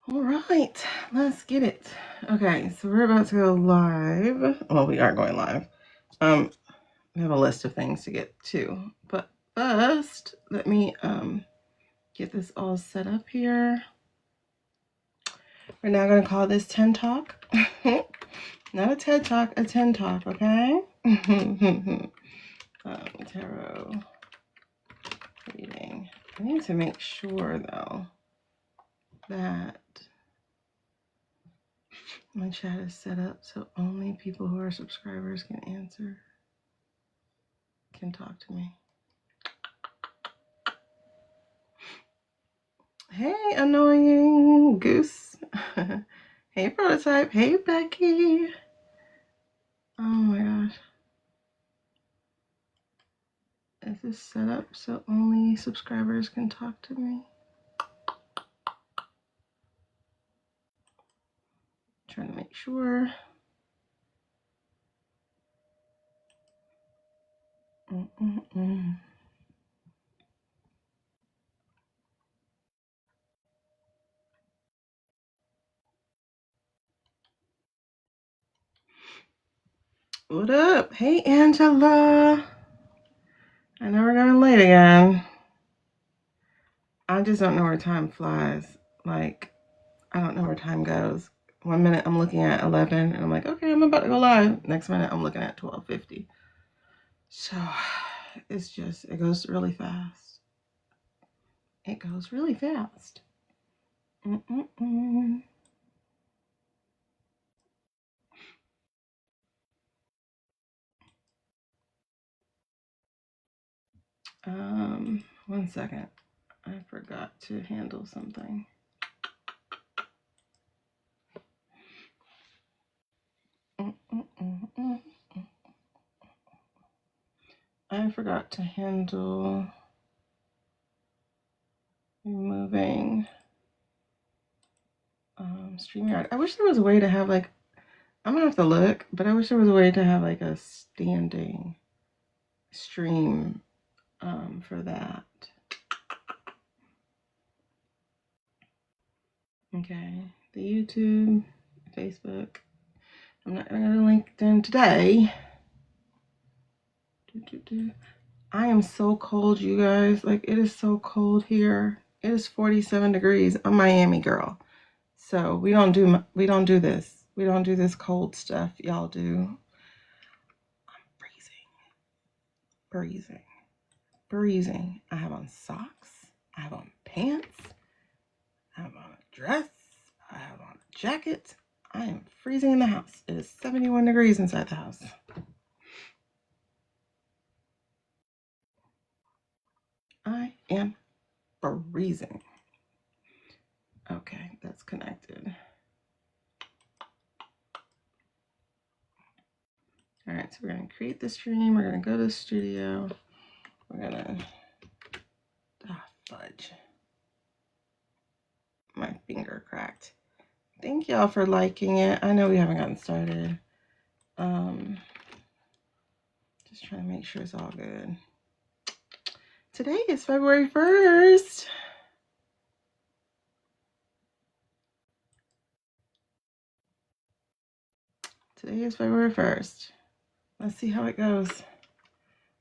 All right, let's get it. Okay, so we're about to go live. Well, we are going live. We have a list of things to get to, but first, let me get this all set up here. We're now going to call this 10 Talk. Not a TED Talk, a 10 Talk, okay? Tarot reading. I need to make sure, though, that my chat is set up so only people who are subscribers can talk to me. Hey, annoying goose. Hey, prototype. Hey, Becky. Oh my gosh. Is this set up so only subscribers can talk to me? Trying to make sure. What up? Hey, Angela. I know we're going late again. I just don't know where time flies. Like, I don't know where time goes. 1 minute I'm looking at 11 and I'm like, okay, I'm about to go live. Next minute I'm looking at 12:50. So it's just, it goes really fast. It goes really fast. One second. I forgot to handle something. I forgot to handle removing StreamYard. I wish there was a way to have like, I'm gonna have to look, but I wish there was a way to have like a standing stream for that. Okay, the YouTube, Facebook. I'm not gonna go to LinkedIn today. I am so cold, you guys. Like, it is so cold here. It is 47 degrees. I'm Miami girl. So we don't do this. We don't do this cold stuff y'all do. I'm freezing. I have on socks. I have on pants. I have on a dress. I have on a jacket. I am freezing in the house. It is 71 degrees inside the house. I am freezing. Okay, that's connected. All right, so we're going to create the stream. We're going to go to the studio. We're going to, fudge. My finger cracked. Thank y'all for liking it. I know we haven't gotten started. Just trying to make sure it's all good. Today is February 1st. Today is February 1st. Let's see how it goes.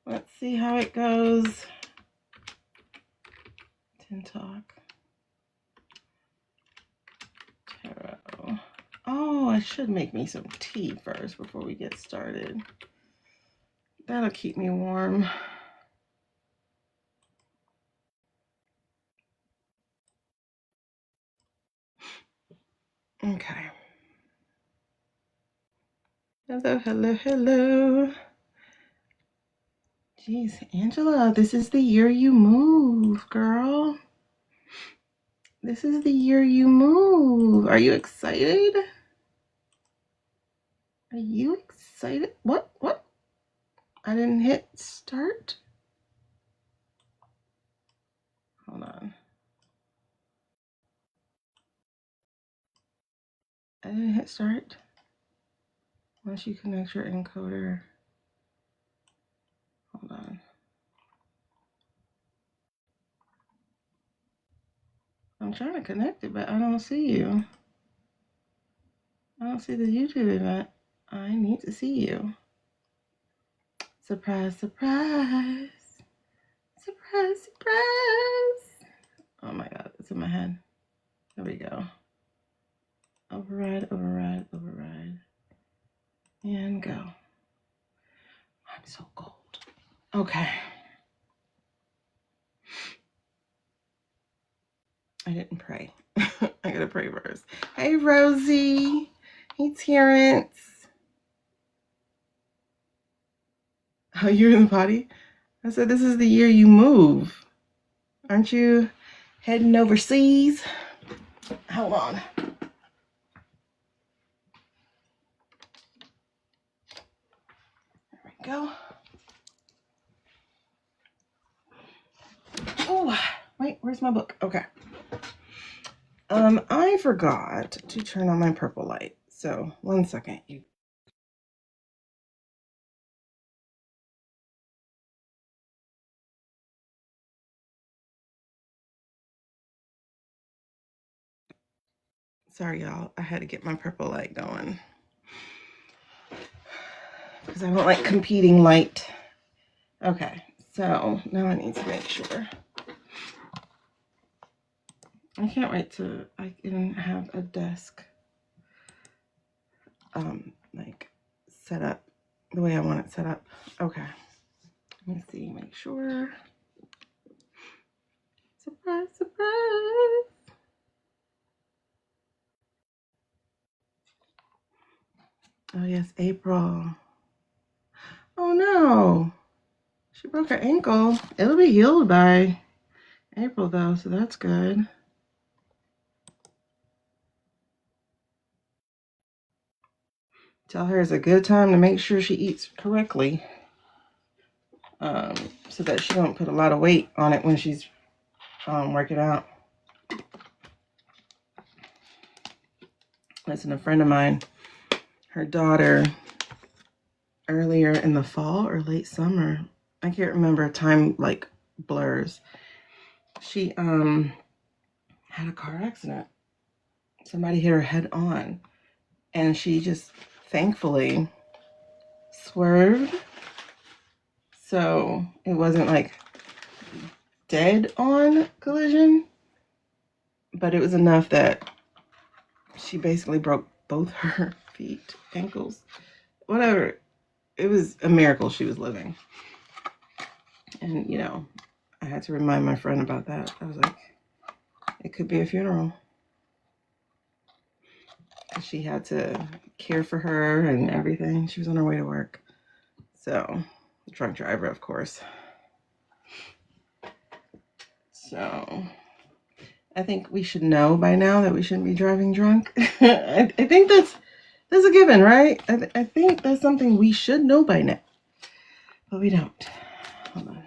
Let's see how it goes. 10 Talk. Tarot. Oh, I should make me some tea first before we get started. That'll keep me warm. Okay. Hello. Jeez, Angela, this is the year you move, girl. This is the year you move. Are you excited? Are you excited? What? I didn't hit start. Hold on. I didn't hit start. Once you connect your encoder. Hold on. I'm trying to connect it, but I don't see you. I don't see the YouTube event. I need to see you. Surprise, surprise. Surprise, surprise. Oh my God, it's in my head. There we go. Override, override, override. And go. I'm so cold. Okay. I didn't pray. I gotta pray first. Hey, Rosie. Hey, Terrence. Oh, you're in the potty? I said, this is the year you move. Aren't you heading overseas? Hold on. There we go. Oh, wait, where's my book? Okay. I forgot to turn on my purple light. So, 1 second. Sorry, y'all. I had to get my purple light going. Because I don't like competing light. Okay, so now I need to make sure. I can't wait till I can have a desk like set up the way I want it set up. Okay. Let me see, make sure. Surprise, surprise. Oh yes, April. Oh no. She broke her ankle. It'll be healed by April though, so that's good. Tell her it's a good time to make sure she eats correctly. So that she don't put a lot of weight on it when she's working out. Listen, a friend of mine, her daughter, earlier in the fall or late summer, I can't remember, time like blurs. She had a car accident. Somebody hit her head on, and she just thankfully swerved. So it wasn't like dead on collision, but it was enough that she basically broke both her feet, ankles, whatever. It was a miracle she was living. And, you know, I had to remind my friend about that. I was like, it could be a funeral. She had to care for her and everything. She was on her way to work. So, drunk driver, of course. So, I think we should know by now that we shouldn't be driving drunk. I think that's a given, right? I think that's something we should know by now. But we don't. Hold on.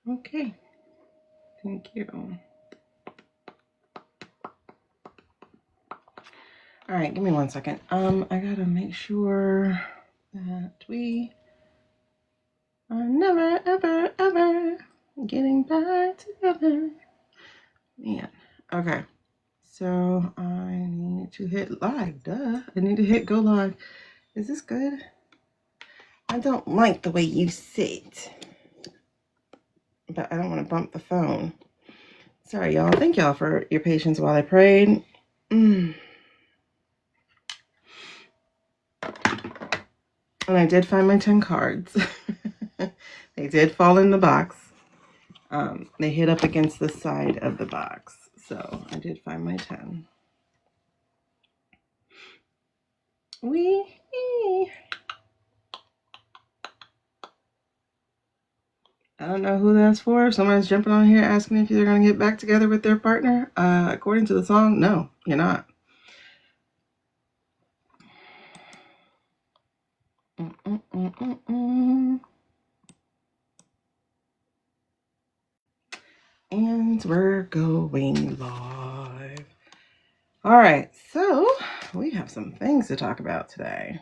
Okay. Thank you. All right, give me 1 second. I gotta make sure that we are never, ever, ever getting back together. Man. Okay. So I need to hit live. Duh. I need to hit go live. Is this good? I don't like the way you sit, but I don't want to bump the phone. Sorry, y'all. Thank y'all for your patience while I prayed. And I did find my 10 cards. They did fall in the box. They hit up against the side of the box. So I did find my 10. Wee. I don't know who that's for. If someone's jumping on here asking if they're going to get back together with their partner, according to the song, no, you're not. And we're going live. All right, so we have some things to talk about today.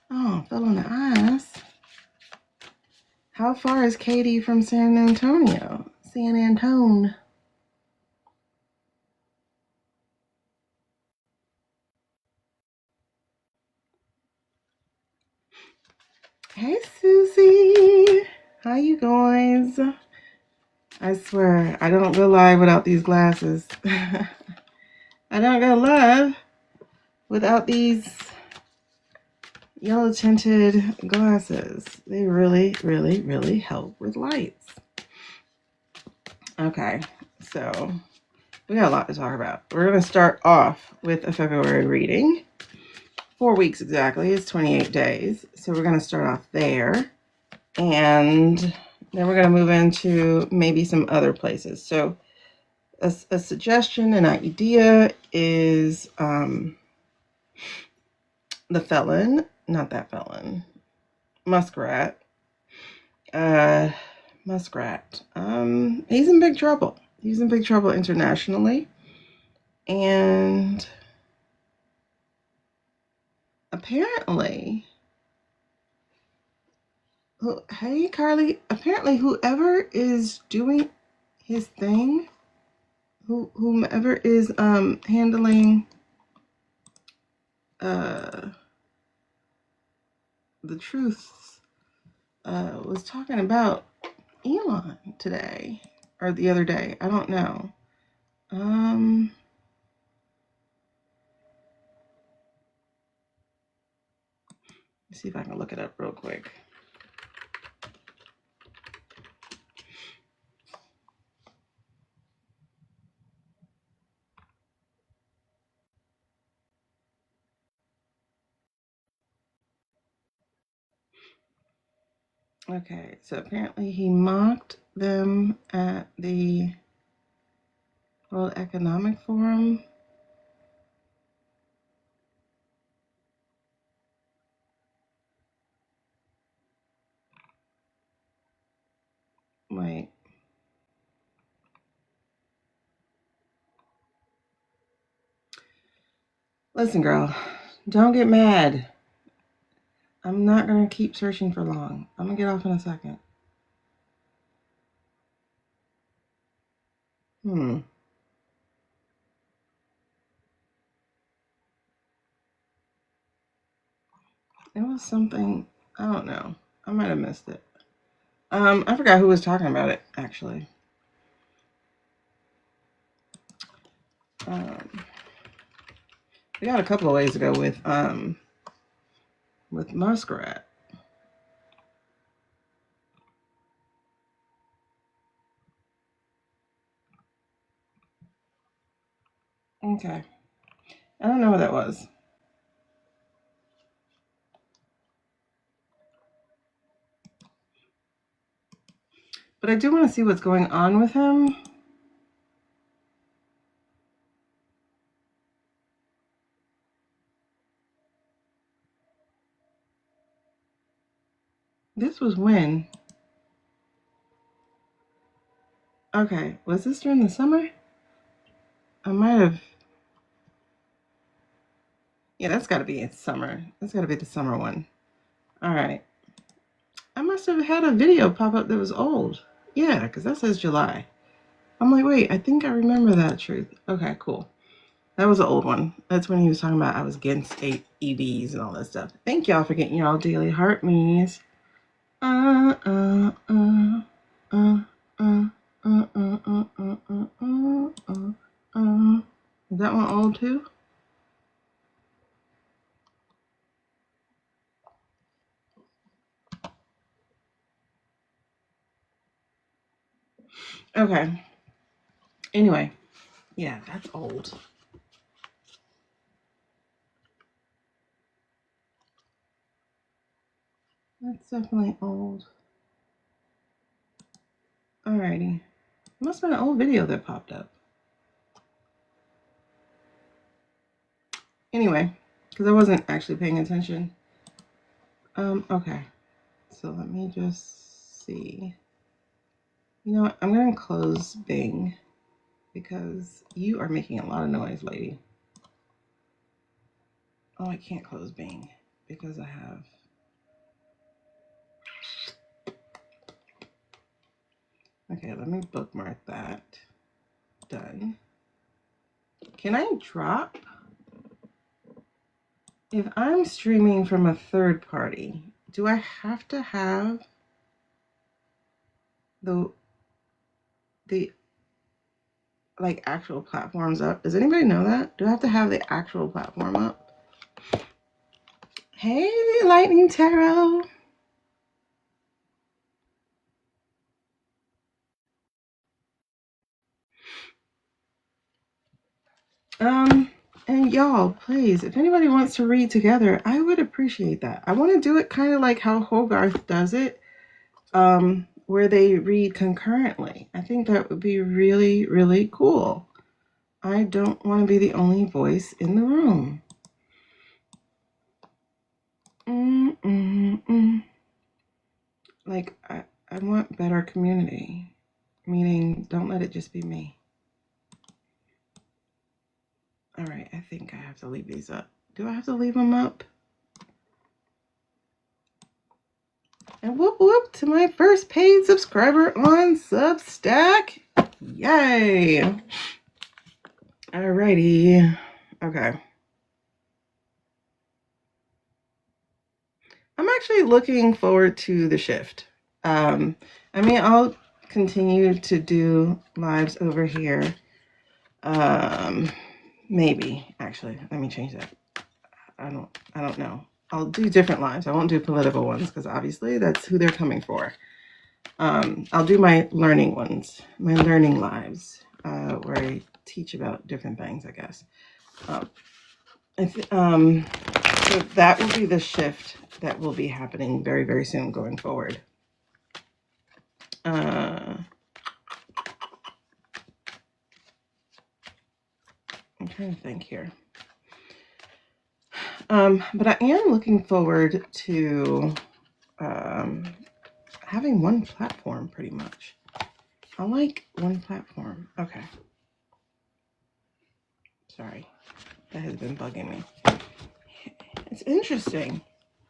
Oh, fell on the ice. How far is Katie from San Antonio? San Antone. Hey, Susie. How you guys? I swear, I don't go live without these glasses. I don't go live without these yellow tinted glasses. They really, really, really help with lights. Okay, so we got a lot to talk about. We're going to start off with a February reading. 4 weeks exactly. It's 28 days. So we're going to start off there. And then we're going to move into maybe some other places. So a suggestion, an idea is the felon, not that felon, Muskrat. Muskrat. He's in big trouble. He's in big trouble internationally. And apparently, hey Carly, apparently whoever is doing his thing, whomever is handling the truths, was talking about Elon today or the other day. I don't know. Let's see if I can look it up real quick. Okay, so apparently he mocked them at the World Economic Forum. Wait. Listen, girl, don't get mad. I'm not going to keep searching for long. I'm going to get off in a second. It was something, I don't know. I might have missed it. I forgot who was talking about it, actually. We got a couple of ways to go with Muskrat. Okay. I don't know what that was. But I do want to see what's going on with him. This was when? Okay, was this during the summer? I might have. Yeah, that's got to be summer. That's got to be the summer one. All right. I must have had a video pop up that was old. Yeah, because that says July. I'm like, wait, I think I remember that truth. Okay, cool. That was an old one. That's when he was talking about I was against EVs and all that stuff. Thank y'all for getting y'all daily heart me's. Uh, uh, uh, uh, uh, uh, uh, uh, uh, uh, uh, uh. Is that one old too? Okay. Anyway, yeah, that's old. That's definitely old. Alrighty. It must have been an old video that popped up. Anyway, because I wasn't actually paying attention. Okay. So let me just see. You know what? I'm going to close Bing because you are making a lot of noise, lady. Oh, I can't close Bing because I have. Okay, let me bookmark that. Done. Can I drop? If I'm streaming from a third party, do I have to have the like actual platforms up? Does anybody know that? Do I have to have the actual platform up? Hey, Lightning Tarot. And y'all, please, if anybody wants to read together, I would appreciate that. I want to do it kind of like how Hogarth does it, where they read concurrently. I think that would be really, really cool. I don't want to be the only voice in the room. Like, I want better community, meaning don't let it just be me. All right, I think I have to leave these up. Do I have to leave them up? And whoop whoop to my first paid subscriber on Substack. Yay. Alrighty. Okay. I'm actually looking forward to the shift. I mean, I'll continue to do lives over here. Maybe, actually, let me change that. I don't know. I'll do different lives. I won't do political ones because obviously that's who they're coming for. I'll do my learning ones, my learning lives, where I teach about different things, I guess. So that will be the shift that will be happening very, very soon going forward. I'm trying to think here. But I am looking forward to having one platform pretty much. I like one platform. Okay. Sorry. That has been bugging me. It's interesting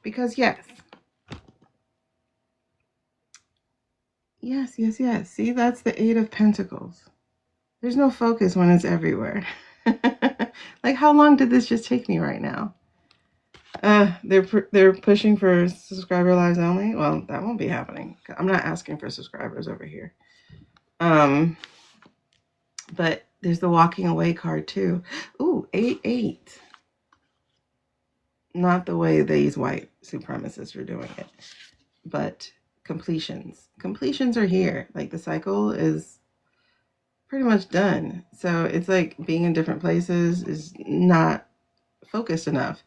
because yes. See, that's the Eight of Pentacles. There's no focus when it's everywhere. Like, how long did this just take me right now? They're pushing for subscriber lives only. Well, that won't be happening. I'm not asking for subscribers over here. But there's the walking away card too. Ooh, 8-8. Not the way these white supremacists are doing it, but completions. Completions are here. Like the cycle is pretty much done. So it's like being in different places is not focused enough.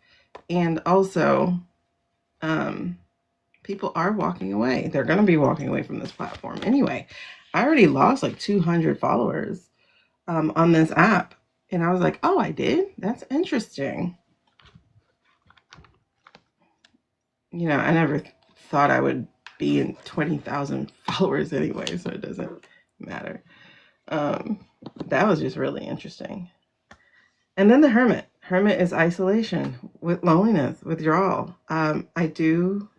And also, people are walking away. They're going to be walking away from this platform. Anyway, I already lost like 200 followers on this app. And I was like, oh, I did? That's interesting. You know, I never thought I would be in 20,000 followers anyway, so it doesn't matter. That was just really interesting. And then the hermit. Hermit is isolation with loneliness, withdrawal. I do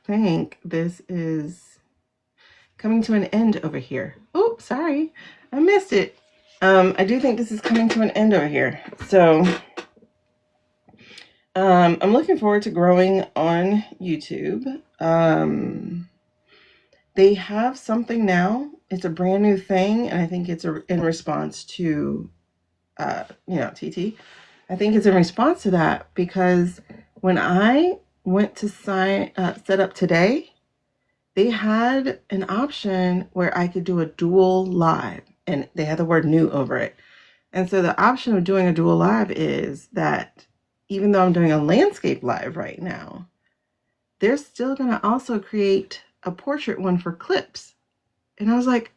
think this is coming to an end over here. Oh, sorry, I missed it. I do think this is coming to an end over here. So I'm looking forward to growing on YouTube. They have something now. It's a brand new thing, and I think it's in response to, TT. I think it's in response to that because when I went to set up today, they had an option where I could do a dual live, and they had the word new over it. And so the option of doing a dual live is that even though I'm doing a landscape live right now, they're still going to also create a portrait one for clips. And I was like,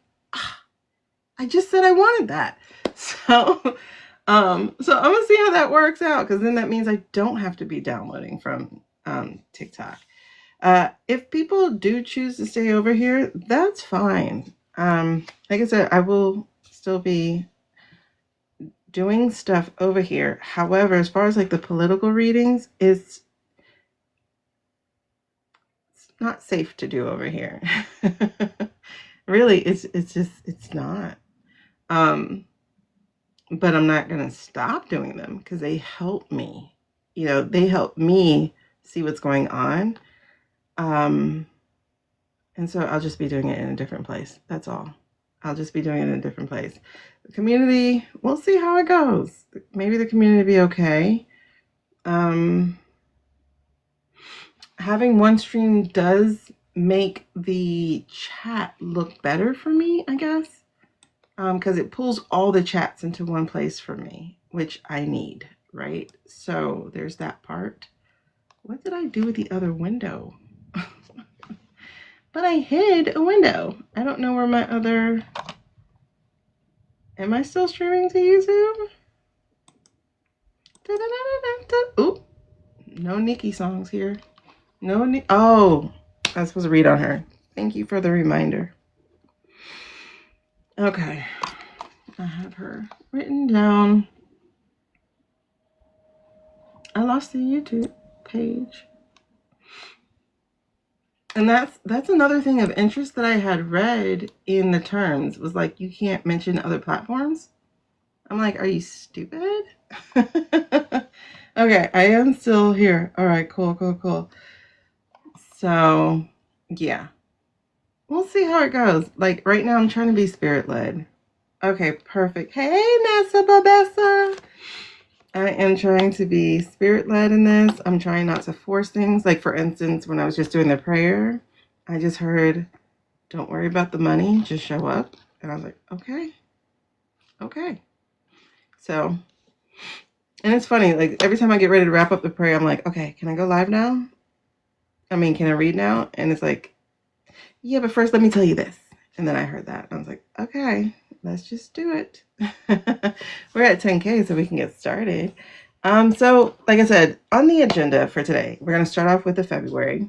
I just said I wanted that. So I'm gonna see how that works out, because then that means I don't have to be downloading from TikTok. If people do choose to stay over here, that's fine. Like I said, I will still be doing stuff over here. However, as far as like the political readings, it's not safe to do over here. Really, it's not. But I'm not going to stop doing them because they help me. They help me see what's going on. And so I'll just be doing it in a different place. That's all. I'll just be doing it in a different place. The community, we'll see how it goes. Maybe the community will be okay. Having one stream does make the chat look better for me, I guess. Because it pulls all the chats into one place for me, which I need, right? So there's that part. What did I do with the other window? But I hid a window. I don't know where my other... Am I still streaming to YouTube? Oop. No Nikki songs here. No Oh, I was supposed to read on her. Thank you for the reminder. Okay. I have her written down. I lost the YouTube page. And that's another thing of interest that I had read in the terms was like, you can't mention other platforms. I'm like, are you stupid? Okay, I am still here. All right, cool. So, yeah. We'll see how it goes. Like, right now I'm trying to be spirit-led. Okay, perfect. Hey, Nessa Babessa. I am trying to be spirit-led in this. I'm trying not to force things. Like, for instance, when I was just doing the prayer, I just heard, don't worry about the money, just show up. And I was like, okay. So, and it's funny, like, every time I get ready to wrap up the prayer, I'm like, okay, can I go live now? Can I read now? And it's like, yeah, but first let me tell you this. And then I heard that. And I was like, okay, let's just do it. We're at 10K, so we can get started. So like I said, on the agenda for today, we're going to start off with the February.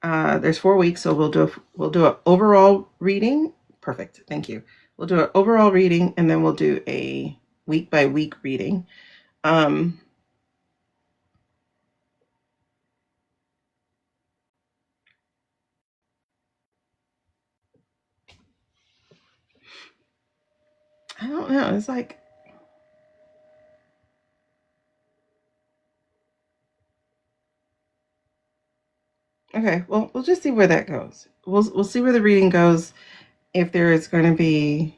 There's 4 weeks, so we'll do an overall reading. Perfect. Thank you. We'll do an overall reading, and then we'll do a week by week reading. I don't know. It's like, okay, well, we'll just see where that goes. We'll see where the reading goes. If there is going to be,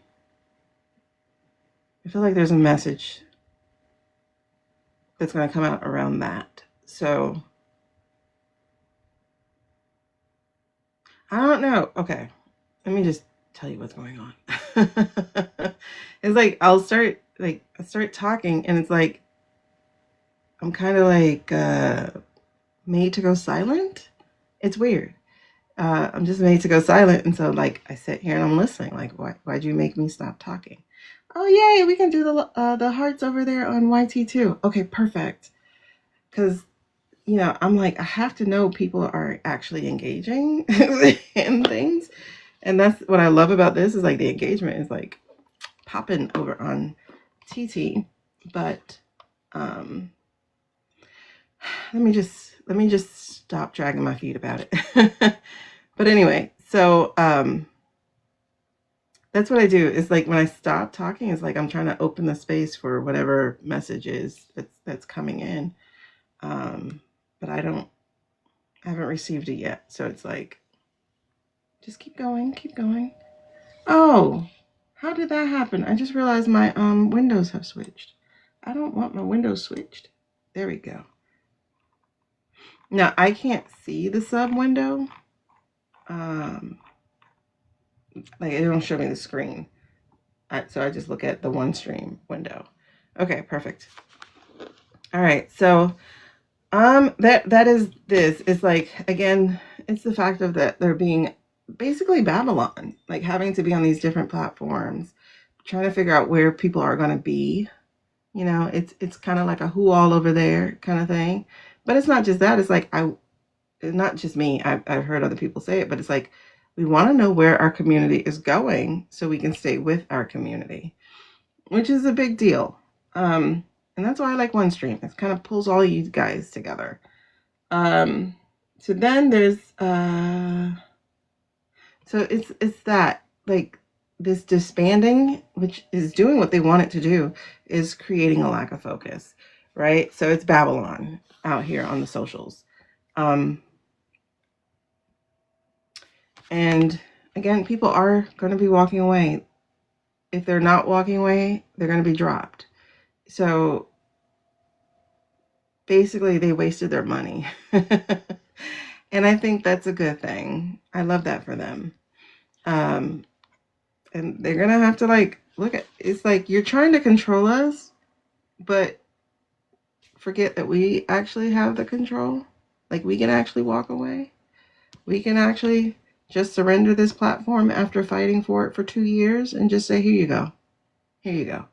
I feel like there's a message that's going to come out around that. So I don't know. Okay, let me just tell you what's going on. It's like I start talking, and it's like I'm kind of like made to go silent. It's weird. I'm just made to go silent, and so like I sit here and I'm listening. Like, why'd you make me stop talking? Oh yay, we can do the hearts over there on YT too. Okay, perfect. Because you know, I'm like, I have to know people are actually engaging in things. And that's what I love about this is like the engagement is like popping over on TT. But let me just stop dragging my feet about it. But anyway, so that's what I do. It's like when I stop talking, it's like I'm trying to open the space for whatever message is that's coming in. But I haven't received it yet. So it's like, just keep going, keep going. Oh, how did that happen? I just realized my windows have switched. I don't want my windows switched. There we go. Now I can't see the sub window. Like it don't show me the screen. So I just look at the one stream window. Okay, perfect. All right, so that is this. It's like, again, it's the fact of that they're being basically Babylon, like having to be on these different platforms, trying to figure out where people are going to be. You know, it's kind of like a who all over there kind of thing. But it's not just that. It's like not just me. I've heard other people say it, but it's like we want to know where our community is going so we can stay with our community, which is a big deal. And that's why I like one stream. It kind of pulls all you guys together. So then there's so it's that, like, this disbanding, which is doing what they want it to do, is creating a lack of focus, right? So it's Babylon out here on the socials. And again, people are going to be walking away. If they're not walking away, they're going to be dropped. So basically, they wasted their money. And I think that's a good thing. I love that for them. And they're going to have to, like, look at, it's like you're trying to control us, but forget that we actually have the control. Like, we can actually walk away. We can actually just surrender this platform after fighting for it for 2 years and just say, here you go. Here you go.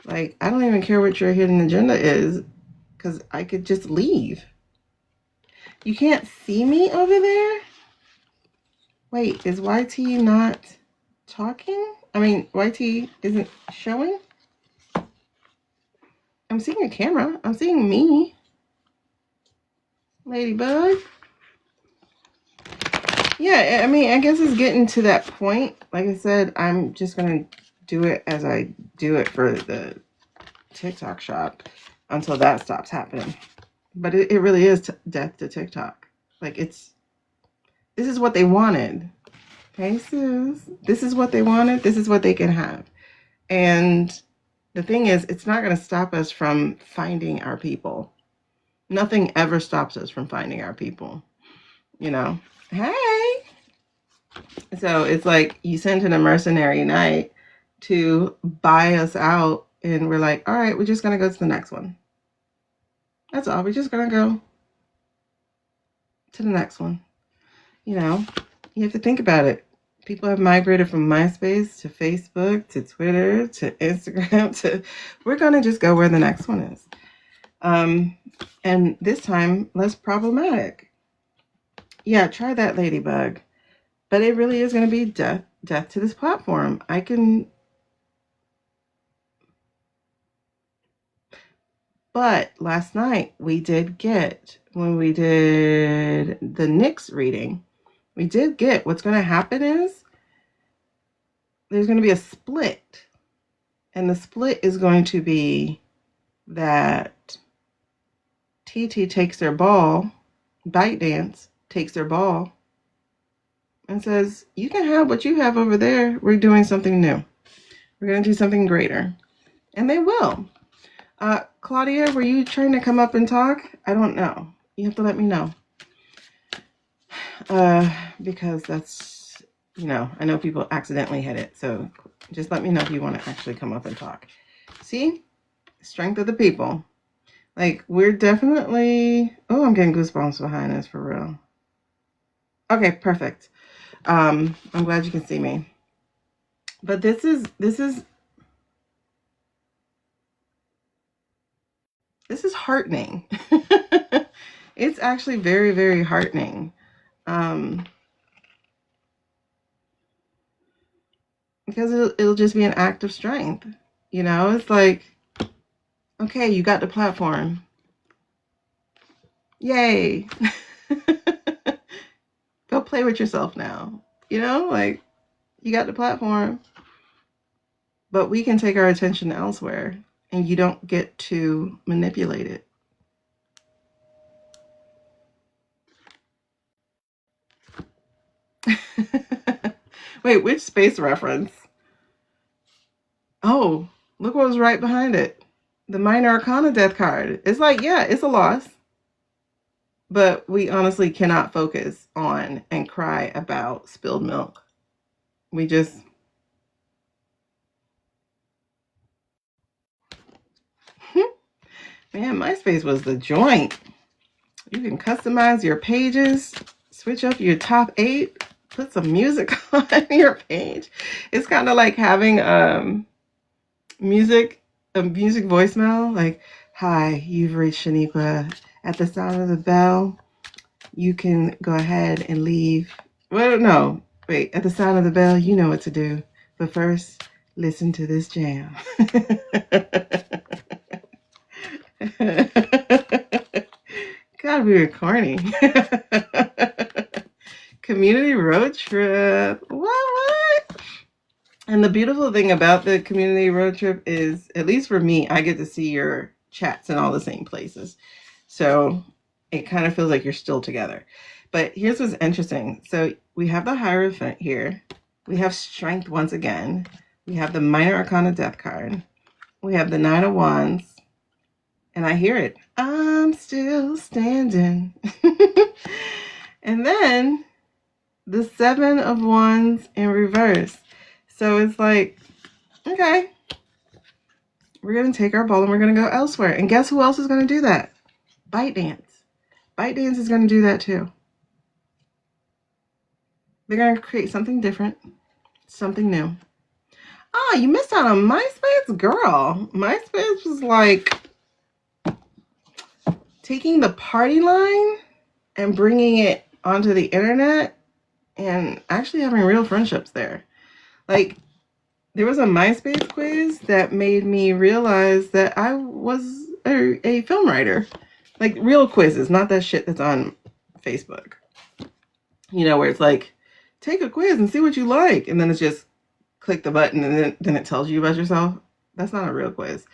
Like, I don't even care what your hidden agenda is, because I could just leave. You can't see me over there? Wait, is YT not talking? I mean, YT isn't showing? I'm seeing a camera. I'm seeing me. Ladybug. Yeah, I mean, I guess it's getting to that point. Like I said, I'm just going to do it as I do it for the TikTok shop until that stops happening. But it really is death to TikTok. Like, this is what they wanted. Hey, sis. This is what they wanted. This is what they can have. And the thing is, it's not going to stop us from finding our people. Nothing ever stops us from finding our people. You know? Hey! So it's like you sent in a mercenary knight to buy us out, and we're like, all right, we're just going to go to the next one. That's all. We're just going to go to the next one. You know, you have to think about it. People have migrated from MySpace to Facebook to Twitter to Instagram to, we're going to just go where the next one is. And this time, less problematic. Yeah, try that, Ladybug. But it really is going to be death to this platform. But last night we did get, when we did the Nyx reading, we did get what's going to happen is there's going to be a split. And the split is going to be that TT takes their ball, ByteDance takes their ball, and says, you can have what you have over there. We're doing something new. We're going to do something greater. And they will. Claudia, were you trying to come up and talk? I don't know. You have to let me know. Because that's, you know, I know people accidentally hit it. So just let me know if you want to actually come up and talk. See? Strength of the people. Like, we're definitely... Oh, I'm getting goosebumps behind this, for real. Okay, perfect. I'm glad you can see me. But this is heartening. It's actually very, very heartening. Because it'll just be an act of strength. You know, it's like, okay, you got the platform. Yay. Go play with yourself now. You know, like, you got the platform, but we can take our attention elsewhere and you don't get to manipulate it. Wait, which space reference? Oh, look what was right behind it. The minor arcana death card. It's like, yeah, it's a loss, but we honestly cannot focus on and cry about spilled milk. We just, man, MySpace was the joint. You can customize your pages, switch up your top 8, put some music on your page. It's kind of like having music, a music voicemail, like, hi, you've reached Shaneequa. At the sound of the bell, you can go ahead and leave. Well, no, wait, at the sound of the bell, you know what to do. But first, listen to this jam. God, we were corny. Community road trip. What? And the beautiful thing about the community road trip is, at least for me, I get to see your chats in all the same places. So it kind of feels like you're still together. But here's what's interesting. So we have the Hierophant here. We have Strength once again. We have the Minor Arcana Death card. We have the Nine of Wands. And I hear it. I'm still standing. And then the Seven of Wands in reverse. So it's like, okay, we're going to take our ball and we're going to go elsewhere. And guess who else is going to do that? ByteDance. ByteDance is going to do that too. They're going to create something different, something new. Oh, you missed out on MySpace? Girl, MySpace was like taking the party line and bringing it onto the internet and actually having real friendships there. Like, there was a MySpace quiz that made me realize that I was a film writer. Like, real quizzes, not that shit that's on Facebook. You know, where it's like, take a quiz and see what you like. And then it's just click the button and then it tells you about yourself. That's not a real quiz.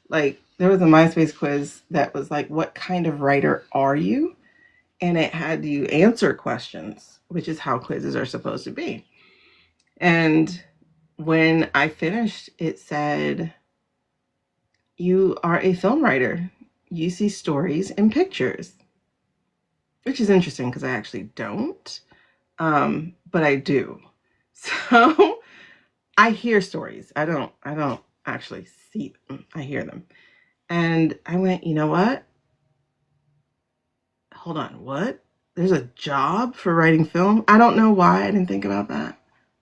Like, there was a MySpace quiz that was like, what kind of writer are you? And it had you answer questions, which is how quizzes are supposed to be. And when I finished, it said, you are a film writer. You see stories in pictures, which is interesting because I actually don't, but I do. So I hear stories. I don't actually see them. I hear them. And I went, you know what? Hold on, what? There's a job for writing film? I don't know why I didn't think about that.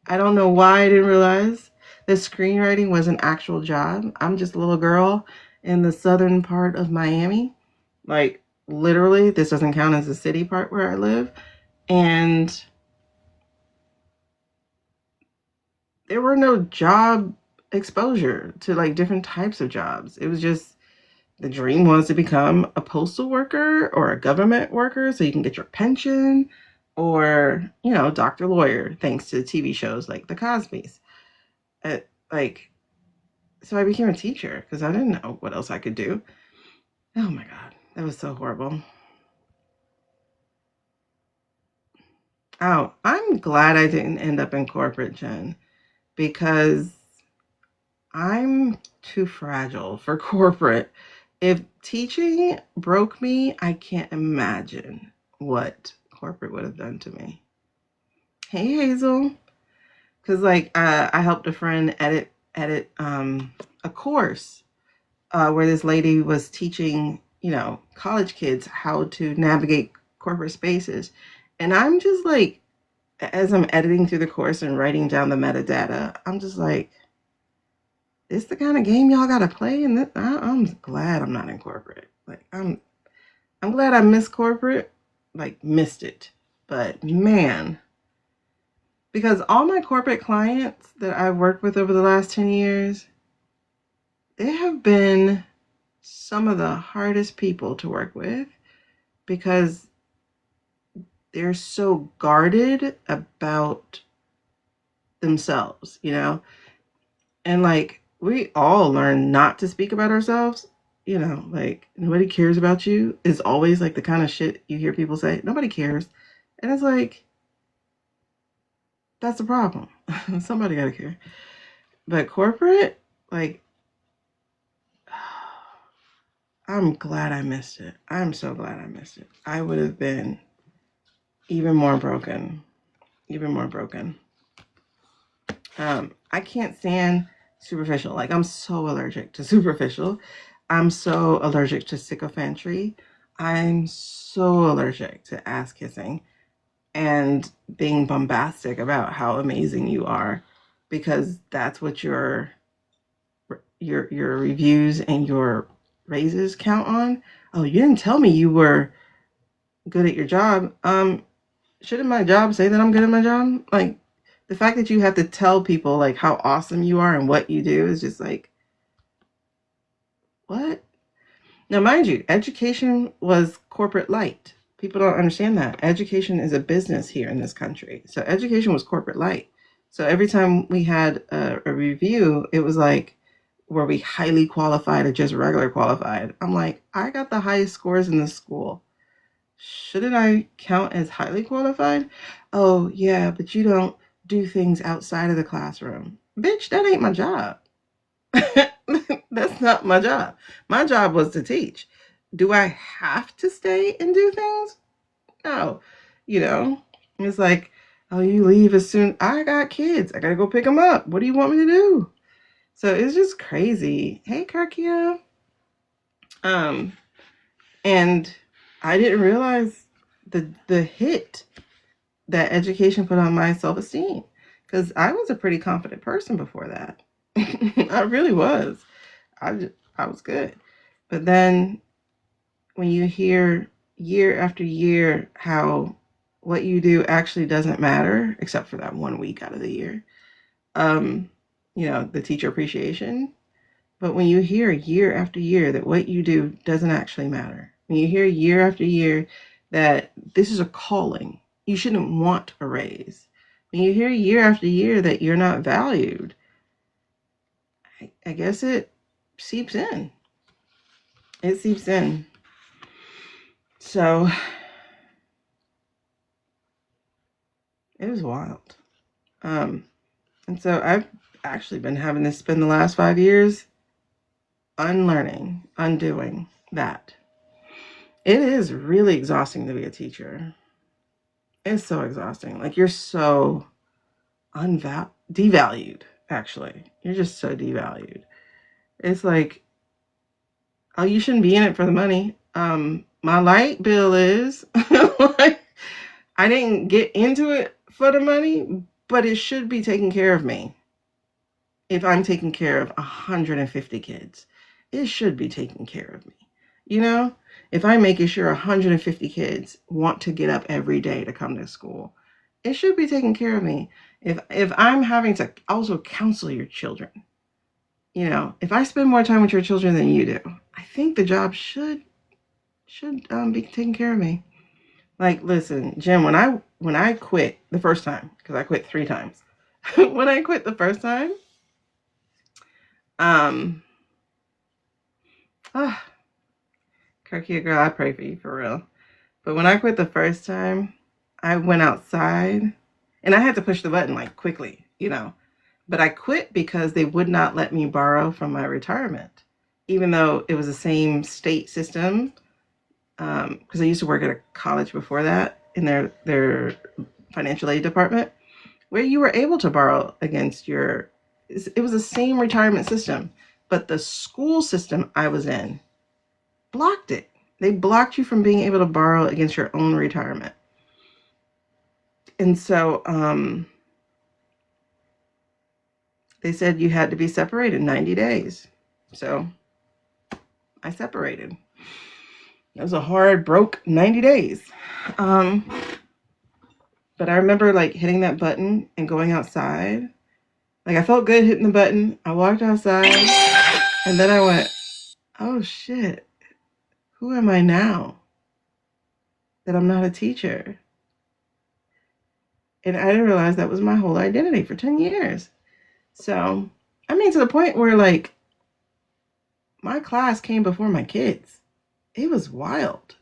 I don't know why I didn't realize that screenwriting was an actual job. I'm just a little girl in the southern part of Miami. Like, literally, this doesn't count as the city part where I live. And there were no job exposure to like different types of jobs. It was just, the dream was to become a postal worker or a government worker so you can get your pension, or, you know, doctor, lawyer, thanks to TV shows like The Cosby's. So I became a teacher because I didn't know what else I could do. Oh my God, that was so horrible. Oh, I'm glad I didn't end up in corporate, Jen, because I'm too fragile for corporate. If teaching broke me, I can't imagine what corporate would have done to me. Hey, Hazel. Because like I helped a friend edit a course where this lady was teaching, you know, college kids how to navigate corporate spaces. And I'm just like, as I'm editing through the course and writing down the metadata, I'm just like, this the kind of game y'all gotta play? And I'm glad I'm not in corporate. Like, I'm glad I missed corporate, like missed it. But man, because all my corporate clients that I've worked with over the last 10 years, they have been some of the hardest people to work with because they're so guarded about themselves, you know? And like, we all learn not to speak about ourselves. You know, like, nobody cares about you is always like the kind of shit you hear people say. Nobody cares. And it's like, that's the problem. Somebody got to care. But corporate, like, I'm glad I missed it. I'm so glad I missed it. I would have been even more broken. Even more broken. I can't stand superficial. Like, I'm so allergic to superficial. I'm so allergic to sycophantry. I'm so allergic to ass kissing and being bombastic about how amazing you are, because that's what your reviews and your raises count on. Oh, you didn't tell me you were good at your job. Shouldn't my job say that I'm good at my job? Like, the fact that you have to tell people like how awesome you are and what you do is just like, what? Now, mind you, education was corporate light. People don't understand that. Education is a business here in this country. So education was corporate light. So every time we had a review, it was like, were we highly qualified or just regular qualified? I'm like, I got the highest scores in this school. Shouldn't I count as highly qualified? Oh, yeah, but you don't do things outside of the classroom. Bitch, that ain't my job. That's not my job. My job was to teach. Do I have to stay and do things? No. You know, it's like, oh, you leave as soon. I got kids. I got to go pick them up. What do you want me to do? So it's just crazy. Hey, Karkia. And I didn't realize the hit that education put on my self-esteem, because I was a pretty confident person before that. I really was. I was good. But then when you hear year after year how what you do actually doesn't matter, except for that 1 week out of the year, you know, the teacher appreciation. But when you hear year after year that what you do doesn't actually matter, when you hear year after year that this is a calling, you shouldn't want a raise, when you hear year after year that you're not valued, I guess it seeps in. It seeps in. So it was wild. And so I've actually been having to spend the last 5 years unlearning, undoing that. It is really exhausting to be a teacher. It's so exhausting. Like, you're so devalued, actually. You're just so devalued. It's like, oh, you shouldn't be in it for the money. My light bill is like, I didn't get into it for the money, but it should be taking care of me. If I'm taking care of 150 kids, it should be taking care of me. You know, if I'm making sure 150 kids want to get up every day to come to school, it should be taking care of me. If I'm having to also counsel your children, you know, if I spend more time with your children than you do, I think the job should be taking care of me. Like, listen, Jim, when I quit the first time, because I quit 3 times, when I quit the first time, Kirkia girl, I pray for you for real. But when I quit the first time, I went outside and I had to push the button like quickly, you know. But I quit because they would not let me borrow from my retirement, even though it was the same state system. Because I used to work at a college before that in their financial aid department, where you were able to borrow against your. It was the same retirement system, but the school system I was in blocked it. They blocked you from being able to borrow against your own retirement. And so they said you had to be separated 90 days. So I separated. It was a hard, broke 90 days. But I remember like hitting that button and going outside. Like I felt good hitting the button. I walked outside and then I went, oh shit, who am I now that I'm not a teacher? And I didn't realize that was my whole identity for 10 years. So, I mean, to the point where like my class came before my kids. It was wild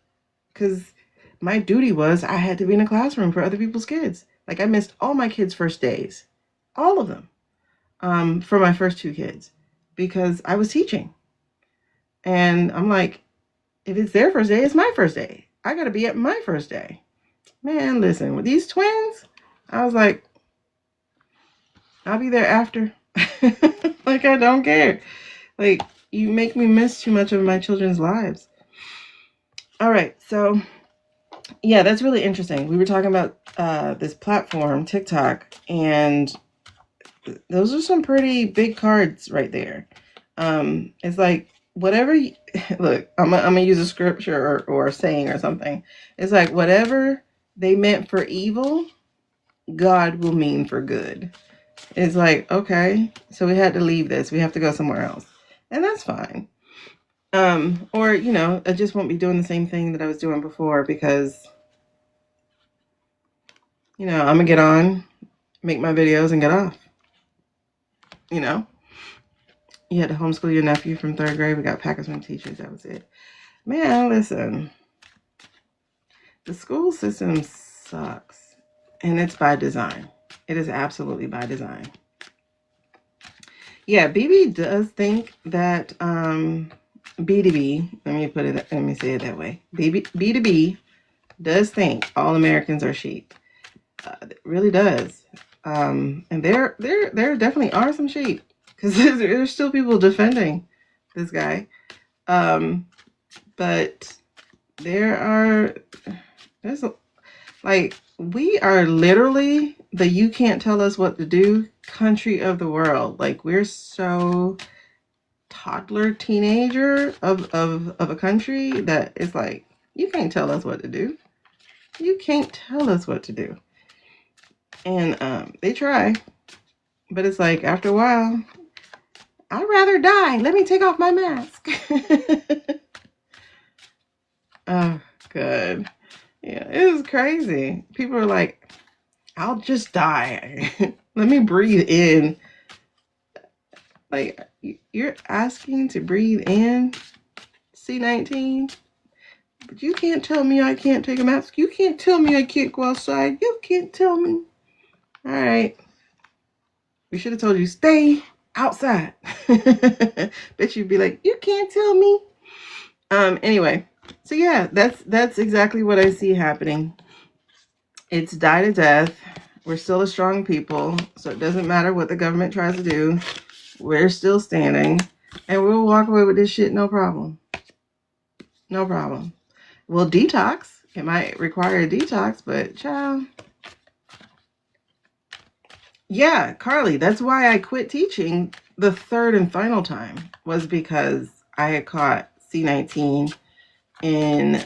because my duty was I had to be in a classroom for other people's kids. Like I missed all my kids' first days, all of them, for my first 2 kids because I was teaching. And I'm like, if it's their first day, it's my first day. I got to be at my first day. Man, listen, with these twins, I was like, I'll be there after. Like, I don't care. Like, you make me miss too much of my children's lives. All right, so yeah, that's really interesting. We were talking about this platform, TikTok, and those are some pretty big cards right there. It's like whatever. Look, I'm gonna use a scripture or a saying or something. It's like whatever they meant for evil, God will mean for good. It's like, okay, so we had to leave this. We have to go somewhere else, and that's fine. Or I just won't be doing the same thing that I was doing before because I'm gonna get on, make my videos, and get off. You had to homeschool your nephew from 3rd grade. We got Pakistan teachers. That was it. Man, listen. The school system sucks. And it's by design. It is absolutely by design. Yeah, BB does think that B2B, let me say it that way. B2B does think all Americans are sheep. It really does. And there definitely are some sheep. Because there's still people defending this guy. But we are literally the you can't tell us what to do country of the world. Like we're so toddler teenager of a country that it's like, you can't tell us what to do. You can't tell us what to do. And they try. But it's like after a while, I'd rather die. Let me take off my mask. Oh, good. Yeah, it was crazy. People are like, I'll just die. Let me breathe in. Like, you're asking to breathe in C-19? But you can't tell me I can't take a mask. You can't tell me I can't go outside. You can't tell me. All right. We should have told you, stay outside. Bet you'd be like, you can't tell me. Anyway, so yeah, that's exactly what I see happening. It's die to death. We're still a strong people, so it doesn't matter what the government tries to do. We're still standing, and we'll walk away with this shit, no problem. No problem. We'll detox. It might require a detox, but child. Yeah, Carly, that's why I quit teaching the 3rd and final time, was because I had caught C-19 in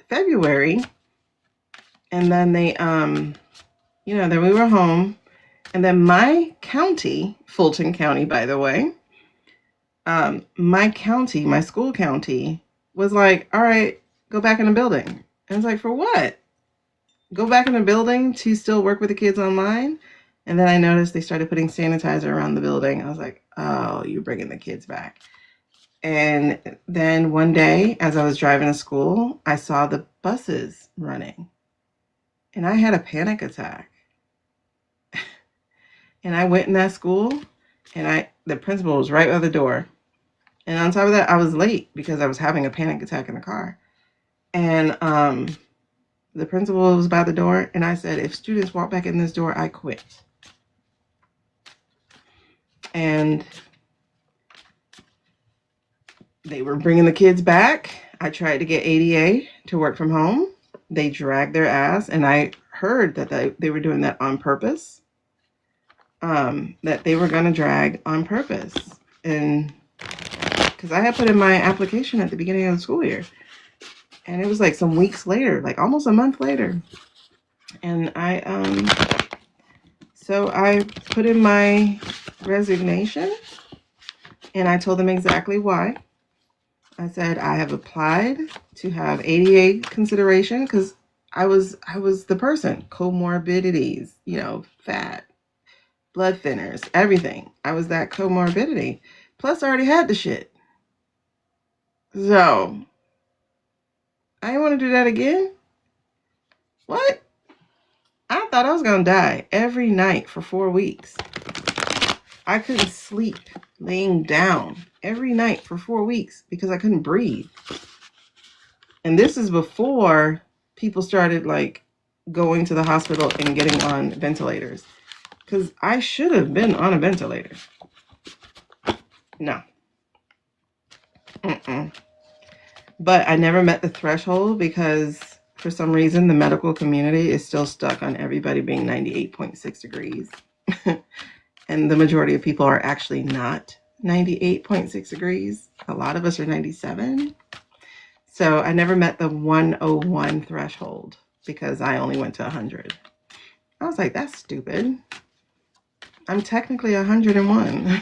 February. And then they, then we were home. And then my county, Fulton County, by the way, my school county was like, all right, go back in the building. And I was like, for what? Go back in the building to still work with the kids online? And then I noticed they started putting sanitizer around the building. I was like, oh, you're bringing the kids back. And then one day, as I was driving to school, I saw the buses running. And I had a panic attack. And I went in that school, and the principal was right by the door. And on top of that, I was late because I was having a panic attack in the car. And the principal was by the door, and I said, if students walk back in this door, I quit. And they were bringing the kids back. I tried to get ADA to work from home. They dragged their ass, and I heard that they were doing that on purpose. That they were going to drag on purpose. And because I had put in my application at the beginning of the school year. And it was like some weeks later, like almost a month later. And so I put in my resignation and I told them exactly why. I said I have applied to have ADA consideration because I was the person, comorbidities, fat, blood thinners, everything. I was that comorbidity. Plus, I already had the shit. So, I didn't want to do that again. What? I thought I was going to die every night for 4 weeks. I couldn't sleep laying down every night for 4 weeks because I couldn't breathe. And this is before people started like going to the hospital and getting on ventilators. Because I should have been on a ventilator. No. But I never met the threshold because for some reason the medical community is still stuck on everybody being 98.6 degrees. And the majority of people are actually not 98.6 degrees. A lot of us are 97. So I never met the 101 threshold because I only went to 100. I was like, that's stupid. I'm technically 101.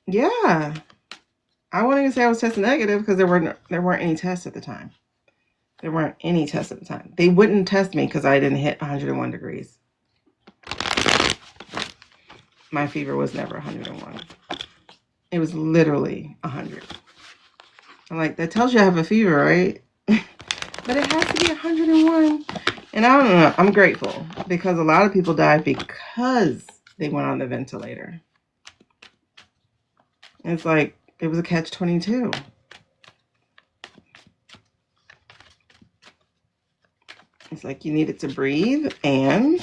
Yeah. I wouldn't even say I was tested negative because there weren't any tests at the time. There weren't any tests at the time. They wouldn't test me because I didn't hit 101 degrees. My fever was never 101. It was literally 100. I'm like, that tells you I have a fever, right? But it has to be 101. And I don't know. I'm grateful because a lot of people died because they went on the ventilator. It's like, it was a catch-22. It's like you needed to breathe and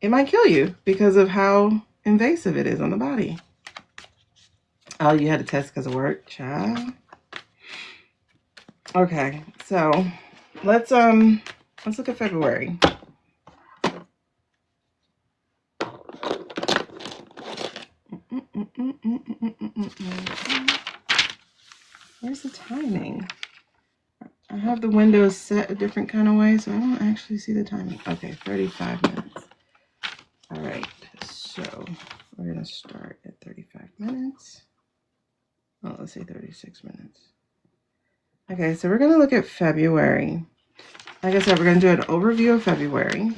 it might kill you because of how invasive it is on the body. Oh, you had to test because of work, child. Okay, so let's look at February. Where's the timing? I have the windows set a different kind of way, so I don't actually see the timing. Okay, 35 minutes. All right, so we're gonna start at 35 minutes. Oh, let's say 36 minutes. Okay, so we're gonna look at February. Like I said, we're gonna do an overview of February.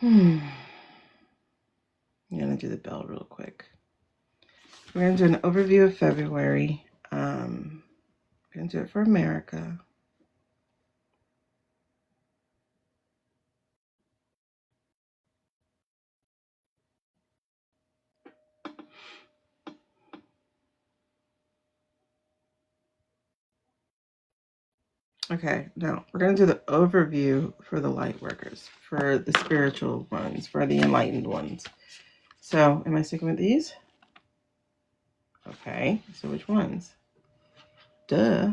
I'm gonna do the bell real quick. We're gonna do an overview of February. We're gonna do it for America. Okay, now we're going to do the overview for the light workers, for the spiritual ones, for the enlightened ones. So, am I sticking with these? Okay, so which ones? Duh.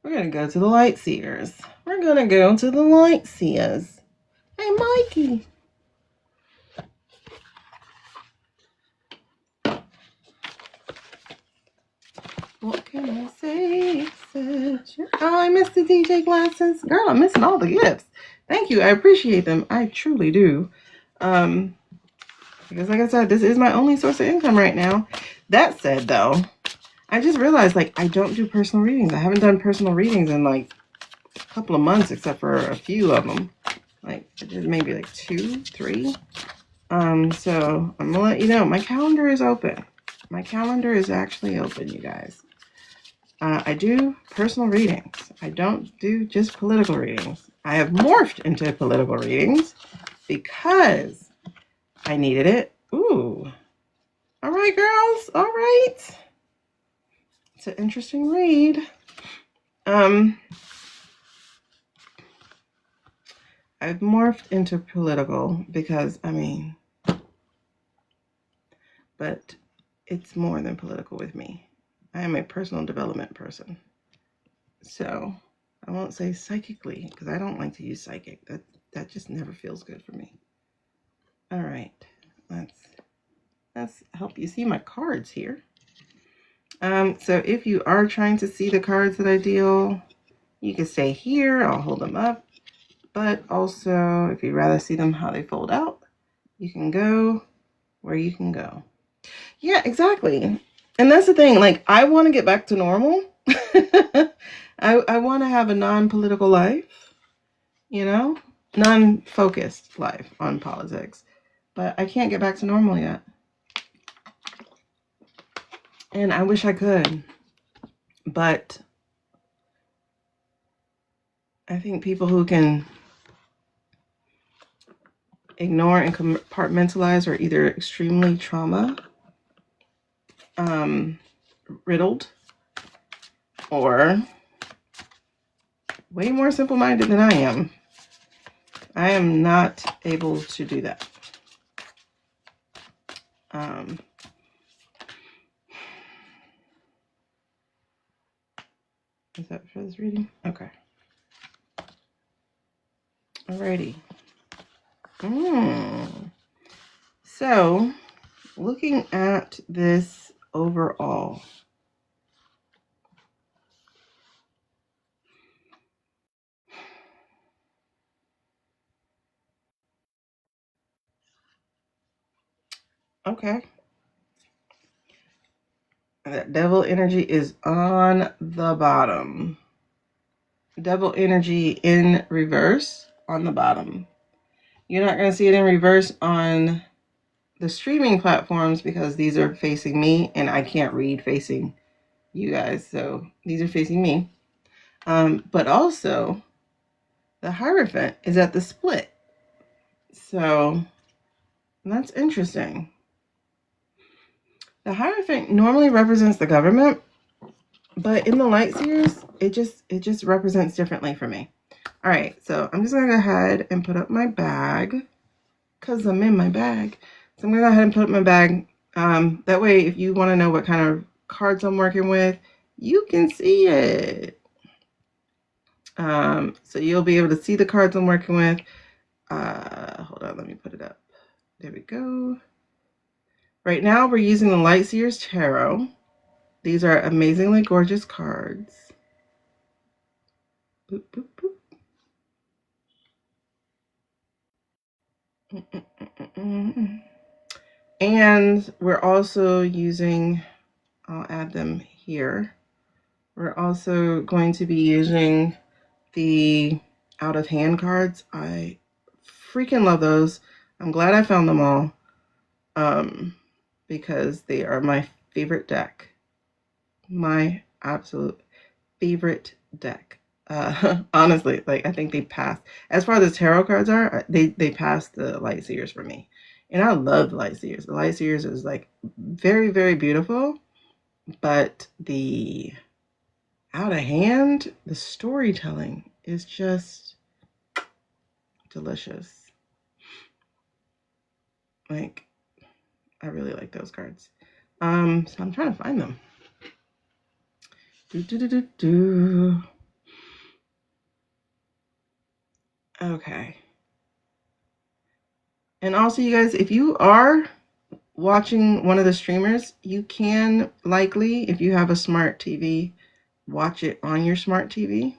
We're going to go to the light seers. We're going to go to the light seers. Hey, Mikey. What can I say? Oh, I missed the DJ glasses. Girl, I'm missing all the gifts. Thank you. I appreciate them. I truly do. Because like I said, this is my only source of income right now. That said, though, I just realized, like, I don't do personal readings. I haven't done personal readings in, like, a couple of months, except for a few of them. Like, maybe, like, 2, 3. So I'm going to let you know. My calendar is open. My calendar is actually open, you guys. I do personal readings. I don't do just political readings. I have morphed into political readings because I needed it. Ooh. All right, girls. All right. It's an interesting read. I've morphed into political because, but it's more than political with me. I am a personal development person. So I won't say psychically because I don't like to use psychic. That just never feels good for me. All right. Let's help you see my cards here. So if you are trying to see the cards that I deal, you can stay here. I'll hold them up. But also, if you'd rather see them how they fold out, you can go where you can go. Yeah, exactly. And that's the thing. Like, I want to get back to normal. I want to have a non-political life, you know, non-focused life on politics. But I can't get back to normal yet. And I wish I could. But I think people who can ignore and compartmentalize are either extremely trauma riddled or way more simple-minded than I am. I am not able to do that. Is that for this reading? Okay. Alrighty. So, looking at this overall, okay. That devil energy is on the bottom. Devil energy in reverse on the bottom. You're not going to see it in reverse on the streaming platforms because these are facing me and I can't read facing you guys. So these are facing me. But also the Hierophant is at the split. So that's interesting. The Hierophant normally represents the government, but in the light series, it just represents differently for me. All right, so I'm just gonna go ahead and put up my bag because I'm in my bag. So I'm gonna go ahead and put up my bag. That way, if you want to know what kind of cards I'm working with, you can see it. So you'll be able to see the cards I'm working with. Hold on, let me put it up. There we go. Right now, we're using the Light Seers Tarot. These are amazingly gorgeous cards. Boop, boop, boop. And we're also using, I'll add them here. We're also going to be using the out of hand cards. I freaking love those. I'm glad I found them all because they are my favorite deck. My absolute favorite deck. Honestly, like I think they passed. As far as the tarot cards are, they passed the Light Seers for me. And I love the Light Seers. The Light Seers is like very, very beautiful. But the out of hand, the storytelling is just delicious. Like, I really like those cards. So I'm trying to find them. Okay. And also, you guys, if you are watching one of the streamers, you can likely, if you have a smart TV, watch it on your smart TV.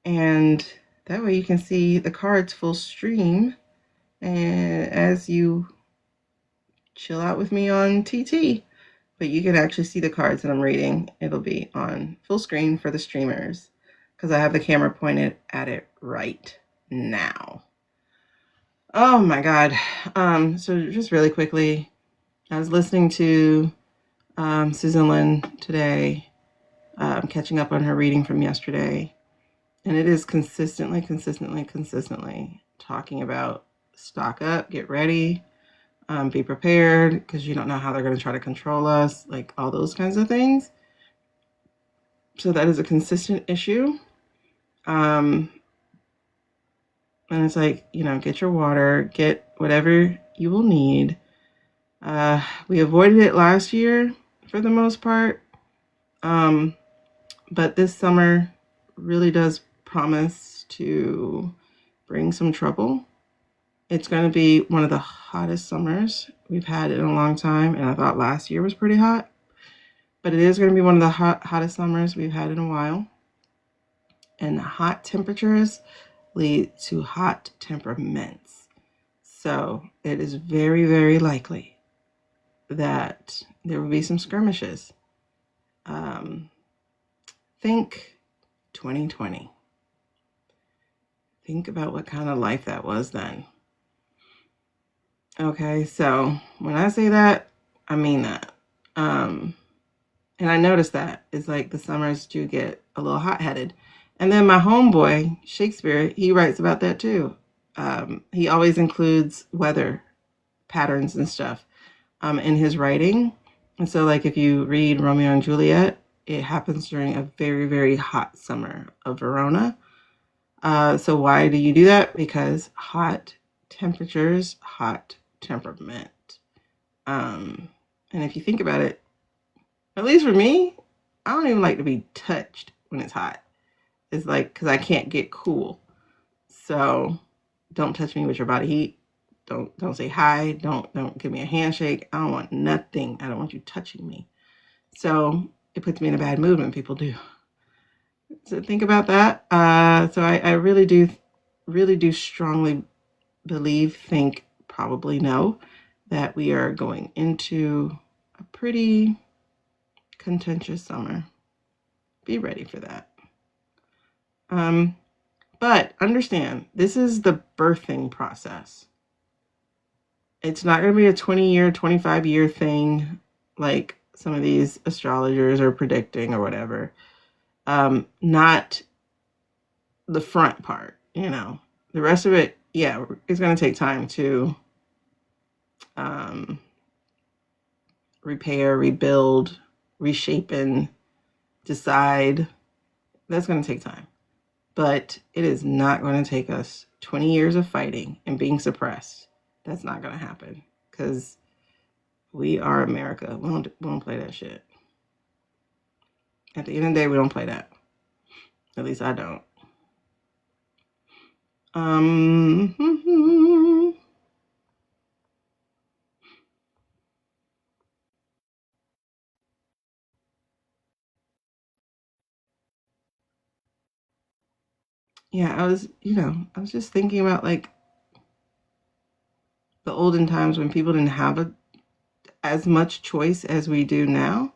And that way you can see the cards full stream. And as you chill out with me on TT, but you can actually see the cards that I'm reading. It'll be on full screen for the streamers because I have the camera pointed at it right now. Oh my God. So just really quickly, I was listening to Susan Lynn today, catching up on her reading from yesterday. And it is consistently talking about stock up, get ready, be prepared because you don't know how they're going to try to control us, like all those kinds of things. So that is a consistent issue. And it's like, you know, get your water, get whatever you will need. We avoided it last year for the most part. But this summer really does promise to bring some trouble. It's going to be one of the hottest summers we've had in a long time. And I thought last year was pretty hot. But it is going to be one of the hottest summers we've had in a while. And hot temperatures lead to hot temperaments. So it is very, very likely that there will be some skirmishes. Think 2020. Think about what kind of life that was then. Okay, so when I say that, I mean that. And I noticed that it's like the summers do get a little hot-headed. And then my homeboy, Shakespeare, he writes about that too. He always includes weather patterns and stuff in his writing. And so like if you read Romeo and Juliet, it happens during a very, very hot summer of Verona. So why do you do that? Because hot temperatures, hot temperament. And if you think about it, at least for me, I don't even like to be touched when it's hot. It's like, because I can't get cool. So don't touch me with your body heat. Don't say hi. Don't give me a handshake. I don't want nothing. I don't want you touching me. So it puts me in a bad mood when people do. So think about that. So I really do strongly think, probably know that we are going into a pretty contentious summer. Be ready for that. But understand, this is the birthing process. It's not going to be a 20-year, 25-year thing like some of these astrologers are predicting or whatever. Not the front part, you know. The rest of it, yeah, it's going to take time to repair, rebuild, reshape, and decide. That's going to take time. But it is not going to take us 20 years of fighting and being suppressed. That's not going to happen because we are America. We don't play that shit. At the end of the day, we don't play that. At least I don't. Yeah, I was just thinking about like the olden times when people didn't have as much choice as we do now,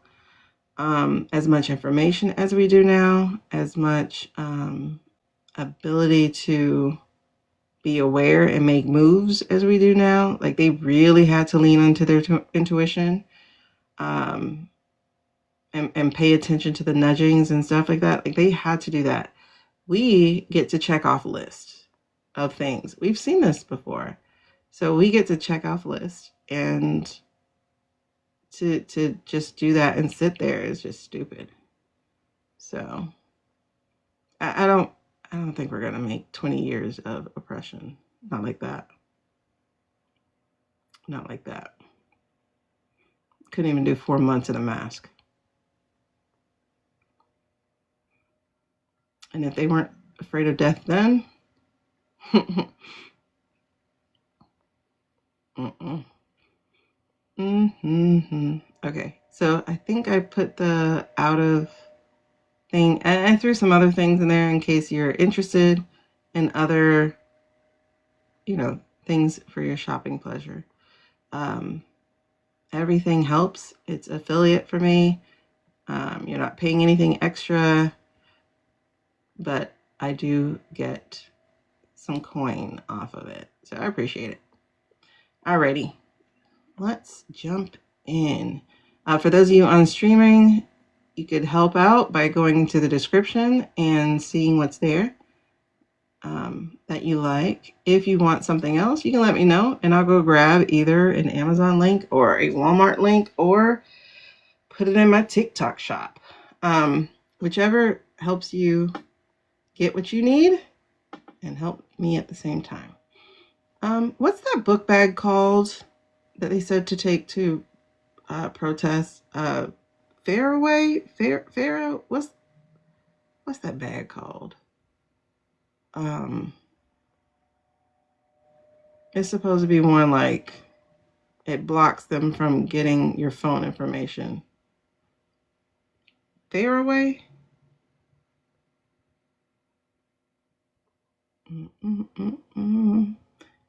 as much information as we do now, as much ability to be aware and make moves as we do now. Like they really had to lean into their intuition and pay attention to the nudgings and stuff like that. Like they had to do that. We get to check off a list of things. We've seen this before. So we get to check off list, and to just do that and sit there is just stupid. So I don't think we're gonna make 20 years of oppression. Not like that. Not like that. Couldn't even do 4 months in a mask. And if they weren't afraid of death then, Okay, so I think I put the out of thing, and I threw some other things in there in case you're interested in other, things for your shopping pleasure. Everything helps. It's affiliate for me. You're not paying anything extra, but I do get some coin off of it. So I appreciate it. Alrighty, let's jump in. For those of you on streaming, you could help out by going to the description and seeing what's there that you like. If you want something else, you can let me know and I'll go grab either an Amazon link or a Walmart link or put it in my TikTok shop. Whichever helps you get what you need and help me at the same time. What's that book bag called that they said to take to protest? Fairway? What's that bag called? It's supposed to be one like it blocks them from getting your phone information. Faraway?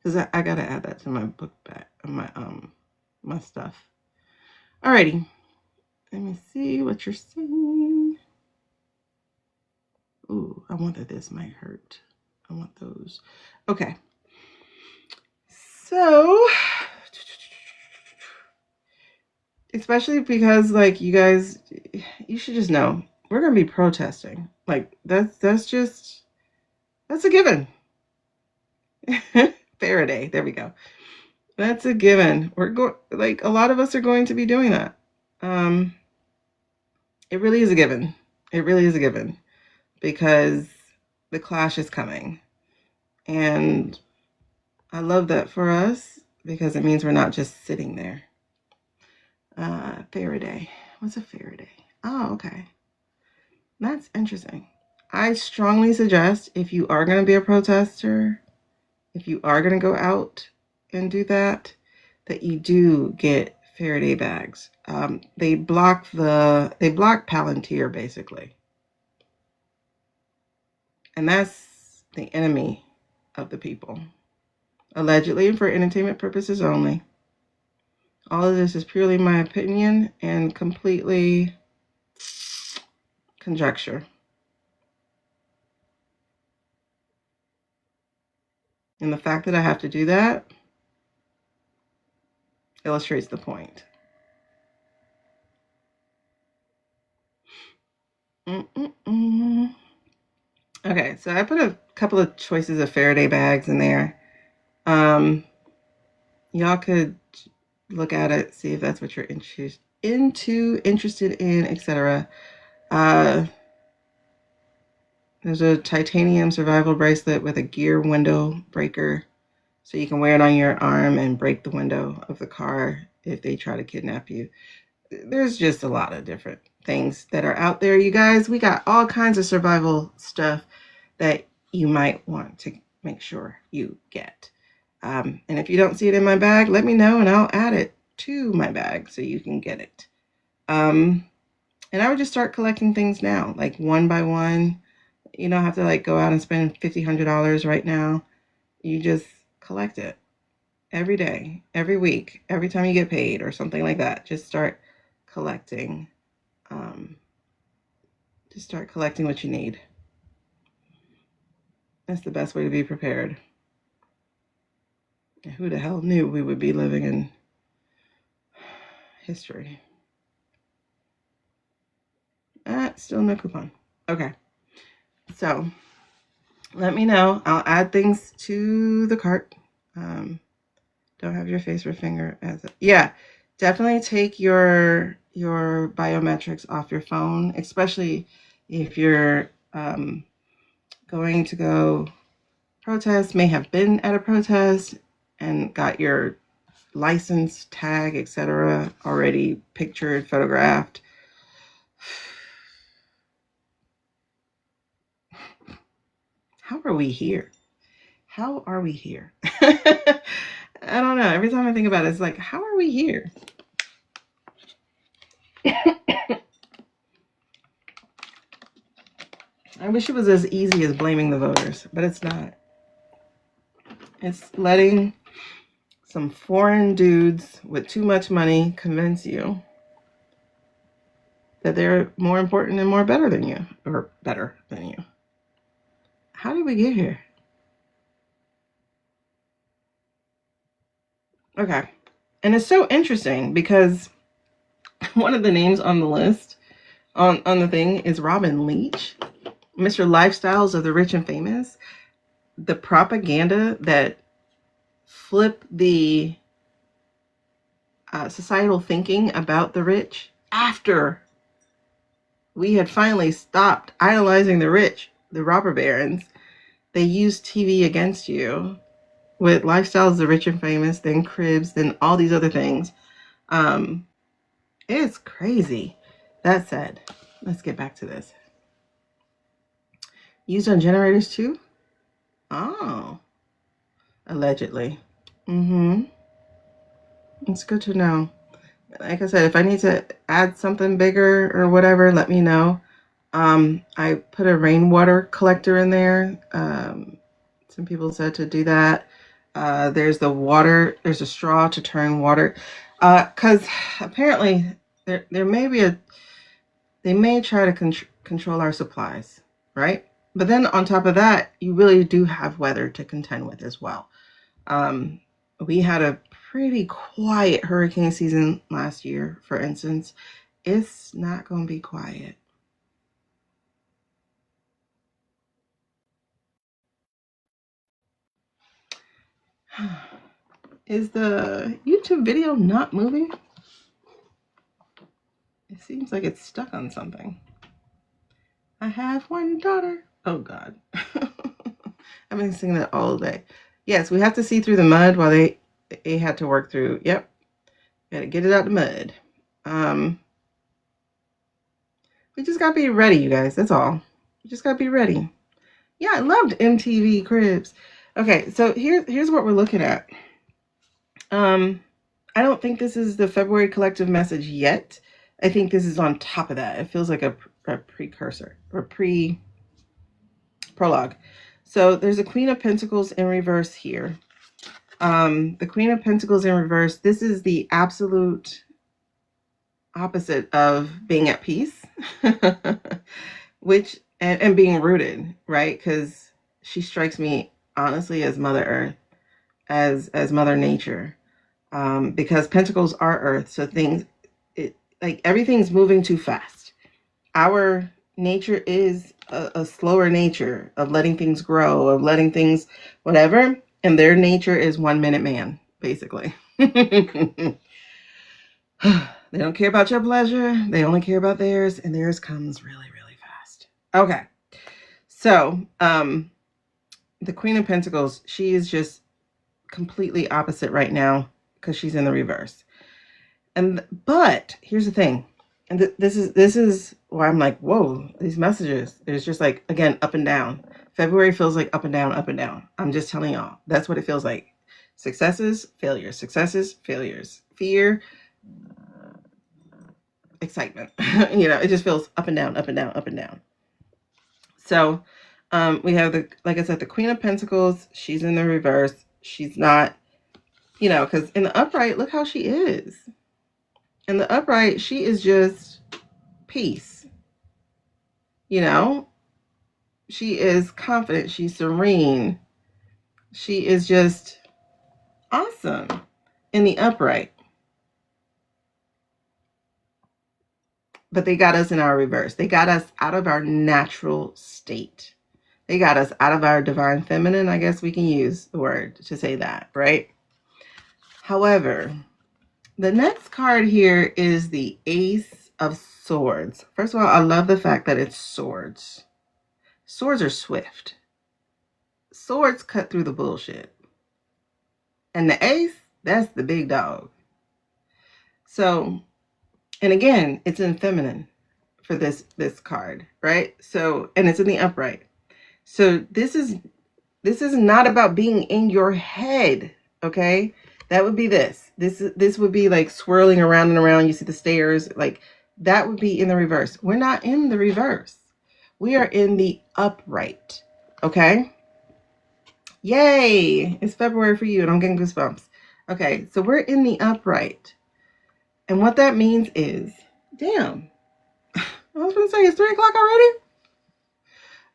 Because I gotta add that to my book bag, my stuff. Alrighty, let me see what you're saying. Ooh, I wonder this might hurt. I want those. Okay. So, especially because like you guys, you should just know we're gonna be protesting. Like that's a given. Faraday. There we go. That's a given. We're going like a lot of us are going to be doing that. It really is a given. It really is a given because the clash is coming. And I love that for us because it means we're not just sitting there. Faraday. What's a Faraday? Oh, okay. That's interesting. I strongly suggest if you are going to be a protester, if you are going to go out and do that, that you do get Faraday bags. They block Palantir basically. And that's the enemy of the people. Allegedly for entertainment purposes only. All of this is purely my opinion and completely conjecture. And the fact that I have to do that illustrates the point. Okay, so I put a couple of choices of Faraday bags in there. Y'all could look at it, see if that's what you're interested in, etc. There's a titanium survival bracelet with a gear window breaker, so you can wear it on your arm and break the window of the car if they try to kidnap you. There's just a lot of different things that are out there, you guys. We got all kinds of survival stuff that you might want to make sure you get. And if you don't see it in my bag, let me know and I'll add it to my bag so you can get it. And I would just start collecting things now, like one by one. You don't have to like go out and spend $50-$100 right now. You just collect it every day, every week, every time you get paid or something like that. Just start collecting. Just start collecting what you need. That's the best way to be prepared. And who the hell knew we would be living in history? Still no coupon. Okay. So let me know. I'll add things to the cart. Don't have your face or finger as yeah. Definitely take your biometrics off your phone, especially if you're going to go protest, may have been at a protest and got your license tag, etc. already pictured, photographed. How are we here? How are we here? I don't know. Every time I think about it, it's like, how are we here? I wish it was as easy as blaming the voters, but it's not. It's letting some foreign dudes with too much money convince you that they're more important and more better than you, or better than you. How did we get here? Okay. And it's so interesting because one of the names on the list on the thing is Robin Leach, Mr. Lifestyles of the Rich and Famous. The propaganda that flipped the societal thinking about the rich after we had finally stopped idolizing the rich, the robber barons. They used TV against you with Lifestyles of the Rich and Famous, then Cribs, then all these other things. It's crazy. That said, let's get back to this. Used on generators too? Oh. Allegedly. It's good to know. Like I said, if I need to add something bigger or whatever, let me know. I put a rainwater collector in there. Some people said to do that. There's the water. There's a straw to turn water. Because apparently there may be they may try to control our supplies, right? But then on top of that, you really do have weather to contend with as well. We had a pretty quiet hurricane season last year, for instance. It's not going to be quiet. Is the YouTube video not moving? It seems like it's stuck on something. I have one daughter. Oh, God. I've been singing that all day. Yes, we have to see through the mud while they had to work through. Yep. Gotta get it out the mud. We just gotta be ready, you guys. That's all. We just gotta be ready. Yeah, I loved MTV Cribs. Okay, so here's what we're looking at. I don't think this is the February collective message yet. I think this is on top of that. It feels like a precursor or prologue. So there's a Queen of Pentacles in reverse here. The Queen of Pentacles in reverse, this is the absolute opposite of being at peace, which, and being rooted, right? Because she strikes me honestly as Mother Earth, as Mother Nature, because Pentacles are Earth. So things, like everything's moving too fast. Our nature is a slower nature of letting things grow, of letting things whatever, and their nature is 1 minute man, basically. They don't care about your pleasure. They only care about theirs, and theirs comes really, really fast. Okay. So, the Queen of Pentacles, she is just completely opposite right now because she's in the reverse. But here's the thing. And this is why I'm like, whoa, these messages, there's just like, again, up and down. February feels like up and down, up and down. I'm just telling y'all. That's what it feels like. Successes, failures, fear, excitement. It just feels up and down, up and down, up and down. So we have like I said, the Queen of Pentacles. She's in the reverse. She's not, because in the upright, look how she is. In the upright, she is just peace. She is confident. She's serene. She is just awesome in the upright. But they got us in our reverse. They got us out of our natural state. They got us out of our divine feminine. I guess we can use the word to say that, right? However, the next card here is the Ace of Swords. First of all, I love the fact that it's swords. Swords are swift. Swords cut through the bullshit. And the ace, that's the big dog. So, and again, it's in feminine for this card, right? So, and it's in the upright. So this is not about being in your head, okay? That would be this. This would be like swirling around and around. You see the stairs, like that would be in the reverse. We're not in the reverse. We are in the upright, okay? Yay! It's February for you, and I'm getting goosebumps. Okay, so we're in the upright. And what that means is, damn, I was going to say, it's 3 o'clock already?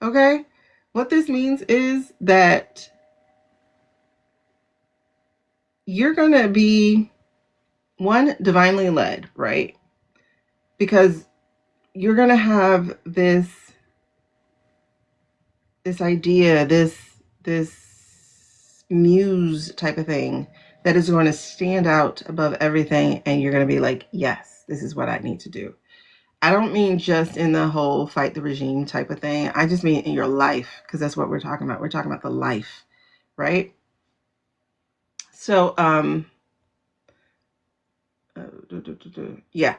Okay, what this means is that you're going to be, one, divinely led, right? Because you're going to have this idea, this muse type of thing that is going to stand out above everything, and you're going to be like, yes, this is what I need to do. I don't mean just in the whole fight the regime type of thing. I just mean in your life, because that's what we're talking about. We're talking about the life, right? So, yeah.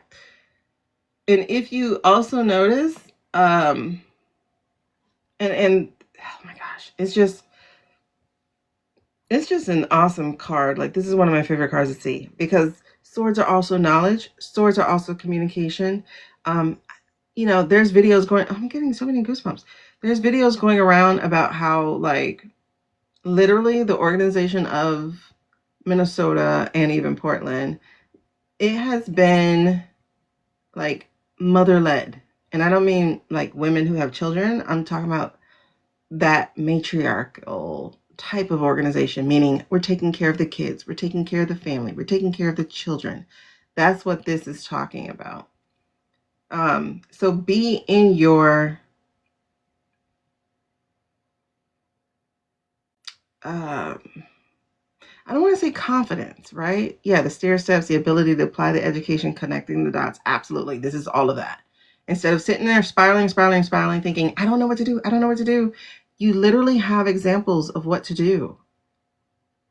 And if you also notice, and oh my gosh, it's just an awesome card. Like, this is one of my favorite cards to see, because Swords are also knowledge. Swords are also communication. There's videos going, I'm getting so many goosebumps. There's videos going around about how, like, literally the organization of Minnesota and even Portland, it has been like mother-led. And I don't mean like women who have children. I'm talking about that matriarchal type of organization, meaning we're taking care of the kids, we're taking care of the family, we're taking care of the children. That's what this is talking about. So be in your I don't want to say confidence, right? Yeah, the stair steps, the ability to apply the education, connecting the dots. Absolutely. This is all of that. Instead of sitting there spiraling, thinking, I don't know what to do. You literally have examples of what to do.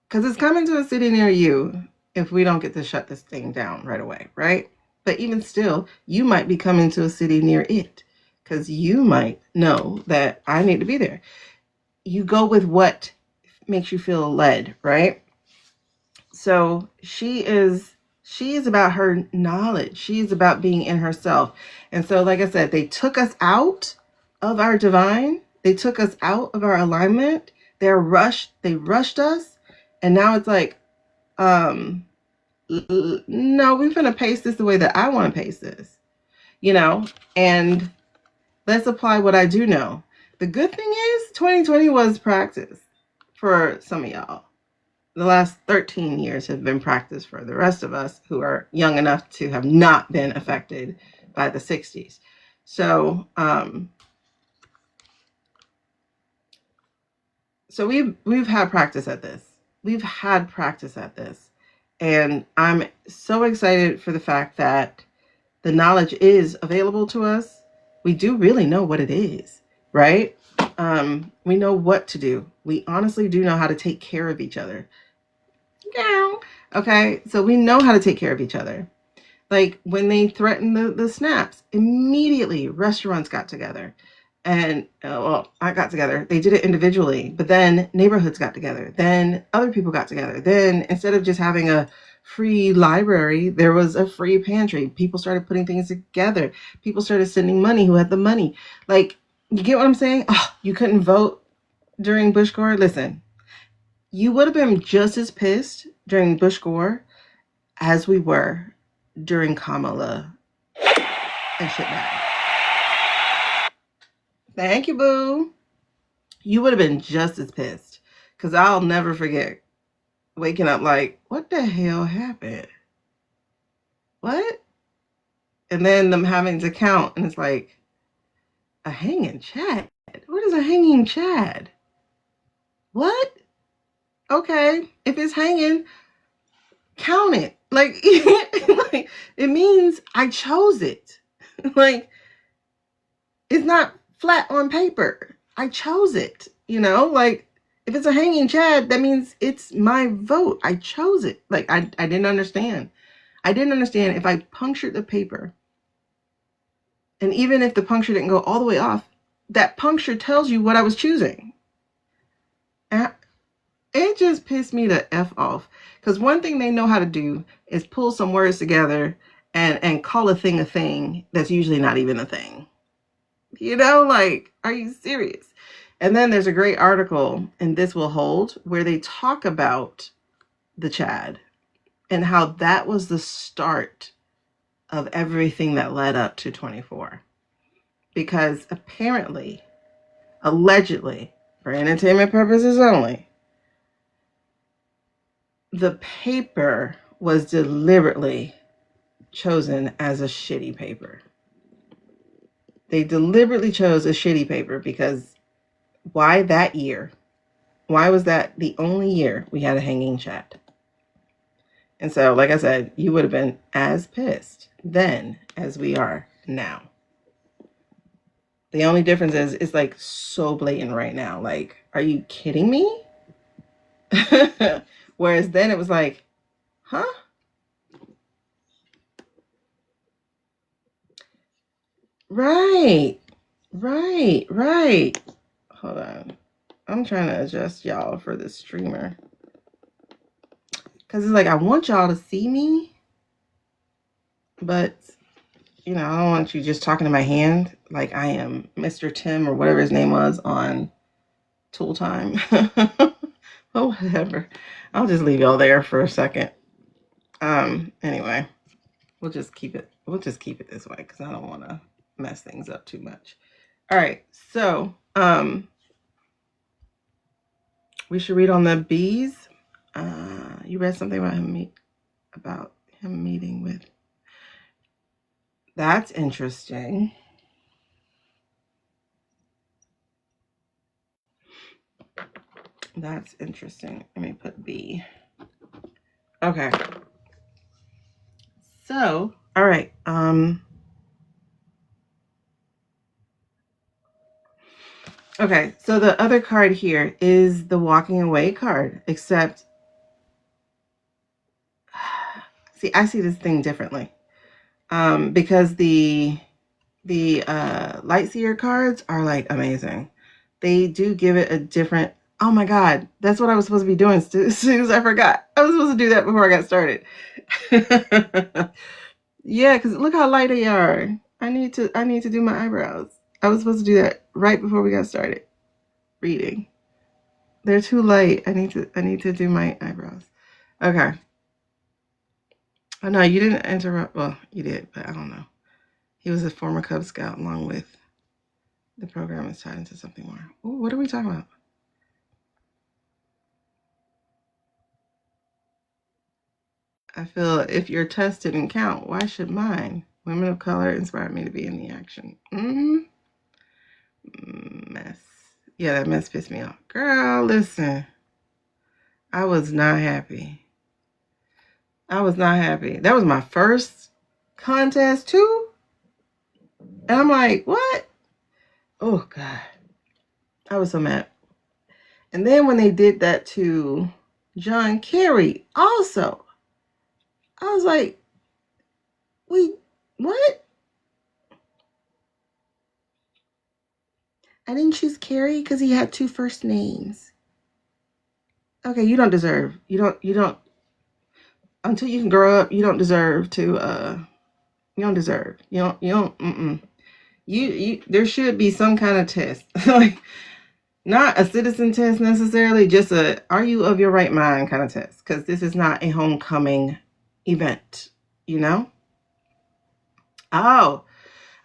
Because it's coming to a city near you if we don't get to shut this thing down right away, right? But even still, you might be coming to a city near it because you might know that I need to be there. You go with what makes you feel led, right? So she is about her knowledge. She is about being in herself. And so, like I said, they took us out of our divine. They took us out of our alignment. They rushed us. And now it's like, no, we're going to pace this the way that I want to pace this, and let's apply what I do know. The good thing is 2020 was practice for some of y'all. The last 13 years have been practice for the rest of us who are young enough to have not been affected by the 60s. So, we've had practice at this. And I'm so excited for the fact that the knowledge is available to us. We do really know what it is, right? We know what to do. We honestly do know how to take care of each other. Okay, so we know how to take care of each other. Like when they threatened the snaps, immediately restaurants got together. And, I got together. They did it individually, but then neighborhoods got together. Then other people got together. Then instead of just having a free library, there was a free pantry. People started putting things together. People started sending money who had the money. Like, you get what I'm saying? Oh, you couldn't vote during Bush Gore? Listen, you would have been just as pissed during Bush Gore as we were during Kamala and shit bag. Thank you, boo. You would have been just as pissed. Because I'll never forget waking up like, what the hell happened? What? And then them having to count. And it's like, a hanging Chad? What is a hanging Chad? What? Okay. If it's hanging, count it. Like, like it means I chose it. Like, it's not flat on paper. I chose it, like if it's a hanging Chad, that means it's my vote. I chose it. Like I didn't understand. I didn't understand if I punctured the paper. And even if the puncture didn't go all the way off, that puncture tells you what I was choosing. And it just pissed me the F off. Because one thing they know how to do is pull some words together and call a thing that's usually not even a thing. Like, are you serious? And then there's a great article, and this will hold, where they talk about the Chad and how that was the start of everything that led up to 24. Because apparently, allegedly, for entertainment purposes only, the paper was deliberately chosen as a shitty paper. They deliberately chose a shitty paper because why that year? Why was that the only year we had a hanging Chad? And so, like I said, you would have been as pissed then as we are now. The only difference is it's like so blatant right now. Like, are you kidding me? Whereas then it was like, huh? Right. Hold on. I'm trying to adjust y'all for the streamer. Because it's like, I want y'all to see me, but you know, I don't want you just talking to my hand like I am Mr. Tim or whatever his name was on Tool Time. Oh, whatever. I'll just leave y'all there for a second. Anyway, we'll just keep it this way because I don't want to mess things up too much. All right, so we should read on the bees. You read something about him meeting with. That's interesting. That's interesting. Let me put B. Okay. So, all right. Okay, so the other card here is the walking away card, except see, I see this thing differently. Because the light seer cards are like amazing. They do give it a different. Oh my god, that's what I was supposed to be doing. As soon as I forgot, I was supposed to do that before I got started. Yeah, because look how light they are. I need to do my eyebrows. I was supposed to do that right before we got started reading. They're too light. I need to do my eyebrows. Okay. Oh no, you didn't interrupt. Well, you did, but I don't know. He was a former Cub Scout, along with the program is tied into something more. Ooh, what are we talking about? I feel if your test didn't count, why should mine? Women of color inspired me to be in the action. Mess. Yeah, that mess pissed me off. Girl, listen. I was not happy. That was my first contest too. And I'm like, what? Oh God. I was so mad. And then when they did that to John Kerry also, I was like, what? I didn't choose Kerry because he had two first names. Okay, you don't deserve. You don't until you can grow up, you don't deserve to you don't deserve. You don't you there should be some kind of test. Like not a citizen test necessarily, just a are you of your right mind kind of test, because this is not a homecoming event, you know? Oh,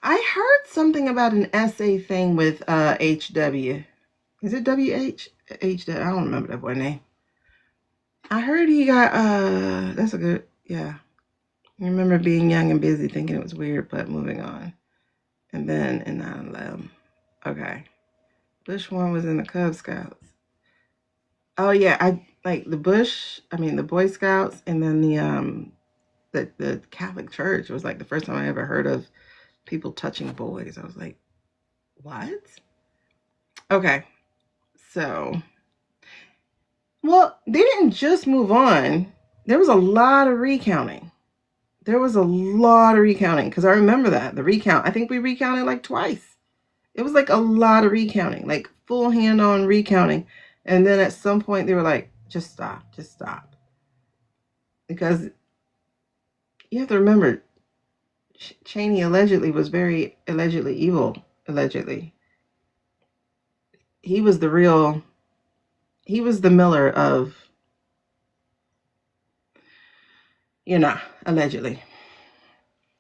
I heard something about an essay thing with HW. Is it WH? HW? I don't remember that boy name. I heard he got that's a good, yeah. I remember being young and busy thinking it was weird, but moving on. And then in 9/11. Okay. Which one was in the Cub Scouts? Oh yeah, I like the Boy Scouts, and then the Catholic Church was like the first time I ever heard of people touching boys. I was like, what? Okay. So, well, they didn't just move on. There was a lot of recounting. Because I remember that the recount. I think we recounted like twice. It was like a lot of recounting, like full hand on recounting. And then at some point they were like, just stop. Because you have to remember, Cheney allegedly was very allegedly evil. Allegedly. He was the Miller of, allegedly.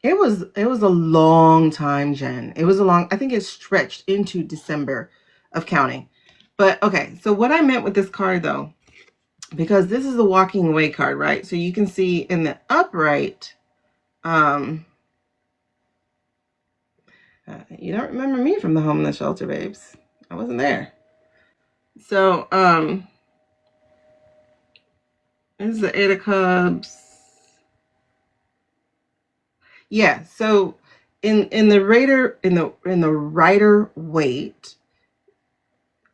It was a long time, Jen. I think it stretched into December of counting. But okay, so what I meant with this card though, because this is the walking away card, right? So you can see in the upright, you don't remember me from the homeless shelter, babes. I wasn't there. So, this is the Eight of Cups. Yeah, so in the Rider Waite,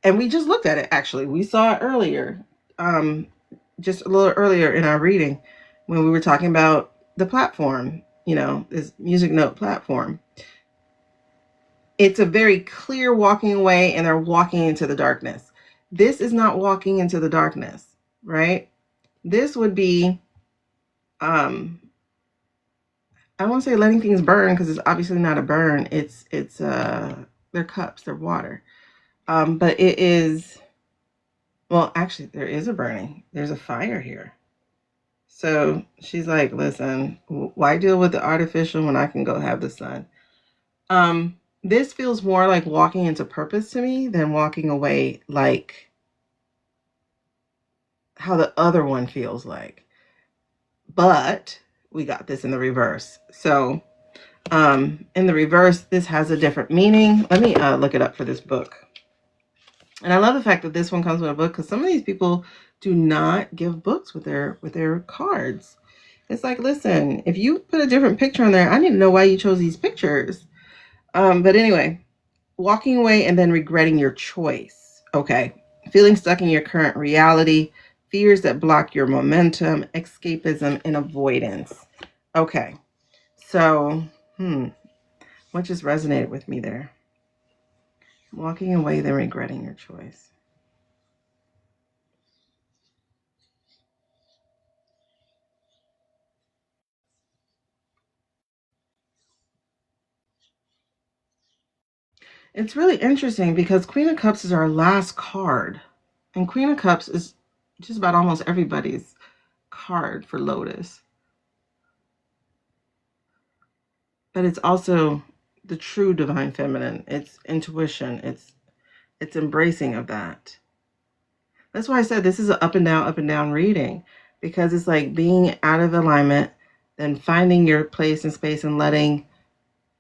and we just looked at it actually. We saw it earlier, just a little earlier in our reading when we were talking about the platform, this music note platform. It's a very clear walking away, and they're walking into the darkness. This is not walking into the darkness, right? This would be I don't want to say letting things burn because it's obviously not a burn. It's they're cups, they're water. But it is, well, actually there is a burning. There's a fire here. So she's like, listen, why deal with the artificial when I can go have the sun? This feels more like walking into purpose to me than walking away like how the other one feels like. But we got this in the reverse. So in the reverse, this has a different meaning. Let me look it up for this book. And I love the fact that this one comes with a book because some of these people do not give books with their cards. It's like, listen, if you put a different picture on there, I need to know why you chose these pictures. But anyway, walking away and then regretting your choice. Okay. Feeling stuck in your current reality, fears that block your momentum, escapism, and avoidance. Okay. So, what just resonated with me there? Walking away, then regretting your choice. It's really interesting because Queen of Cups is our last card. And Queen of Cups is just about almost everybody's card for Lotus. But it's also the true divine feminine. It's intuition. It's embracing of that. That's why I said this is an up and down reading. Because it's like being out of alignment, then finding your place in space and letting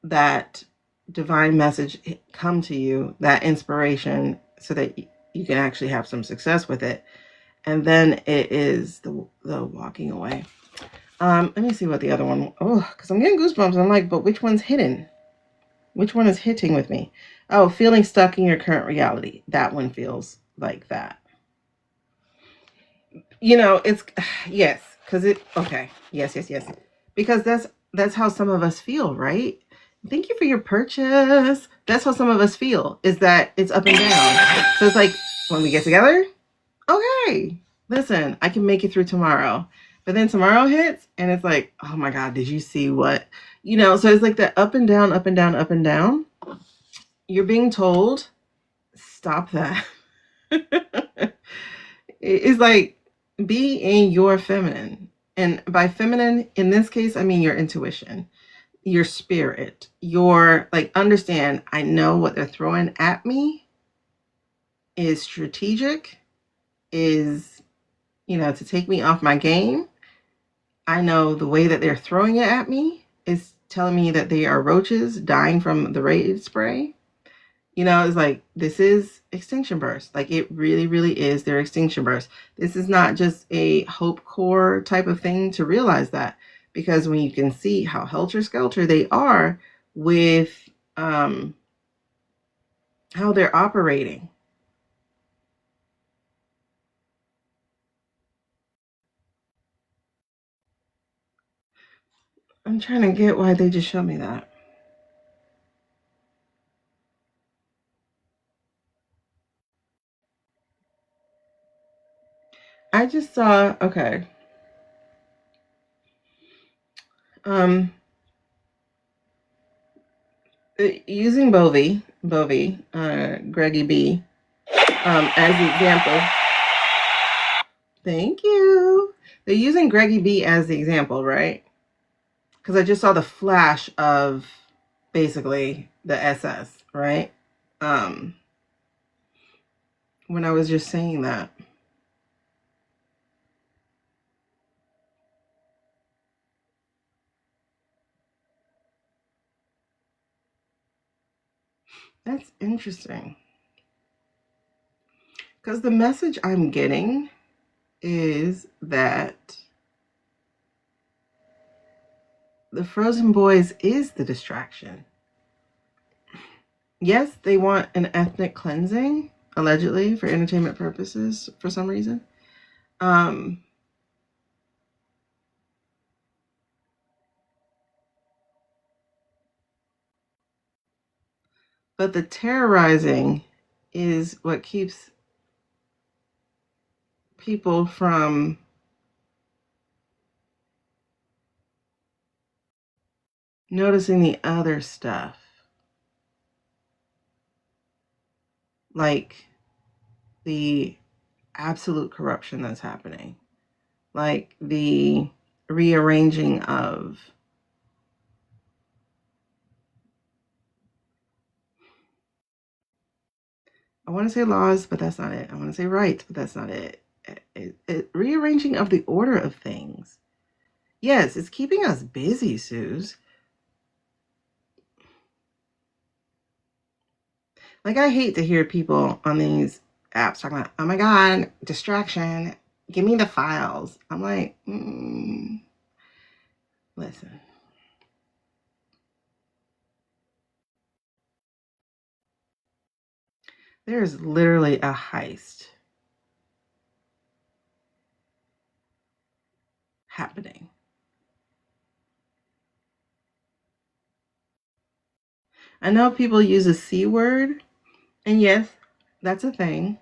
that divine message come to you, that inspiration, so that you can actually have some success with it. And then it is the walking away. Let me see what the other one, because I'm getting goosebumps. I'm like, but which one's hidden? Which one is hitting with me? Oh, feeling stuck in your current reality. That one feels like that. It's, yes, because okay. Yes. Because that's how some of us feel, right? Thank you for your purchase. That's how some of us feel, is that it's up and down. So it's like, when we get together, okay, listen, I can make it through tomorrow. But then tomorrow hits and it's like, oh my God, did you see what? So it's like that up and down, up and down, up and down. You're being told, stop that. It's like, be in your feminine. And by feminine, in this case, I mean your intuition, your spirit, your, like, understand, I know what they're throwing at me is strategic, is, to take me off my game. I know the way that they're throwing it at me is telling me that they are roaches dying from the raid spray. It's like, this is extinction burst. Like, it really, really is their extinction burst. This is not just a hope core type of thing to realize that, because when you can see how helter-skelter they are with how they're operating. I'm trying to get why they just showed me that. I just saw, okay. Using Bovie, Greggy B, as the example. Thank you. They're using Greggy B as the example, right? Because I just saw the flash of basically the SS, right? When I was just saying that. That's interesting. Because the message I'm getting is that the Frozen Boys is the distraction. Yes, they want an ethnic cleansing, allegedly, for entertainment purposes, for some reason. But the terrorizing is what keeps people from noticing the other stuff, like the absolute corruption that's happening, like the rearranging of I want to say laws, but that's not it. I want to say rights, but that's not it. Rearranging of the order of things. Yes, it's keeping us busy, Suze. Like, I hate to hear people on these apps talking about, oh my God, distraction. Give me the files. I'm like, listen. There is literally a heist happening. I know people use a C word, and yes, that's a thing.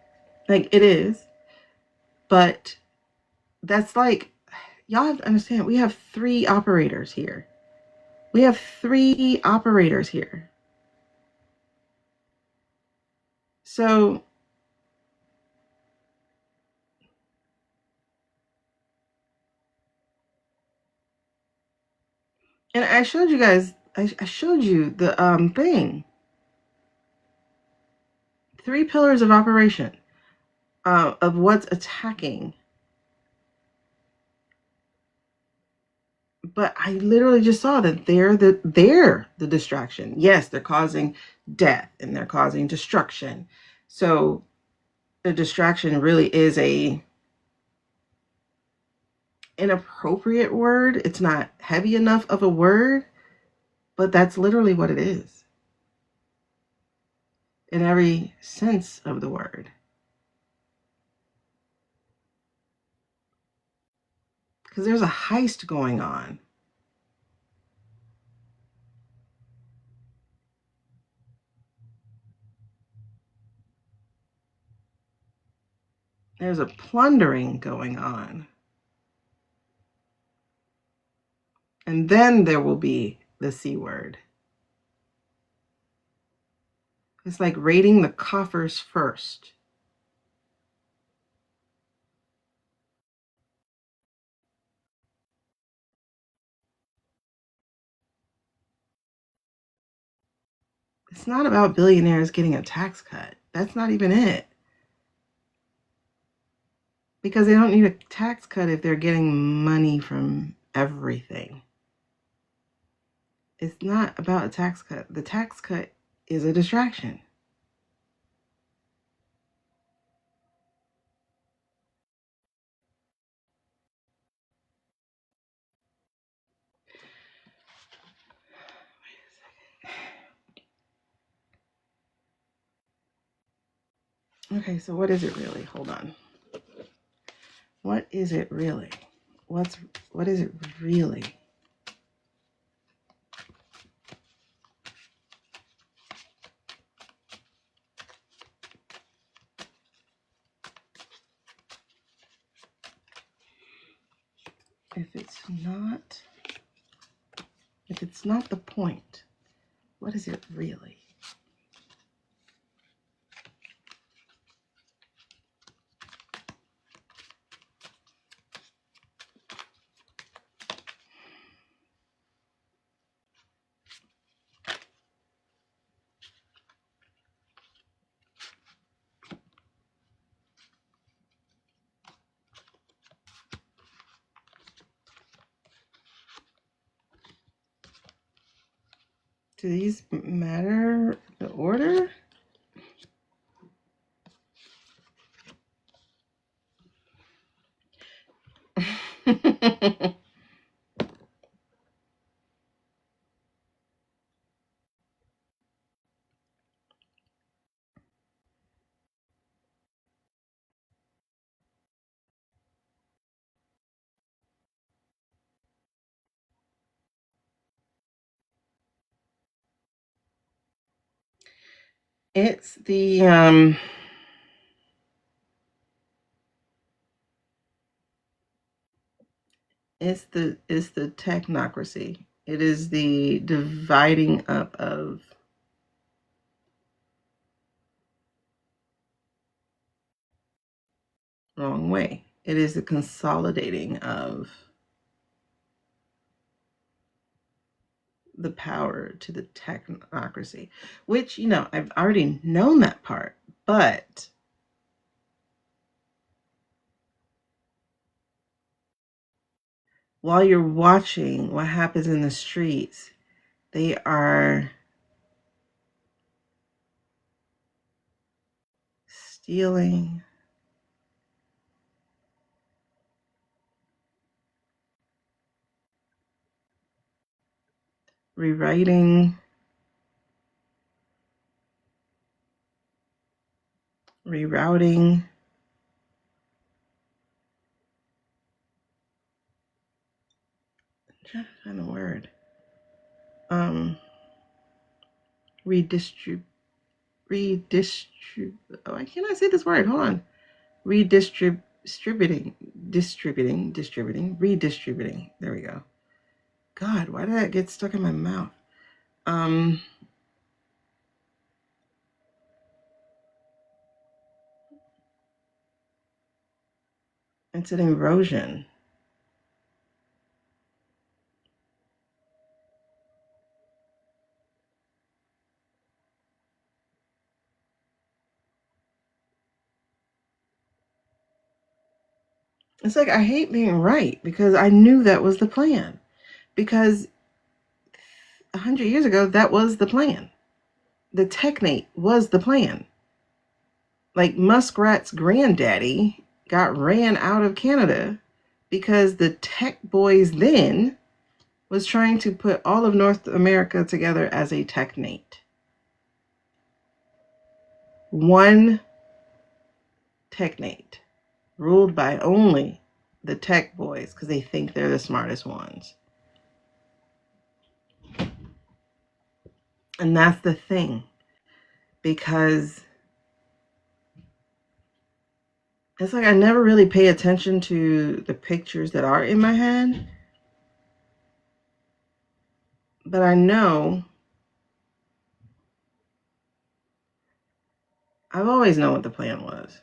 Like, it is. But that's like, y'all have to understand, we have 3 operators here. We have 3 operators here. So, and I showed you guys, I showed you the thing. 3 pillars of operation of what's attacking. But I literally just saw that they're the distraction. Yes, they're causing death and they're causing destruction. So the distraction really is a inappropriate word. It's not heavy enough of a word, but that's literally what it is in every sense of the word. Because there's a heist going on. There's a plundering going on. And then there will be the C word. It's like raiding the coffers first. It's not about billionaires getting a tax cut. That's not even it. Because they don't need a tax cut if they're getting money from everything. It's not about a tax cut. The tax cut is a distraction. Okay, so what is it really? Hold on. What is it really? What is it really? If it's not the point, what is it really? Do these matter the order? It's the it's the technocracy. It is the dividing up of wrong way. It is the consolidating of the power to the technocracy, which, you know, I've already known that part, but while you're watching what happens in the streets, they are stealing, rewriting, rerouting. I'm trying to find a word. Redistribute. Oh, I cannot say this word. Hold on. Redistributing. Redistributing. There we go. God, why did that get stuck in my mouth? It's an erosion. It's like I hate being right because I knew that was the plan. Because 100 years ago, that was the plan. The technate was the plan. Like Muskrat's granddaddy got ran out of Canada because the tech boys then was trying to put all of North America together as a technate. One technate ruled by only the tech boys because they think they're the smartest ones. And that's the thing, because it's like I never really pay attention to the pictures that are in my head, but I know I've always known what the plan was.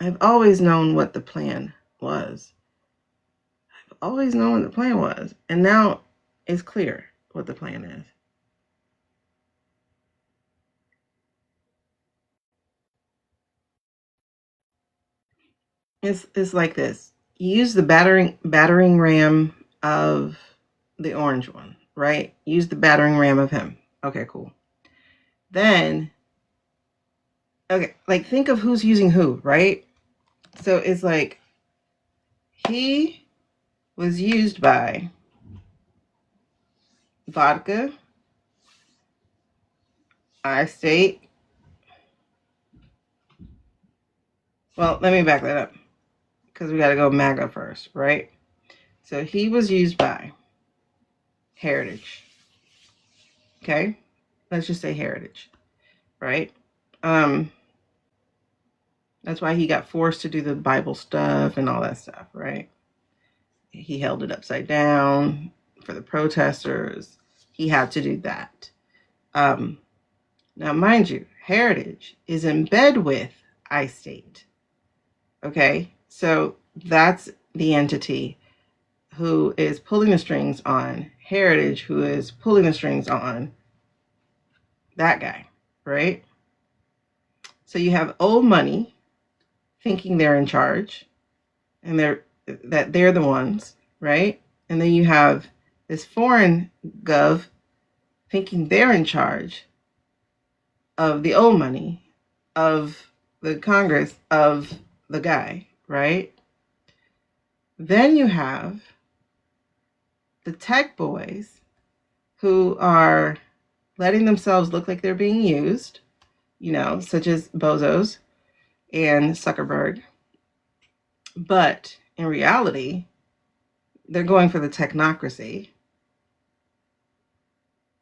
I've always known what the plan was. I've always known what the plan was. And now it's clear what the plan is. It's like this. You use the battering ram of the orange one, right? Use the battering ram of him. Okay, cool. Then, okay, like think of who's using who, right? So it's like he was used by vodka, I-State. Well, let me back that up because we got to go MAGA first, right? So he was used by Heritage. Okay? Let's just say Heritage, right? That's why he got forced to do the Bible stuff and all that stuff, right? He held it upside down for the protesters. He had to do that. Now, mind you, Heritage is in bed with I-State. Okay? So that's the entity who is pulling the strings on Heritage, who is pulling the strings on that guy, right? So you have old money thinking they're in charge and they're the ones, right? And then you have this foreign gov thinking they're in charge of the old money, of the Congress, of the guy, right? Then you have the tech boys who are letting themselves look like they're being used, you know, such as Bozos and Zuckerberg. But in reality, they're going for the technocracy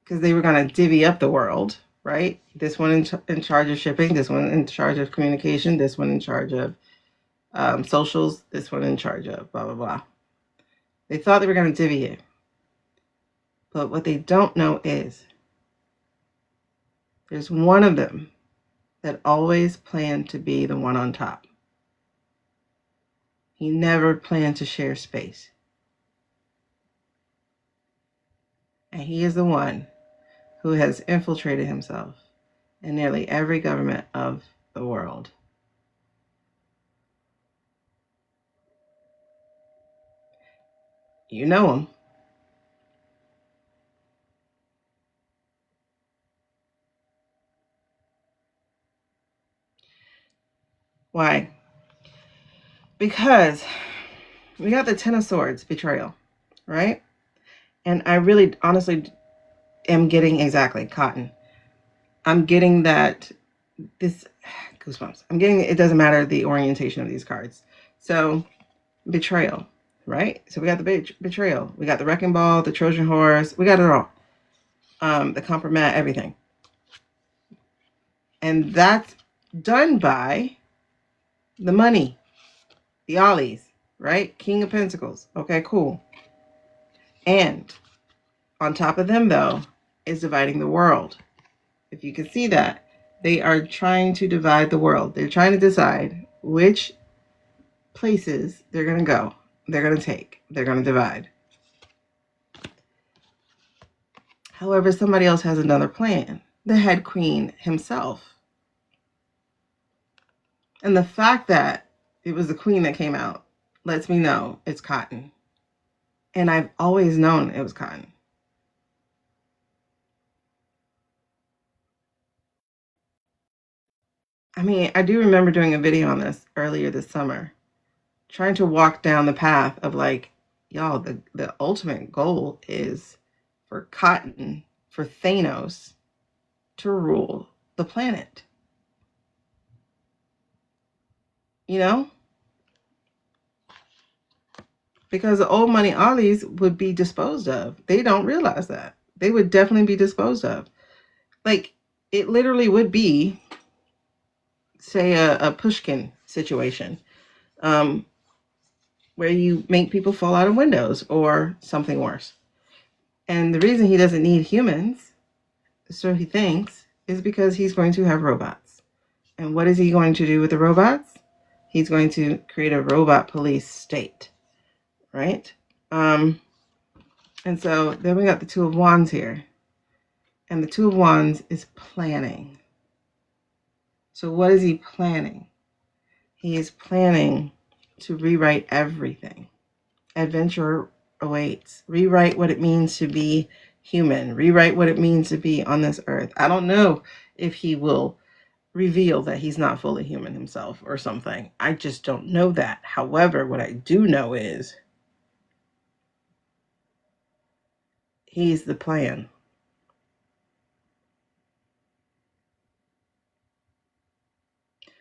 because they were going to divvy up the world, right? This one in charge of shipping, this one in charge of communication, this one in charge of socials, this one in charge of blah, blah, blah. They thought they were going to divvy it. But what they don't know is there's one of them that always planned to be the one on top. He never planned to share space. And he is the one who has infiltrated himself in nearly every government of the world. You know him. Why? Because we got the Ten of Swords, betrayal, right? And I really, honestly, am getting exactly cotton. I'm getting that this, goosebumps. I'm getting, it doesn't matter the orientation of these cards. So, betrayal, right? So we got the betrayal. We got the wrecking ball, the Trojan horse. We got it all. The compromise, everything. And that's done by the money, the ollies, right? King of Pentacles. Okay, cool. And on top of them, though, is dividing the world. If you can see that, they are trying to divide the world. They're trying to decide which places they're going to go, they're going to take, they're going to divide. However, somebody else has another plan. The head queen himself. And the fact that it was the queen that came out lets me know it's cotton. And I've always known it was cotton. I mean, I do remember doing a video on this earlier this summer, trying to walk down the path of like, y'all, the ultimate goal is for Cotton, for Thanos to rule the planet. You know? Because the old money ollies would be disposed of. They don't realize that. They would definitely be disposed of. Like, it literally would be, say, a Pushkin situation, where you make people fall out of windows or something worse. And the reason he doesn't need humans, so he thinks, is because he's going to have robots. And what is he going to do with the robots? He's going to create a robot police state, right? And so then we got the Two of Wands here. And the Two of Wands is planning. So what is he planning? He is planning to rewrite everything. Adventure awaits. Rewrite what it means to be human. Rewrite what it means to be on this earth. I don't know if he will reveal that he's not fully human himself or something. I just don't know that. However, what I do know is he's the plan.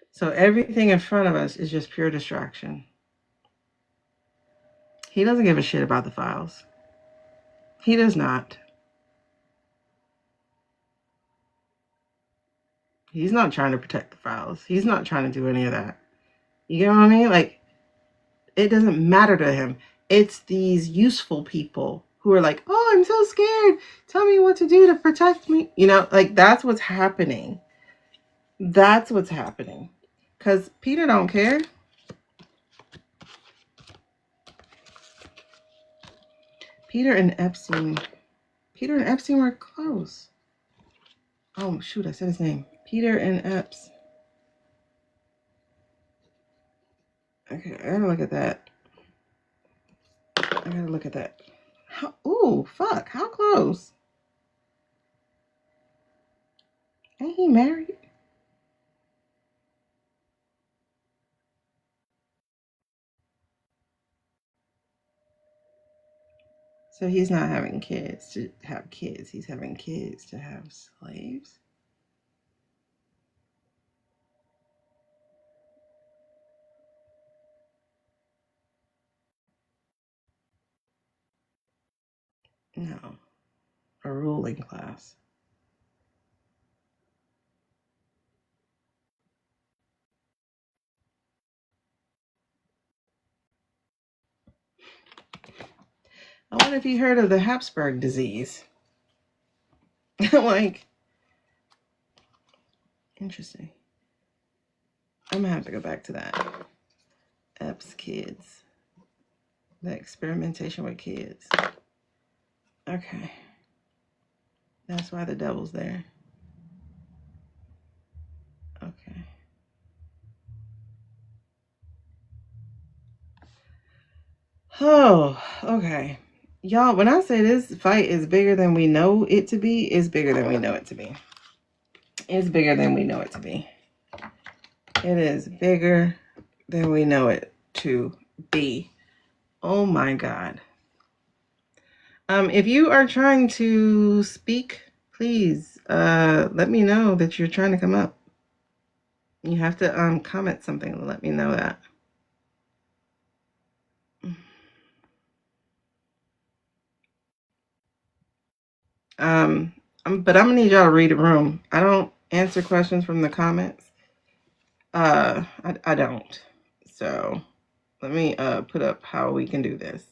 So everything in front of us is just pure distraction. He doesn't give a shit about the files. He does not. He's not trying to protect the files. He's not trying to do any of that. You get what I mean? Like, it doesn't matter to him. It's these useful people who are like, oh, I'm so scared. Tell me what to do to protect me. You know, like, that's what's happening. That's what's happening. Because Peter don't care. Peter and Epstein were close. Oh, shoot, I said his name. Peter and Epps. Okay, I gotta look at that. How, ooh, fuck, how close? Ain't he married? So he's not having kids to have kids. He's having kids to have slaves? No, a ruling class. I wonder if you heard of the Habsburg disease. Like, interesting. I'm gonna have to go back to that. Epps kids. The experimentation with kids. Okay. That's why the devil's there. Okay. Oh, okay. Y'all, when I say this fight is bigger than we know it to be, it's bigger than we know it to be. It's bigger than we know it to be. It is bigger than we know it to be. Oh my God. If you are trying to speak, please let me know that you're trying to come up. You have to comment something to let me know that. But I'm gonna need y'all to read the room. I don't answer questions from the comments. I don't. So let me put up how we can do this.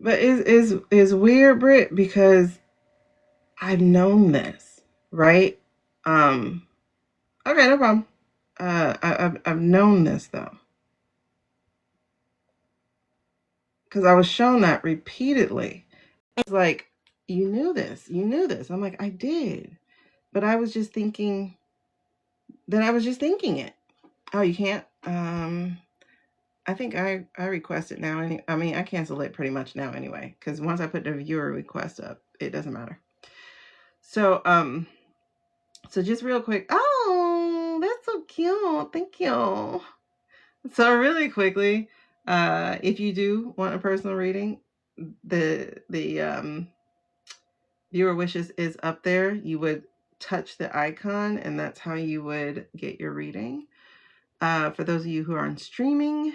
But it's weird, Britt, because I've known this, right? Okay, no problem. I've known this though, because I was shown that repeatedly. It's like, you knew this. I'm like, I did, but I was just thinking that I was just thinking it. Oh, you can't. I think I request it now. I mean, I cancel it pretty much now anyway, because once I put the viewer request up, it doesn't matter. So so just real quick. Oh, that's so cute. Thank you. So really quickly, if you do want a personal reading, the viewer wishes is up there. You would touch the icon, and that's how you would get your reading. For those of you who are on streaming,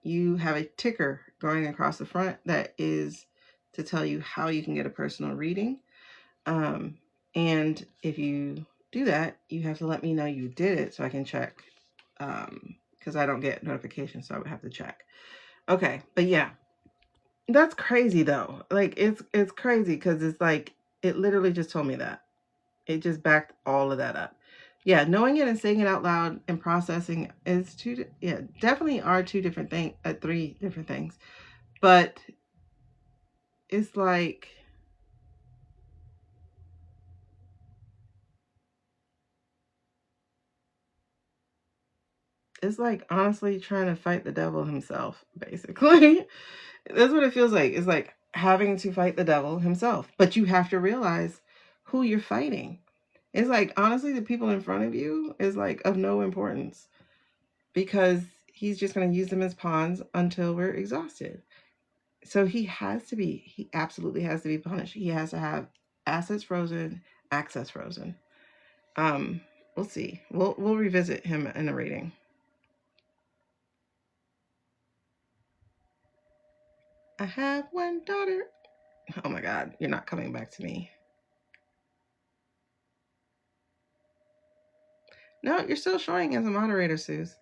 you have a ticker going across the front that is to tell you how you can get a personal reading. And if you do that, you have to let me know you did it so I can check, because I don't get notifications, so I would have to check. Okay, but yeah, that's crazy though. Like, it's crazy because it's like, it literally just told me that. It just backed all of that up. Yeah, knowing it and saying it out loud and processing is definitely are two different things, three different things. But it's like, honestly trying to fight the devil himself, basically. That's what it feels like. It's like having to fight the devil himself. But you have to realize who you're fighting. It's like, honestly, the people in front of you is like of no importance, because he's just going to use them as pawns until we're exhausted. So he absolutely has to be punished. He has to have assets frozen, access frozen. We'll see. We'll revisit him in a reading. I have one daughter. Oh my God, you're not coming back to me. No, you're still showing as a moderator, Suze.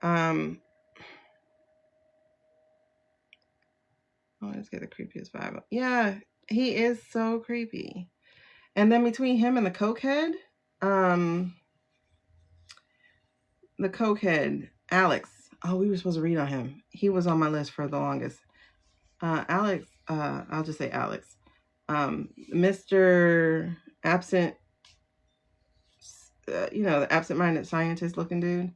Oh, let's get the creepiest vibe. Yeah, he is so creepy. And then between him and the cokehead, Alex. Oh, we were supposed to read on him. He was on my list for the longest. Alex, I'll just say Alex. Mr. Absent, the absent-minded scientist looking dude.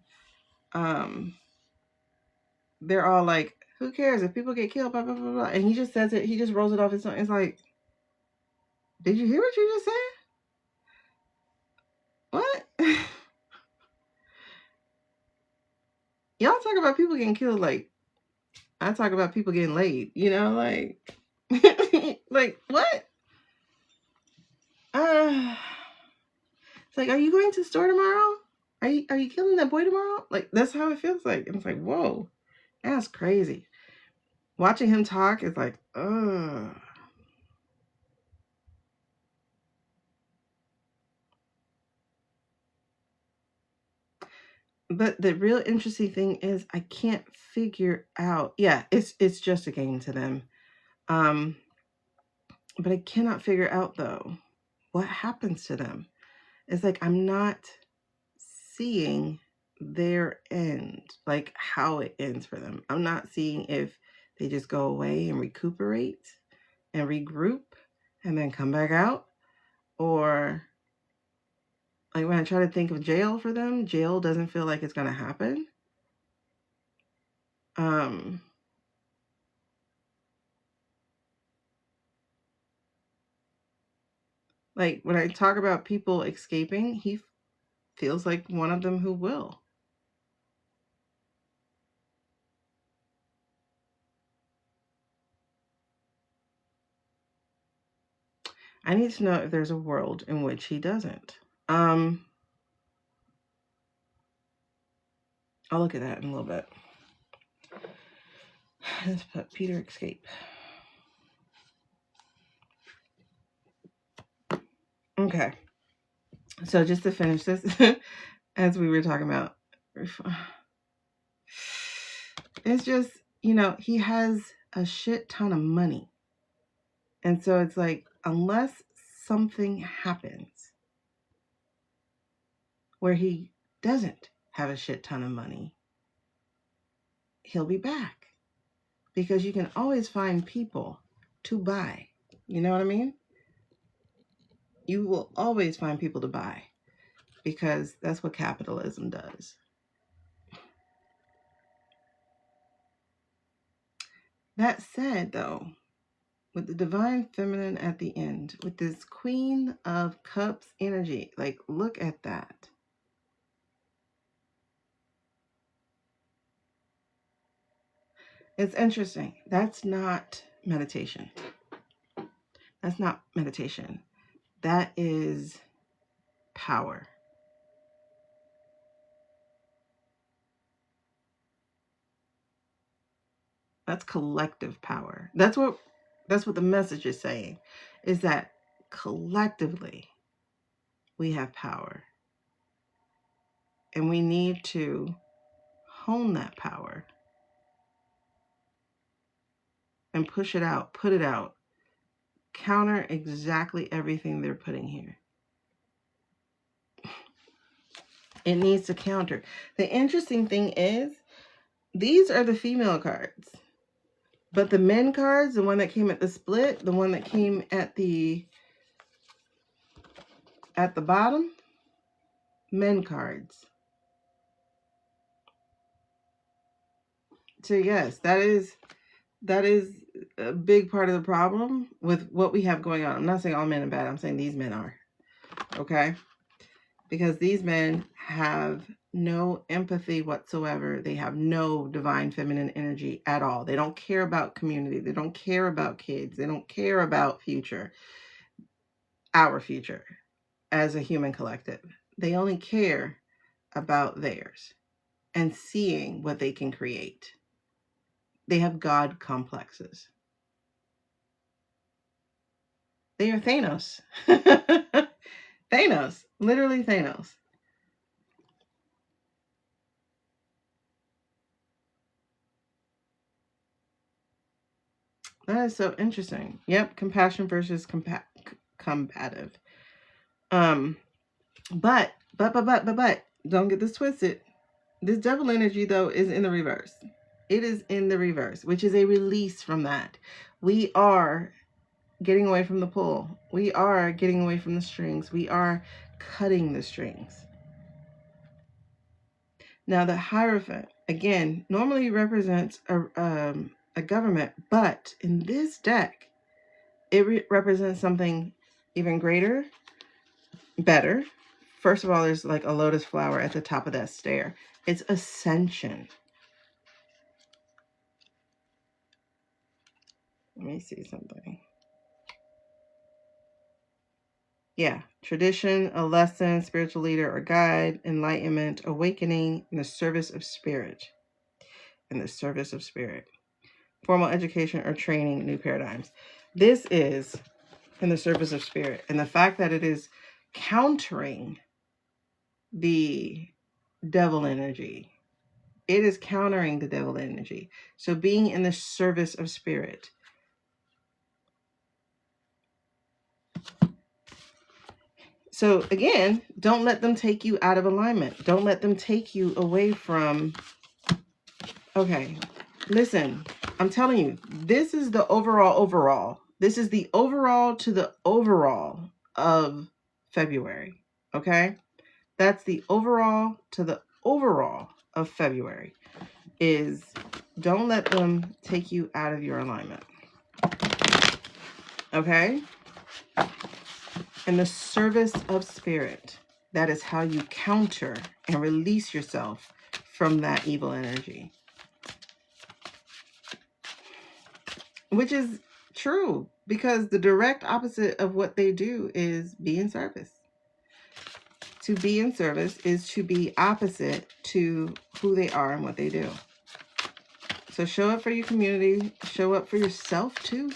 They're all like, who cares if people get killed, blah, blah, blah, blah. And he just says it, he just rolls it off his tongue. It's like, did you hear what you just said? What? Y'all talk about people getting killed like I talk about people getting laid, like, like, what? It's like, are you going to the store tomorrow? Are you killing that boy tomorrow? Like, that's how it feels like. And it's like, whoa, that's crazy. Watching him talk is like, ugh. But the real interesting thing is I can't figure out. Yeah, it's just a game to them. But I cannot figure out though what happens to them. It's like I'm not seeing their end, like how it ends for them. I'm not seeing if they just go away and recuperate and regroup and then come back out, or like when I try to think of jail for them, jail doesn't feel like it's going to happen. Like when I talk about people escaping, he feels like one of them who will. I need to know if there's a world in which he doesn't. I'll look at that in a little bit. Let's put Peter escape. Okay. So just to finish this, as we were talking about, it's just, he has a shit ton of money. And so it's like, unless something happens where he doesn't have a shit ton of money, he'll be back. Because you can always find people to buy. You know what I mean? You will always find people to buy. Because that's what capitalism does. That said, though, with the divine feminine at the end, with this Queen of Cups energy, like, look at that. It's interesting. That's not meditation. That's not meditation. That is power. That's collective power. That's what the message is saying, is that collectively we have power. And we need to hone that power and push it out, put it out, counter exactly everything they're putting here. It needs to counter. The interesting thing is, these are the female cards. But the men cards, the one that came at the split, the one that came at the bottom, men cards. So yes, that is a big part of the problem with what we have going on. I'm not saying all men are bad. I'm saying these men are. Okay? Because these men have no empathy whatsoever. They have no divine feminine energy at all. They don't care about community. They don't care about kids. They don't care about future. Our future as a human collective. They only care about theirs and seeing what they can create. They have God complexes. They are Thanos. Thanos. Literally Thanos. That is so interesting. Yep, compassion versus combative. But don't get this twisted. This devil energy though is in the reverse. It is in the reverse, which is a release from that. We are getting away from the pull. We are getting away from the strings. We are cutting the strings. Now the Hierophant, again, normally represents a government, but in this deck, it represents something even greater, better. First of all, there's like a lotus flower at the top of that stair. It's ascension. Let me see something. Yeah, tradition, a lesson, spiritual leader or guide, enlightenment, awakening, in the service of spirit. In the service of spirit. Formal education or training, new paradigms. This is in the service of spirit. And the fact that it is countering the devil energy. It is countering the devil energy. So being in the service of spirit. So again, don't let them take you out of alignment. Don't let them take you away from, okay, listen, I'm telling you, this is the overall. This is the overall to the overall of February. Okay? That's the overall to the overall of February. Is don't let them take you out of your alignment. Okay? In the service of spirit, that is how you counter and release yourself from that evil energy. Which is true, because the direct opposite of what they do is be in service. To be in service is to be opposite to who they are and what they do. So show up for your community, show up for yourself too.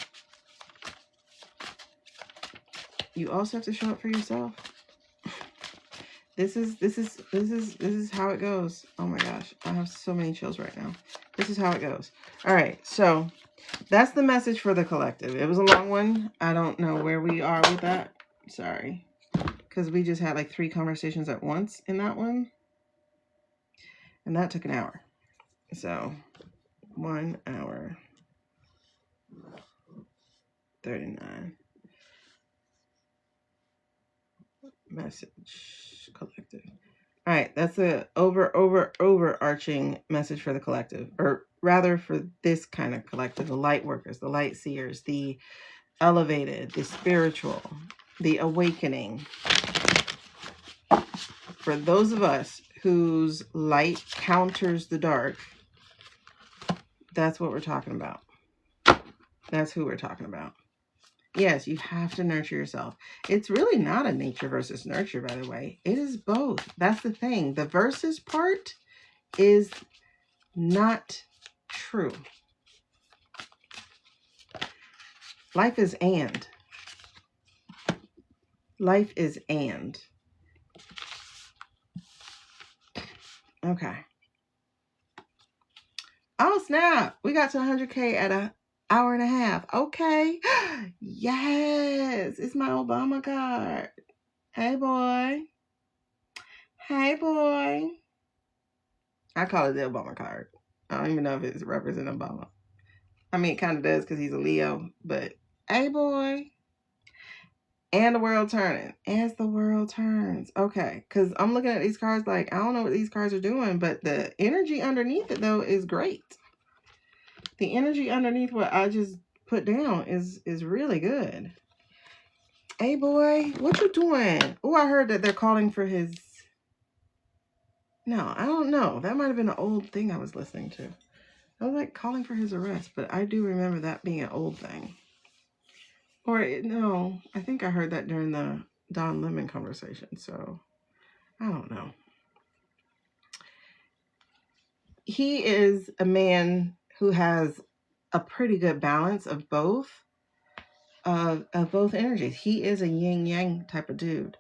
You also have to show up for yourself. This is how it goes. Oh my gosh, I have so many chills right now. This is how it goes. All right, so that's the message for the collective. It was a long one. I don't know where we are with that. Sorry, because we just had like 3 conversations at once in that one, and that took an hour. So 1 hour 39. Message collective. All right, that's the overarching message for the collective, or rather for this kind of collective: the light workers, the light seers, the elevated, the spiritual, the awakening. For those of us whose light counters the dark, that's what we're talking about. That's who we're talking about. Yes, you have to nurture yourself. It's really not a nature versus nurture, by the way. It is both. That's the thing. The versus part is not true. Life is and. Life is and. Okay. Oh, snap. We got to 100K at an hour and a half. Okay. Yes. It's my Obama card. Hey, boy. Hey, boy. I call it the Obama card. I don't even know if it's representing Obama. I mean, it kind of does because he's a Leo. But, hey, boy. And the world turning. As the world turns. Okay. Because I'm looking at these cards like, I don't know what these cards are doing. But the energy underneath it, though, is great. The energy underneath what I just put down is really good. Hey, boy. What you doing? Oh, I heard that they're calling for his... No, I don't know. That might have been an old thing I was listening to. I was like calling for his arrest. But I do remember that being an old thing. Or, no. I think I heard that during the Don Lemon conversation. So... I don't know. He is a man who has a pretty good balance of both energies. He is a yin yang type of dude,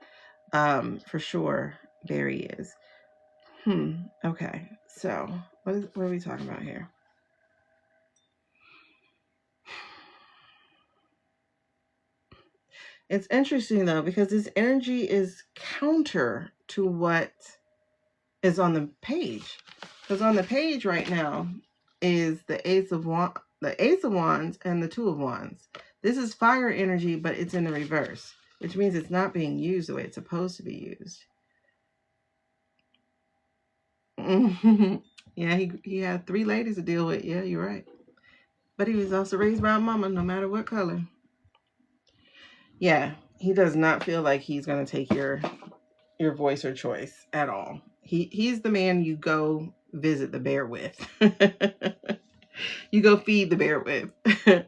for sure. Barry is. Okay. So what are we talking about here? It's interesting though, because this energy is counter to what is on the page. Because on the page right now is the Ace of Wands and the 2 of Wands. This is fire energy, but it's in the reverse, which means it's not being used the way it's supposed to be used. Yeah, he had 3 ladies to deal with. Yeah, you're right. But he was also raised by a mama, no matter what color. Yeah, he does not feel like he's going to take your voice or choice at all. He's the man you go visit the bear with. You go feed the bear with. Can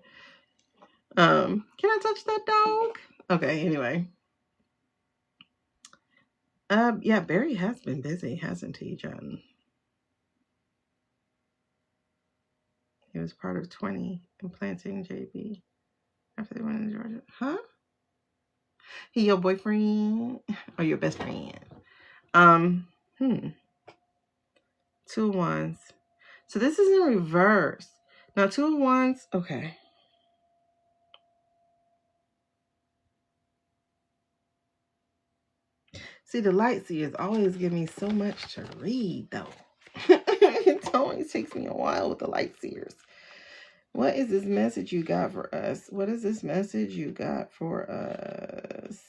I touch that dog? Okay, anyway. Yeah, Barry has been busy, hasn't he, Jen? He was part of 20 implanting JB after they went to Georgia. Huh? He your boyfriend or your best friend? Two of Wands. So this is in reverse. Now, Two of Wands, okay. See, the light seers always give me so much to read, though. It always takes me a while with the light seers. What is this message you got for us? What is this message you got for us?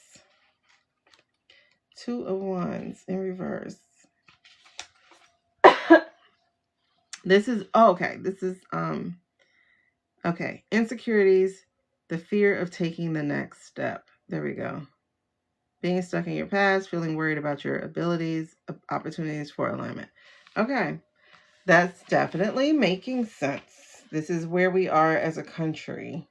Two of Wands in reverse. This is, oh, okay. This is, okay. Insecurities, the fear of taking the next step. There we go. Being stuck in your past, feeling worried about your abilities, opportunities for alignment. Okay. That's definitely making sense. This is where we are as a country.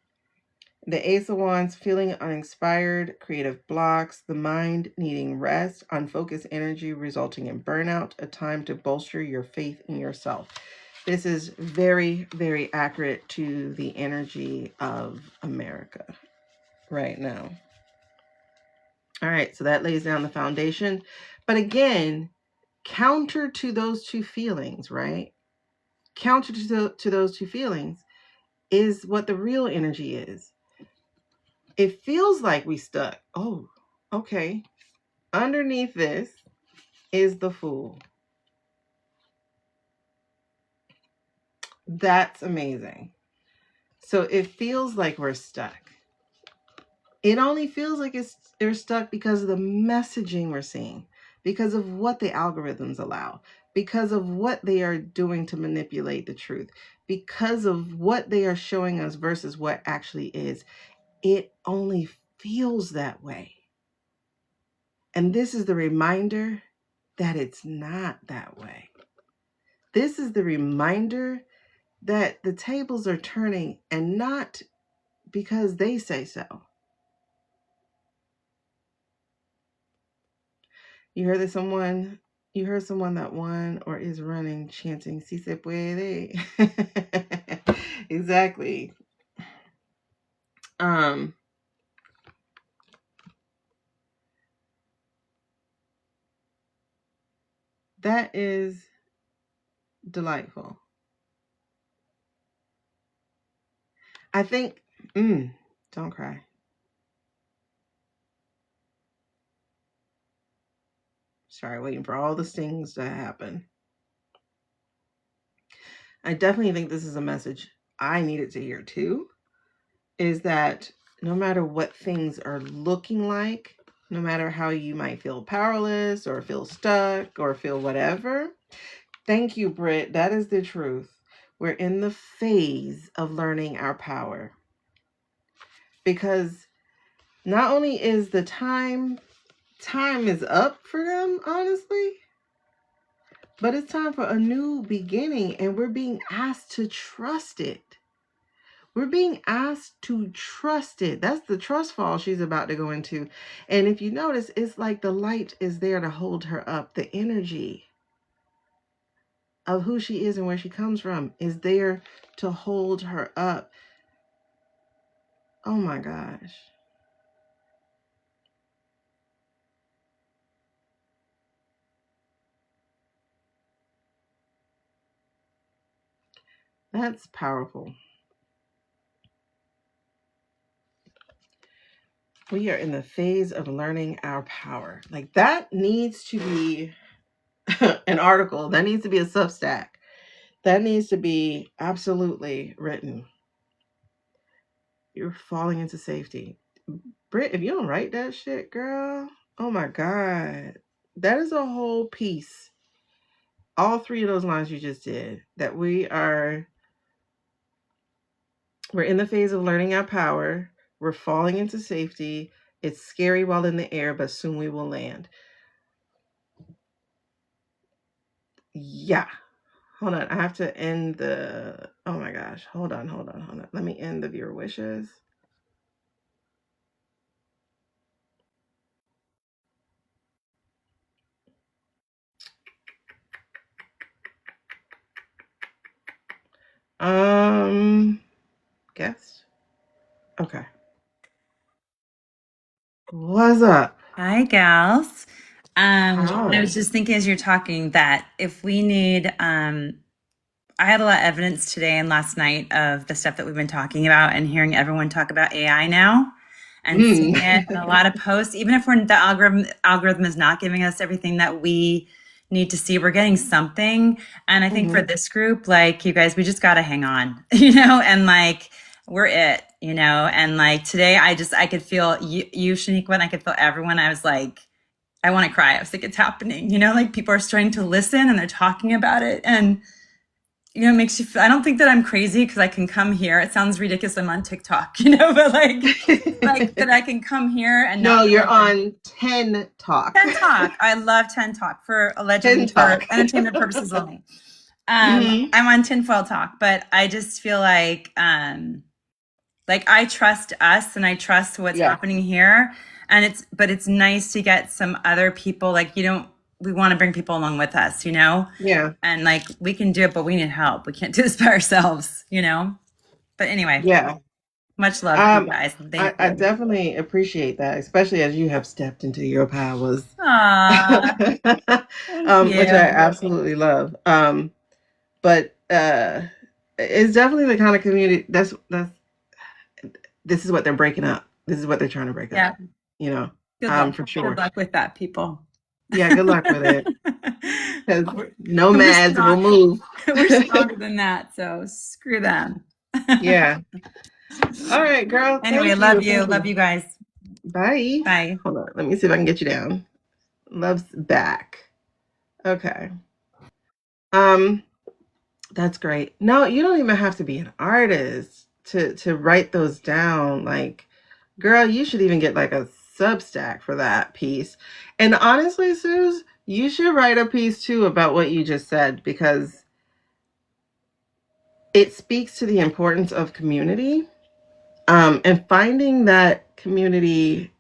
The Ace of Wands, feeling uninspired, creative blocks, the mind needing rest, unfocused energy resulting in burnout, a time to bolster your faith in yourself. This is very, very accurate to the energy of America right now. All right, so that lays down the foundation. But again, counter to those two feelings, right? Counter to those two feelings is what the real energy is. It feels like we stuck. Oh, okay. Underneath this is the Fool. That's amazing. So it feels like we're stuck. It only feels like they're stuck because of the messaging we're seeing, because of what the algorithms allow, because of what they are doing to manipulate the truth, because of what they are showing us versus what actually is. It only feels that way. And this is the reminder that it's not that way. This is the reminder that the tables are turning, and not because they say so. You heard someone that won or is running chanting "Si se puede." Exactly. That is delightful. I think, don't cry. Sorry, waiting for all the stings to happen. I definitely think this is a message I needed to hear too, is that no matter what things are looking like, no matter how you might feel powerless or feel stuck or feel whatever, thank you, Britt. That is the truth. We're in the phase of learning our power. Because not only is the time is up for them, honestly, but it's time for a new beginning, and we're being asked to trust it. We're being asked to trust it. That's the trust fall she's about to go into. And if you notice, it's like the light is there to hold her up. The energy of who she is and where she comes from is there to hold her up. Oh my gosh. That's powerful. We are in the phase of learning our power. Like, that needs to be an article. That needs to be a Substack. That needs to be absolutely written. You're falling into safety. Britt, if you don't write that shit, girl, oh my God. That is a whole piece. All three of those lines you just did. That we're in the phase of learning our power. We're falling into safety. It's scary while in the air, but soon we will land. Yeah. Hold on. I have to end the... Oh my gosh. Hold on. Let me end the viewer wishes. Guest? Okay. What's up? Hi, gals. I was just thinking as you're talking that if we need, I had a lot of evidence today and last night of the stuff that we've been talking about and hearing everyone talk about AI now and seeing it in a lot of posts, even if the algorithm is not giving us everything that we need to see, we're getting something. And I think for this group, like you guys, we just got to hang on, and like, we're it, and like today I could feel you, Shaneequa, and I could feel everyone. I was like, I want to cry. I was like, it's happening, like people are starting to listen and they're talking about it. And it makes you feel, I don't think that I'm crazy because I can come here. It sounds ridiculous. I'm on TikTok, but like that I can come here and no, you're on 10 Talk. 10 Talk. I love 10 Talk for allegedly for entertainment purposes only. I'm on tinfoil talk, but I just feel like I trust us and I trust what's happening here. And it's nice to get some other people, we want to bring people along with us, Yeah. And like, we can do it, but we need help. We can't do this by ourselves, But anyway. Yeah. Much love to you guys. I definitely appreciate that, especially as you have stepped into your powers. Which I absolutely love. But it's definitely the kind of community this is what they're breaking up. This is what they're trying to break up. Good luck. For sure. Good luck with that, people. Yeah, good luck with it. Because nomads will move. We're stronger than that, so screw them. Yeah. All right, girl. Anyway, love you. Love you guys. Bye. Bye. Hold on. Let me see if I can get you down. Love's back. Okay. That's great. No, you don't even have to be an artist to write those down. Like, girl, you should even get like a Substack for that piece. And honestly, Suze, you should write a piece too about what you just said, because it speaks to the importance of community, and finding that community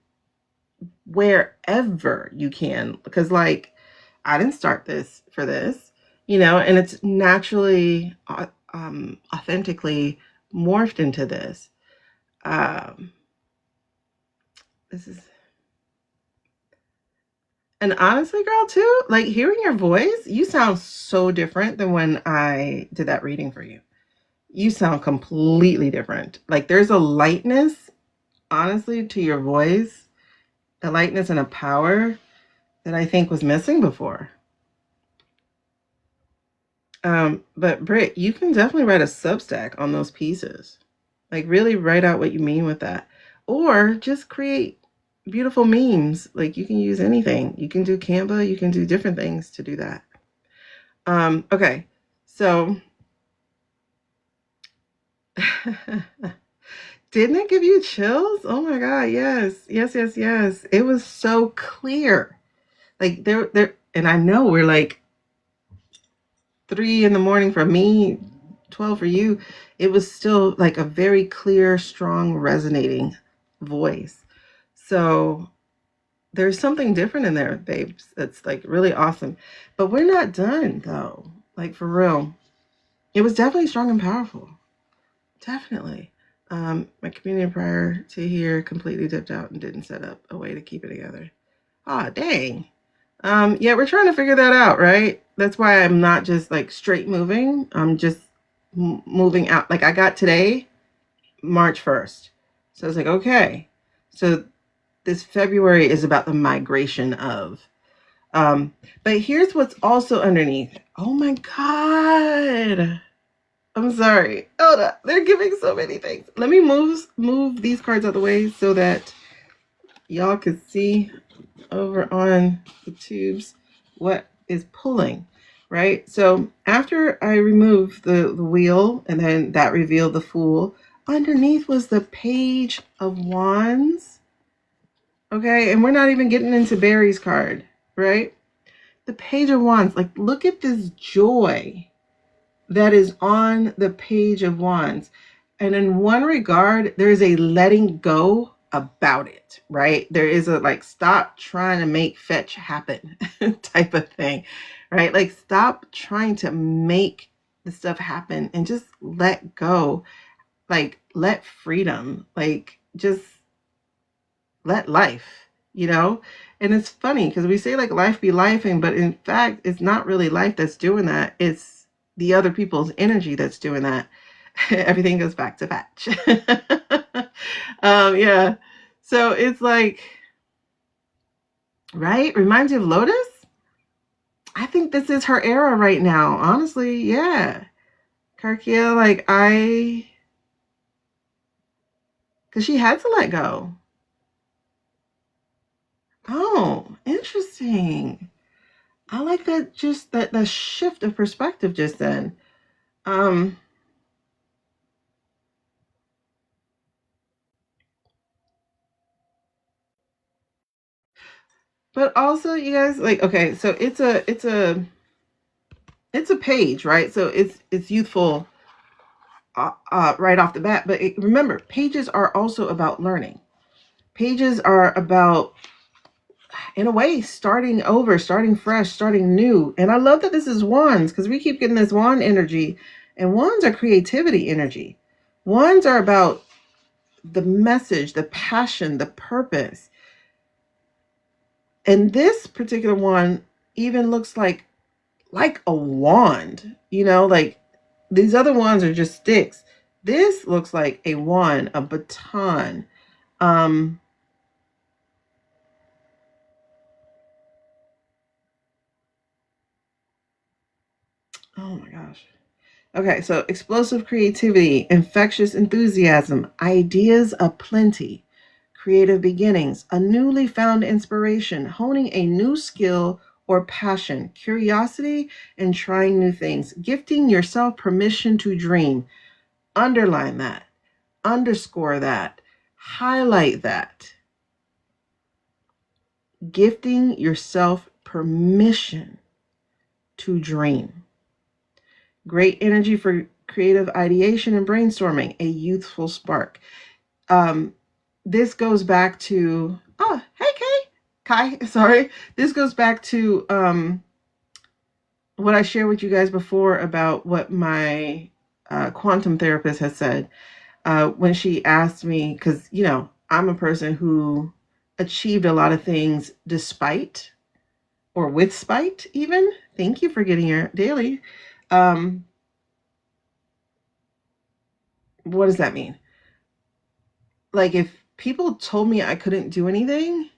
wherever you can. Because like, I didn't start this for this, and it's naturally, authentically morphed into this. This is, and honestly, girl, too, like hearing your voice, you sound so different than when I did that reading for you. You sound completely different. Like there's a lightness, honestly, to your voice, a lightness and a power that I think was missing before. But Britt, you can definitely write a Substack on those pieces. Like really write out what you mean with that. Or just create beautiful memes. Like you can use anything. You can do Canva, you can do different things to do that. Okay, so didn't it give you chills? Oh my God, yes. It was so clear. Like there, and I know we're like 3 a.m. for me, 12 for you. It was still like a very clear, strong, resonating voice. So there's something different in there, babes. That's like really awesome. But we're not done though. Like for real. It was definitely strong and powerful. Definitely. My communion prior to here completely dipped out and didn't set up a way to keep it together. Ah, dang. Yeah, we're trying to figure that out, right? That's why I'm not just like straight moving. I'm just moving out. Like I got today, March 1st. So I was like, okay. So this February is about the migration of. But here's what's also underneath. Oh my God. I'm sorry. Hold on. They're giving so many things. Let me move these cards out of the way so that y'all can see over on the tubes what is pulling, right? So after I removed the wheel and then that revealed the Fool, underneath was the Page of Wands. Okay, and we're not even getting into Barry's card, right? The Page of Wands, like look at this joy that is on the Page of Wands. And in one regard, there is a letting go about it, right? There is a like, stop trying to make fetch happen type of thing, right? Like stop trying to make the stuff happen and just let go. Like let freedom, like just let life, you know? And it's funny because we say like life be lifing, but in fact, it's not really life that's doing that. It's the other people's energy that's doing that. Everything goes back to patch. Yeah. So it's like, right? Reminds you of Lotus? I think this is her era right now. Honestly, yeah. Karkia, like because she had to let go. Oh, interesting. I like that, just that shift of perspective just then. Um, but also you guys, like, okay, so it's a page, right? So it's youthful right off the bat. But remember, pages are also about learning. Pages are about, in a way, starting over, starting fresh, starting new. And I love that this is wands, because we keep getting this wand energy, and wands are creativity energy. Wands are about the message, the passion, the purpose. And this particular one even looks like a wand, like these other wands are just sticks. This looks like a wand, a baton. Um, oh my gosh. Okay, so explosive creativity, infectious enthusiasm, ideas aplenty, creative beginnings, a newly found inspiration, honing a new skill or passion, curiosity, and trying new things, gifting yourself permission to dream. Underline that, underscore that, highlight that. Gifting yourself permission to dream. Great energy for creative ideation and brainstorming, a youthful spark. This goes back to, oh, hey, Kai, sorry. This goes back to what I shared with you guys before about what my quantum therapist has said when she asked me, because, I'm a person who achieved a lot of things despite or with spite, even. Thank you for getting your daily. What does that mean? Like, if people told me I couldn't do anything,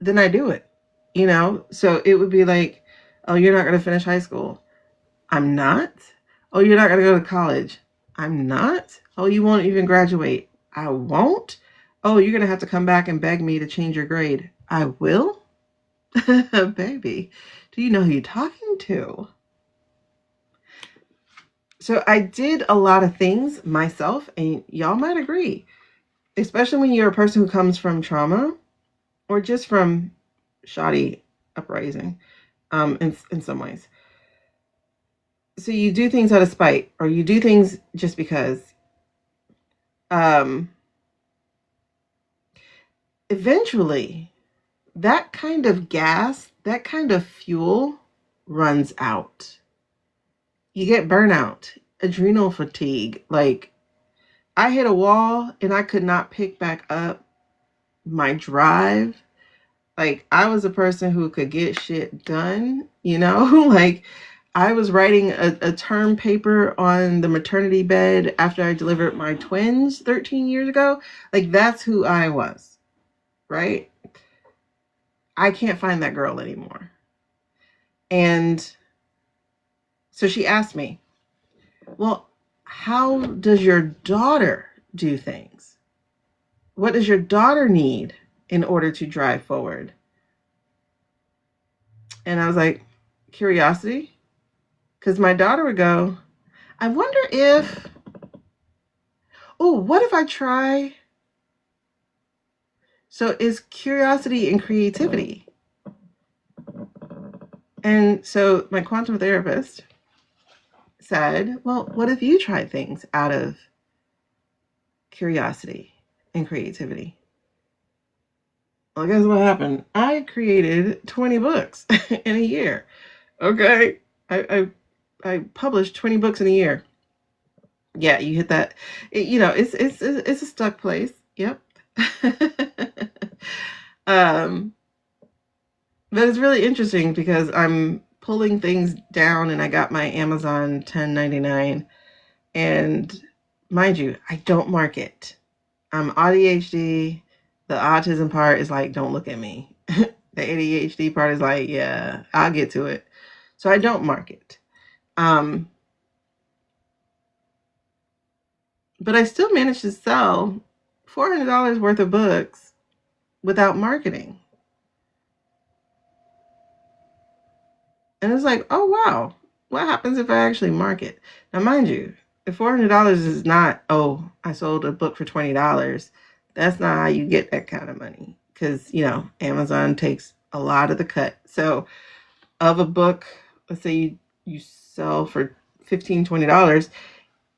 then I do it. So it would be like, oh, you're not going to finish high school. I'm not. Oh, you're not going to go to college. I'm not. Oh, you won't even graduate. I won't. Oh, you're going to have to come back and beg me to change your grade. I will. Baby, do you know who you're talking to? So I did a lot of things myself, and y'all might agree, especially when you're a person who comes from trauma or just from shoddy uprising, in some ways. So you do things out of spite, or you do things just because. Eventually, that kind of gas, that kind of fuel runs out. You get burnout, adrenal fatigue. Like, I hit a wall and I could not pick back up my drive. Like, I was a person who could get shit done, like I was writing a term paper on the maternity bed after I delivered my twins 13 years ago. Like, that's who I was, right? I can't find that girl anymore. And so she asked me, well, how does your daughter do things? What does your daughter need in order to drive forward? And I was like, curiosity. Because my daughter would go, I wonder if, oh, what if I try? So it's curiosity and creativity. And so my quantum therapist said, well, what if you try things out of curiosity and creativity? Well, guess what happened? I created 20 books in a year. Okay. I published 20 books in a year. Yeah, you hit that. It's a stuck place. Yep. But it's really interesting because I'm pulling things down and I got my Amazon 1099. And mind you, I don't market. I'm ADHD. The autism part is like, don't look at me. The ADHD part is like, yeah, I'll get to it. So I don't market. But I still managed to sell $400 worth of books without marketing. And it's like, oh, wow, what happens if I actually market? Now, mind you, if $400 is not, oh, I sold a book for $20, that's not how you get that kind of money. Because, Amazon takes a lot of the cut. So of a book, let's say you sell for $15, $20,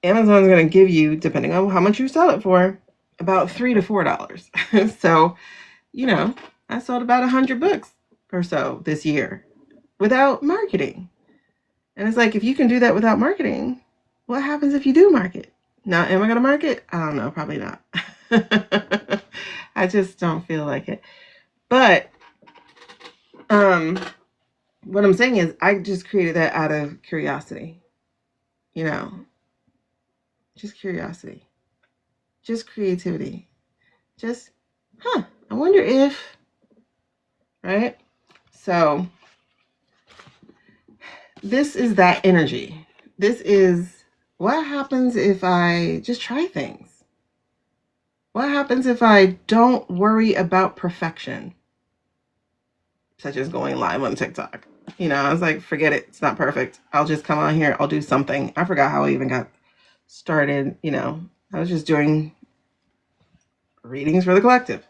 Amazon's going to give you, depending on how much you sell it for, about $3 to $4. So, I sold about 100 books or so this year without marketing. And it's like, if you can do that without marketing, what happens if you do market? Now, am I going to market? I don't know. Probably not. I just don't feel like it. But what I'm saying is I just created that out of curiosity. Just curiosity. Just creativity. Just, I wonder if, right? So this is that energy. This is what happens if I just try things? What happens if I don't worry about perfection? Such as going live on TikTok. I was like, forget it. It's not perfect. I'll just come on here. I'll do something. I forgot how I even got started. I was just doing readings for the collective.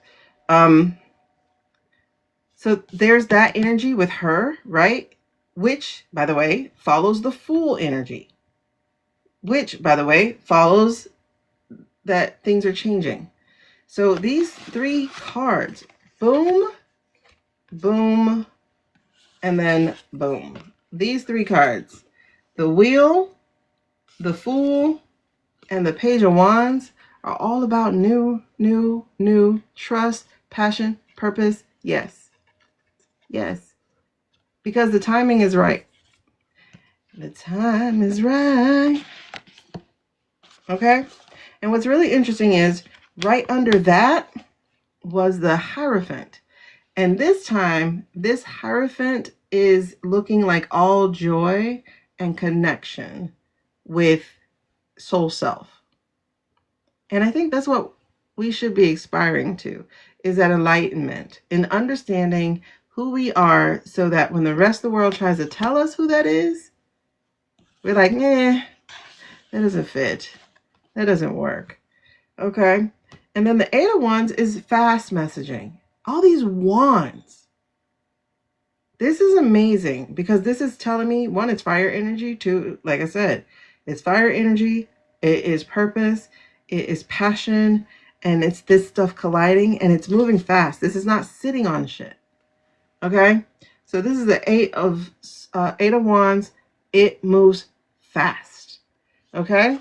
So there's that energy with her, right? Which, by the way, follows the Fool energy. Which, by the way, follows that things are changing. So these 3 cards, boom, boom, and then boom. These 3 cards, the Wheel, the Fool, and the Page of Wands are all about new, trust, passion, purpose. Yes. Because the timing is right. The time is right. Okay? And what's really interesting is right under that was the Hierophant. And this time, this Hierophant is looking like all joy and connection with soul self. And I think that's what we should be aspiring to, is that enlightenment in understanding who we are, so that when the rest of the world tries to tell us who that is, we're like, that doesn't fit. That doesn't work. Okay? And then the 8 of Wands is fast messaging. All these wands. This is amazing because this is telling me, 1, it's fire energy. 2, like I said, it's fire energy. It is purpose. It is passion. And it's this stuff colliding and it's moving fast. This is not sitting on shit. Okay? So this is the 8 of Wands. It moves fast. Okay?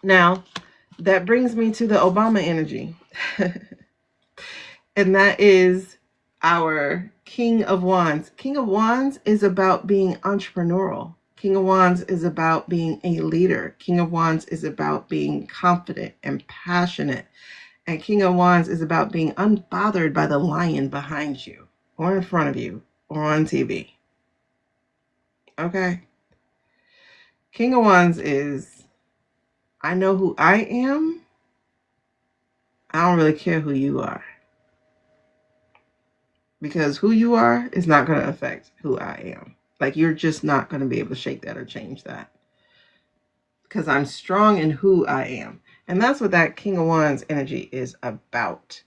Now, that brings me to the Obama energy. And that is our King of Wands. King of Wands is about being entrepreneurial. King of Wands is about being a leader. King of Wands is about being confident and passionate. And King of Wands is about being unbothered by the lion behind you or in front of you or on TV. Okay? King of Wands is, I know who I am. I don't really care who you are. Because who you are is not going to affect who I am. Like, you're just not going to be able to shake that or change that. Because I'm strong in who I am. And that's what that King of Wands energy is about.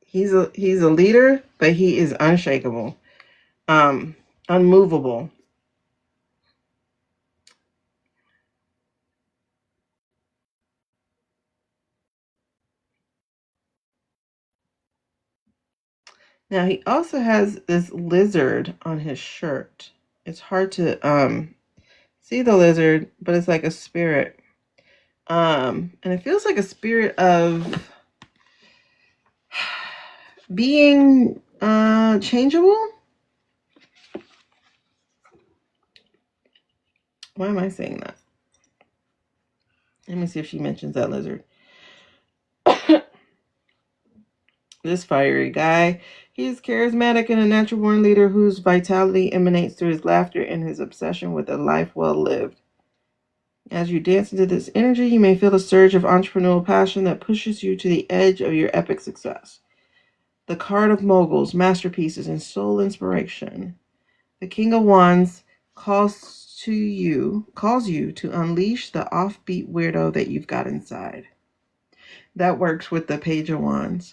He's a leader, but he is unshakable, unmovable. Now, he also has this lizard on his shirt. It's hard to see the lizard, but it's like a spirit. And it feels like a spirit of being changeable. Why am I saying that? Let me see if she mentions that lizard. This fiery guy, he is charismatic and a natural born leader whose vitality emanates through his laughter and his obsession with a life well lived. As you dance into this energy, you may feel a surge of entrepreneurial passion that pushes you to the edge of your epic success. The card of moguls, masterpieces, and soul inspiration. The King of Wands calls you to unleash the offbeat weirdo that you've got inside. That works with the Page of Wands.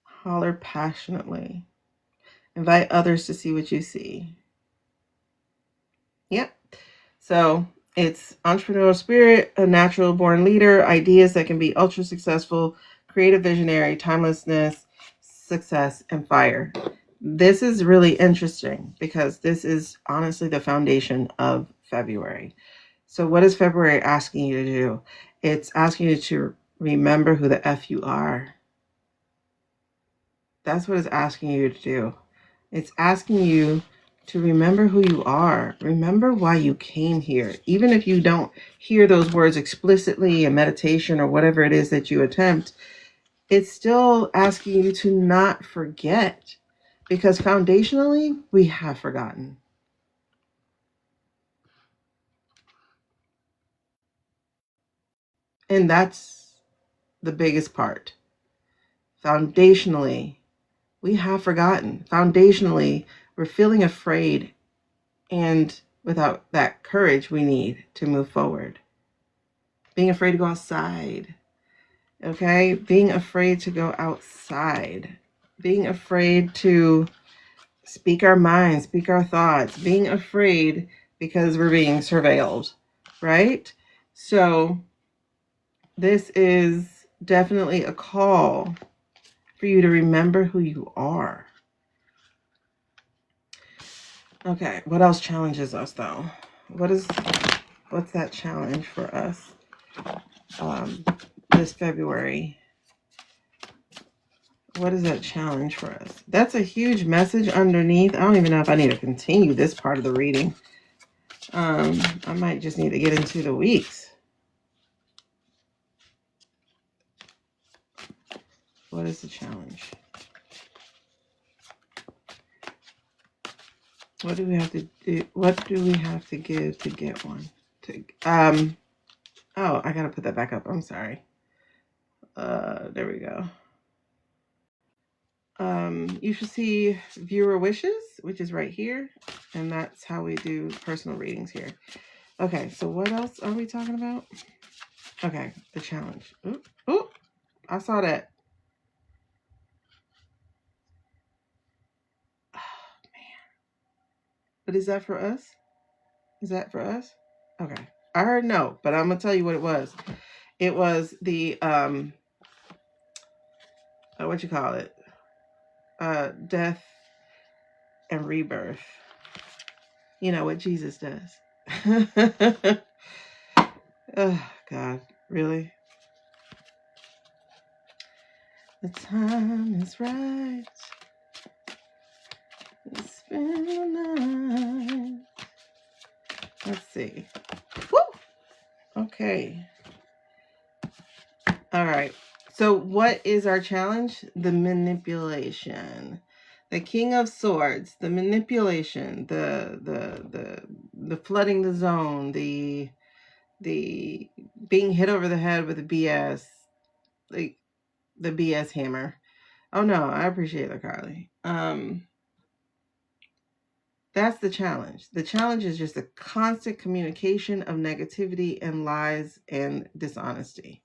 Holler passionately. Invite others to see what you see. Yep. So it's entrepreneurial spirit, a natural born leader, ideas that can be ultra successful, creative visionary, timelessness, success, and fire. This is really interesting because this is honestly the foundation of February. So what is February asking you to do? It's asking you to remember who the F you are. That's what it's asking you to do. It's asking you to remember who you are. Remember why you came here. Even if you don't hear those words explicitly in meditation or whatever it is that you attempt, it's still asking you to not forget. Because foundationally, we have forgotten. And that's the biggest part. Foundationally, we have forgotten. Foundationally, we're feeling afraid and without that courage we need to move forward. Being afraid to go outside. Okay? Being afraid to go outside. Being afraid to speak our minds, speak our thoughts. Being afraid because we're being surveilled. Right? So this is definitely a call for you to remember who you are. Okay, what else challenges us though? What's that challenge for us this February? What is that challenge for us? That's a huge message underneath. I don't even know if I need to continue this part of the reading. I might just need to get into the weeks. What is the challenge? What do we have to do? What do we have to give to get one? Oh, I gotta put that back up. I'm sorry. There we go. You should see viewer wishes, which is right here. And that's how we do personal readings here. Okay, so what else are we talking about? Okay, the challenge. Ooh, I saw that. Oh, man. But is that for us? Is that for us? Okay. I heard no, but I'm going to tell you what it was. It was the, what you call it? Death and rebirth. You know what Jesus does. Oh, God. Really? The time is right. It's been a night. Let's see. Woo! Okay. All right. So what is our challenge? The manipulation. The King of Swords, the manipulation, the flooding the zone, the being hit over the head with the BS, like the BS hammer. Oh no, I appreciate that, Carly. That's the challenge. The challenge is just a constant communication of negativity and lies and dishonesty.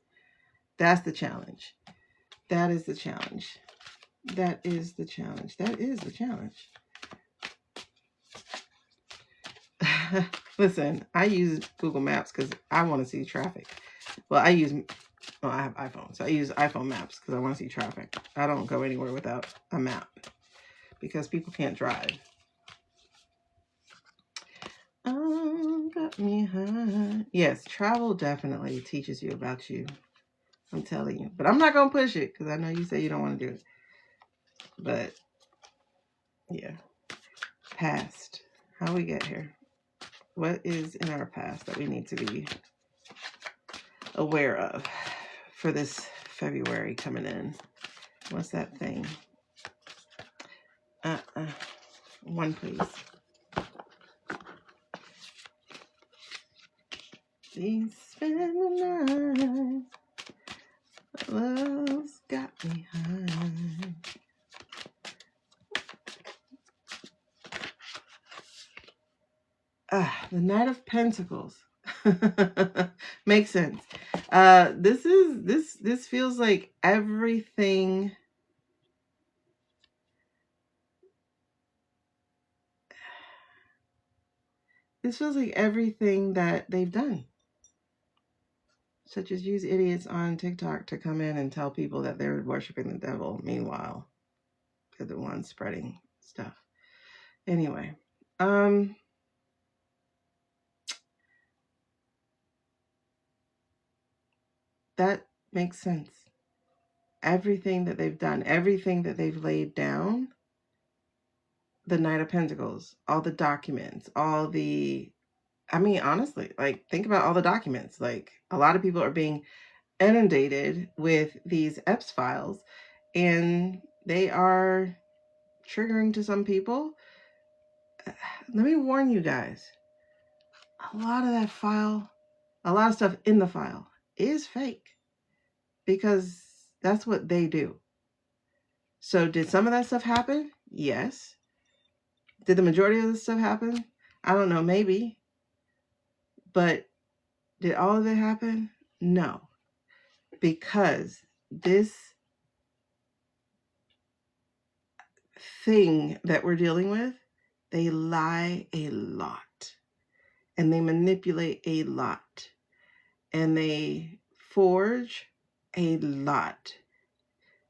That's the challenge. That is the challenge. That is the challenge. That is the challenge. Listen, I use Google Maps because I want to see traffic. Well, I have iPhone, so I use iPhone Maps because I want to see traffic. I don't go anywhere without a map because people can't drive. Got me high. Yes, travel definitely teaches you about you. I'm telling you. But I'm not going to push it because I know you say you don't want to do it. But, yeah. Past. How we get here? What is in our past that we need to be aware of for this February coming in? What's that thing? One, please. Please spend the night. Love's got me high. The Knight of Pentacles. Makes sense. This feels like everything. This feels like everything that they've done. Such as use idiots on TikTok to come in and tell people that they're worshiping the devil. Meanwhile, they're the ones spreading stuff. Anyway, that makes sense. Everything that they've done, everything that they've laid down, the Knight of Pentacles, all the documents, all the, I mean, honestly, like, think about all the documents. Like, a lot of people are being inundated with these EPS files, and they are triggering to some people. Let me warn you guys, a lot of that file, a lot of stuff in the file is fake, because that's what they do. So did some of that stuff happen? Yes. Did the majority of this stuff happen? I don't know, maybe. But did all of it happen? No. Because this thing that we're dealing with, they lie a lot. And they manipulate a lot. And they forge a lot.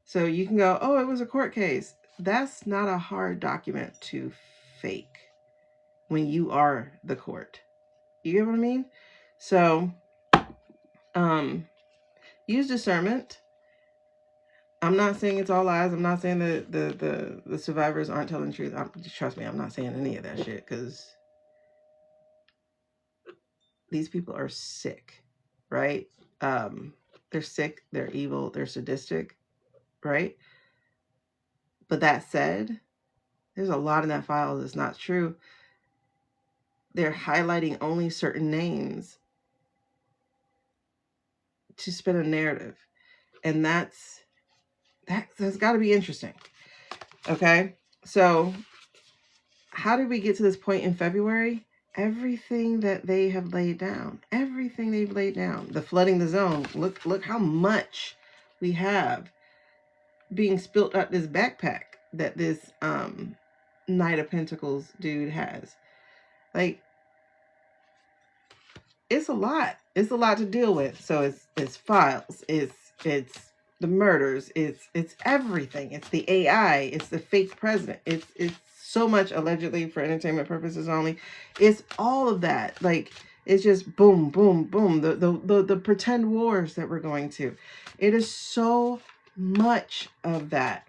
So you can go, oh, it was a court case. That's not a hard document to fake when you are the court. You get what I mean? So, use discernment. I'm not saying it's all lies. I'm not saying that the survivors aren't telling the truth. Trust me, I'm not saying any of that shit, because these people are sick, right? They're sick, they're evil, they're sadistic, right? But that said, there's a lot in that file that's not true. They're highlighting only certain names to spin a narrative. And that's got to be interesting. Okay? So, how did we get to this point in February? Everything that they have laid down. Everything they've laid down. The flooding the zone. Look how much we have being spilt out this backpack that this Knight of Pentacles dude has. Like, it's a lot. It's a lot to deal with. So it's files. It's the murders. It's everything. It's the AI. It's the fake president. It's so much, allegedly for entertainment purposes only. It's all of that. Like, it's just boom, boom, boom. The pretend wars that we're going to. It is so much of that.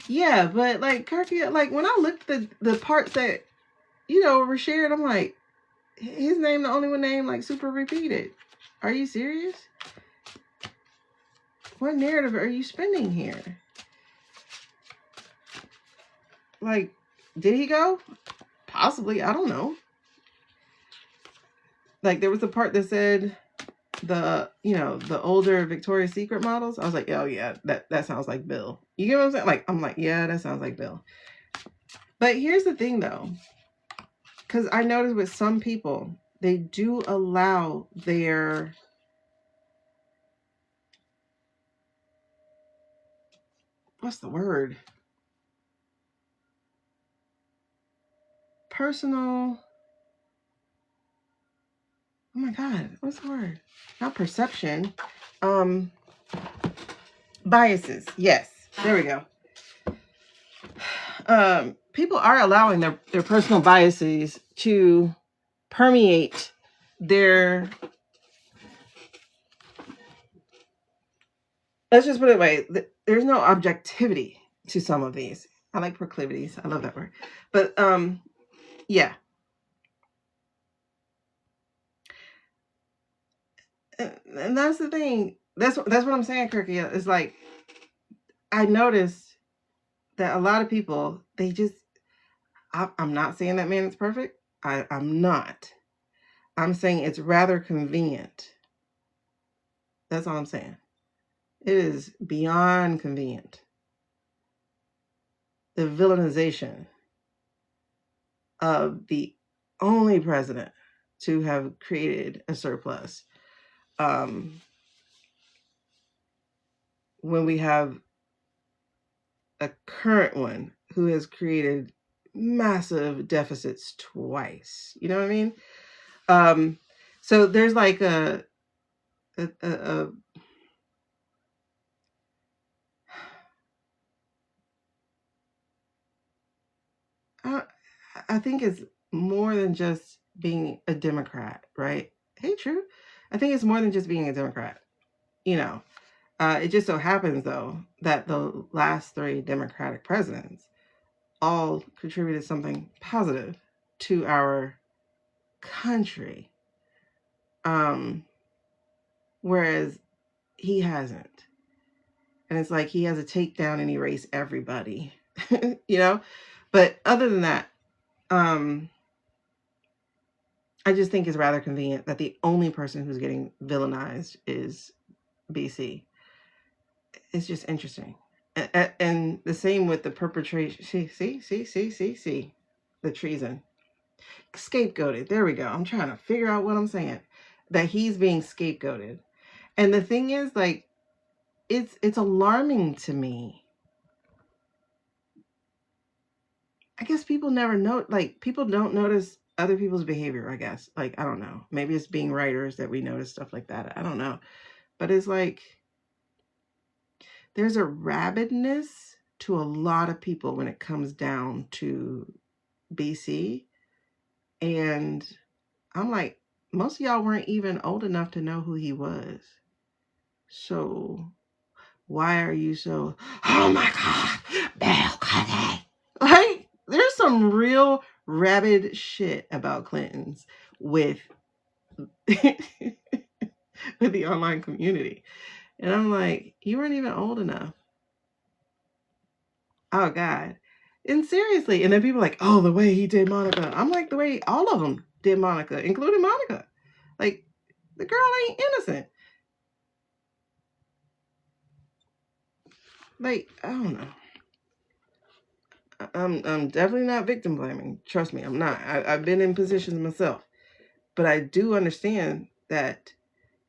Yeah, but like Kirky, like when I looked at the parts that, were shared, I'm like, his name the only one named like super repeated. Are you serious? What narrative are you spinning here? Like, did he go? Possibly, I don't know. Like, there was a part that said the older Victoria's Secret models. I was like, oh yeah, that sounds like Bill. You get what I'm saying? Like, I'm like, yeah, that sounds like Bill. But here's the thing though, because I noticed with some people, they do allow their what's the word? Personal. Oh my God, what's the word? Not perception. Biases. Yes, there we go. People are allowing their personal biases to permeate their let's just put it away. There's no objectivity to some of these. I like proclivities. I love that word. But yeah. And that's the thing. That's what I'm saying, Kirky. It's like I noticed that a lot of people, they just I'm not saying that man is perfect. I'm not. I'm saying it's rather convenient. That's all I'm saying. It is beyond convenient. The villainization of the only president to have created a surplus. When we have a current one who has created massive deficits twice. You know what I mean? So there's like a I think it's more than just being a Democrat, right? Hey, true. I think it's more than just being a Democrat. You know, it just so happens though that the last three Democratic presidents all contributed something positive to our country, whereas he hasn't. And it's like he has a takedown and erase everybody, you know. But other than that, I just think it's rather convenient that the only person who's getting villainized is BC. It's just interesting. And the same with the perpetration. See, the treason. Scapegoated. There we go. I'm trying to figure out what I'm saying. That he's being scapegoated. And the thing is, like, it's alarming to me. I guess people never know, like, people don't notice other people's behavior, I guess. Like, I don't know. Maybe it's being writers that we notice stuff like that. I don't know. But it's like there's a rabidness to a lot of people when it comes down to BC. And I'm like, most of y'all weren't even old enough to know who he was. So why are you so, oh my God, balcony? Like, there's some real rabid shit about Clintons with with the online community. And I'm like, you weren't even old enough. Oh God. And seriously, and then people are like, oh, the way he did Monica. I'm like, the way all of them did Monica, including Monica. Like, the girl ain't innocent. Like, I don't know. I'm definitely not victim blaming. Trust me, I'm not. I've been in positions myself. But I do understand that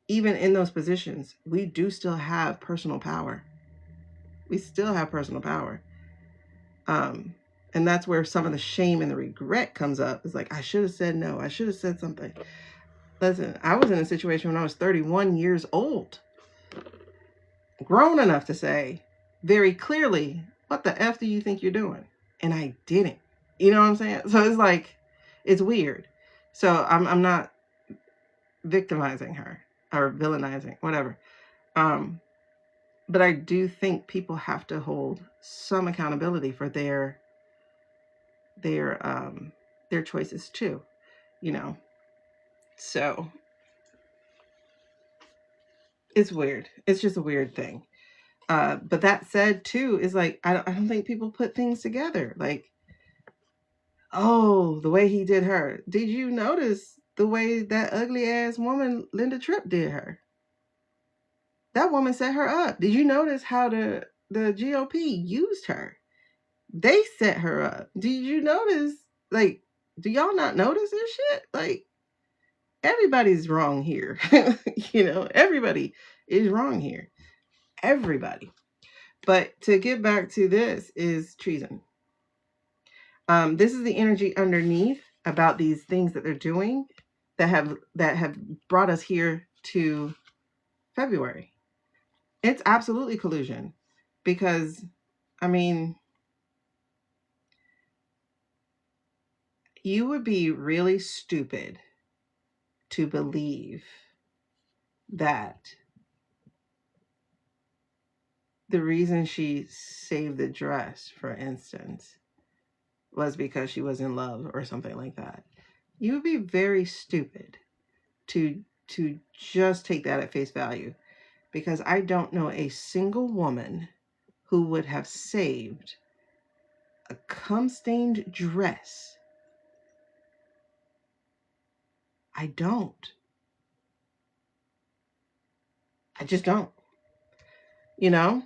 even in those positions, we do still have personal power. We still have personal power. And that's where some of the shame and the regret comes up. It's like, I should have said no. I should have said something. Listen, I was in a situation when I was 31 years old, grown enough to say very clearly, what the F do you think you're doing? And I didn't. You know what I'm saying? So it's like, it's weird. So I'm not victimizing her or villainizing, whatever. But I do think people have to hold some accountability for their choices too, you know. So it's weird. It's just a weird thing. But that said, too, is like I don't think people put things together. Like, oh, the way he did her. Did you notice the way that ugly ass woman Linda Tripp did her? That woman set her up. Did you notice how the GOP used her? They set her up. Did you notice? Like, do y'all not notice this shit? Like, everybody's wrong here. You know, everybody is wrong here. Everybody. But to get back to this is treason. This is the energy underneath about these things that they're doing that have brought us here to February. It's absolutely collusion because, I mean, you would be really stupid to believe that the reason she saved the dress, for instance, was because she was in love or something like that, you would be very stupid to just take that at face value, because I don't know a single woman who would have saved a cum-stained dress. I don't. I just don't. You know?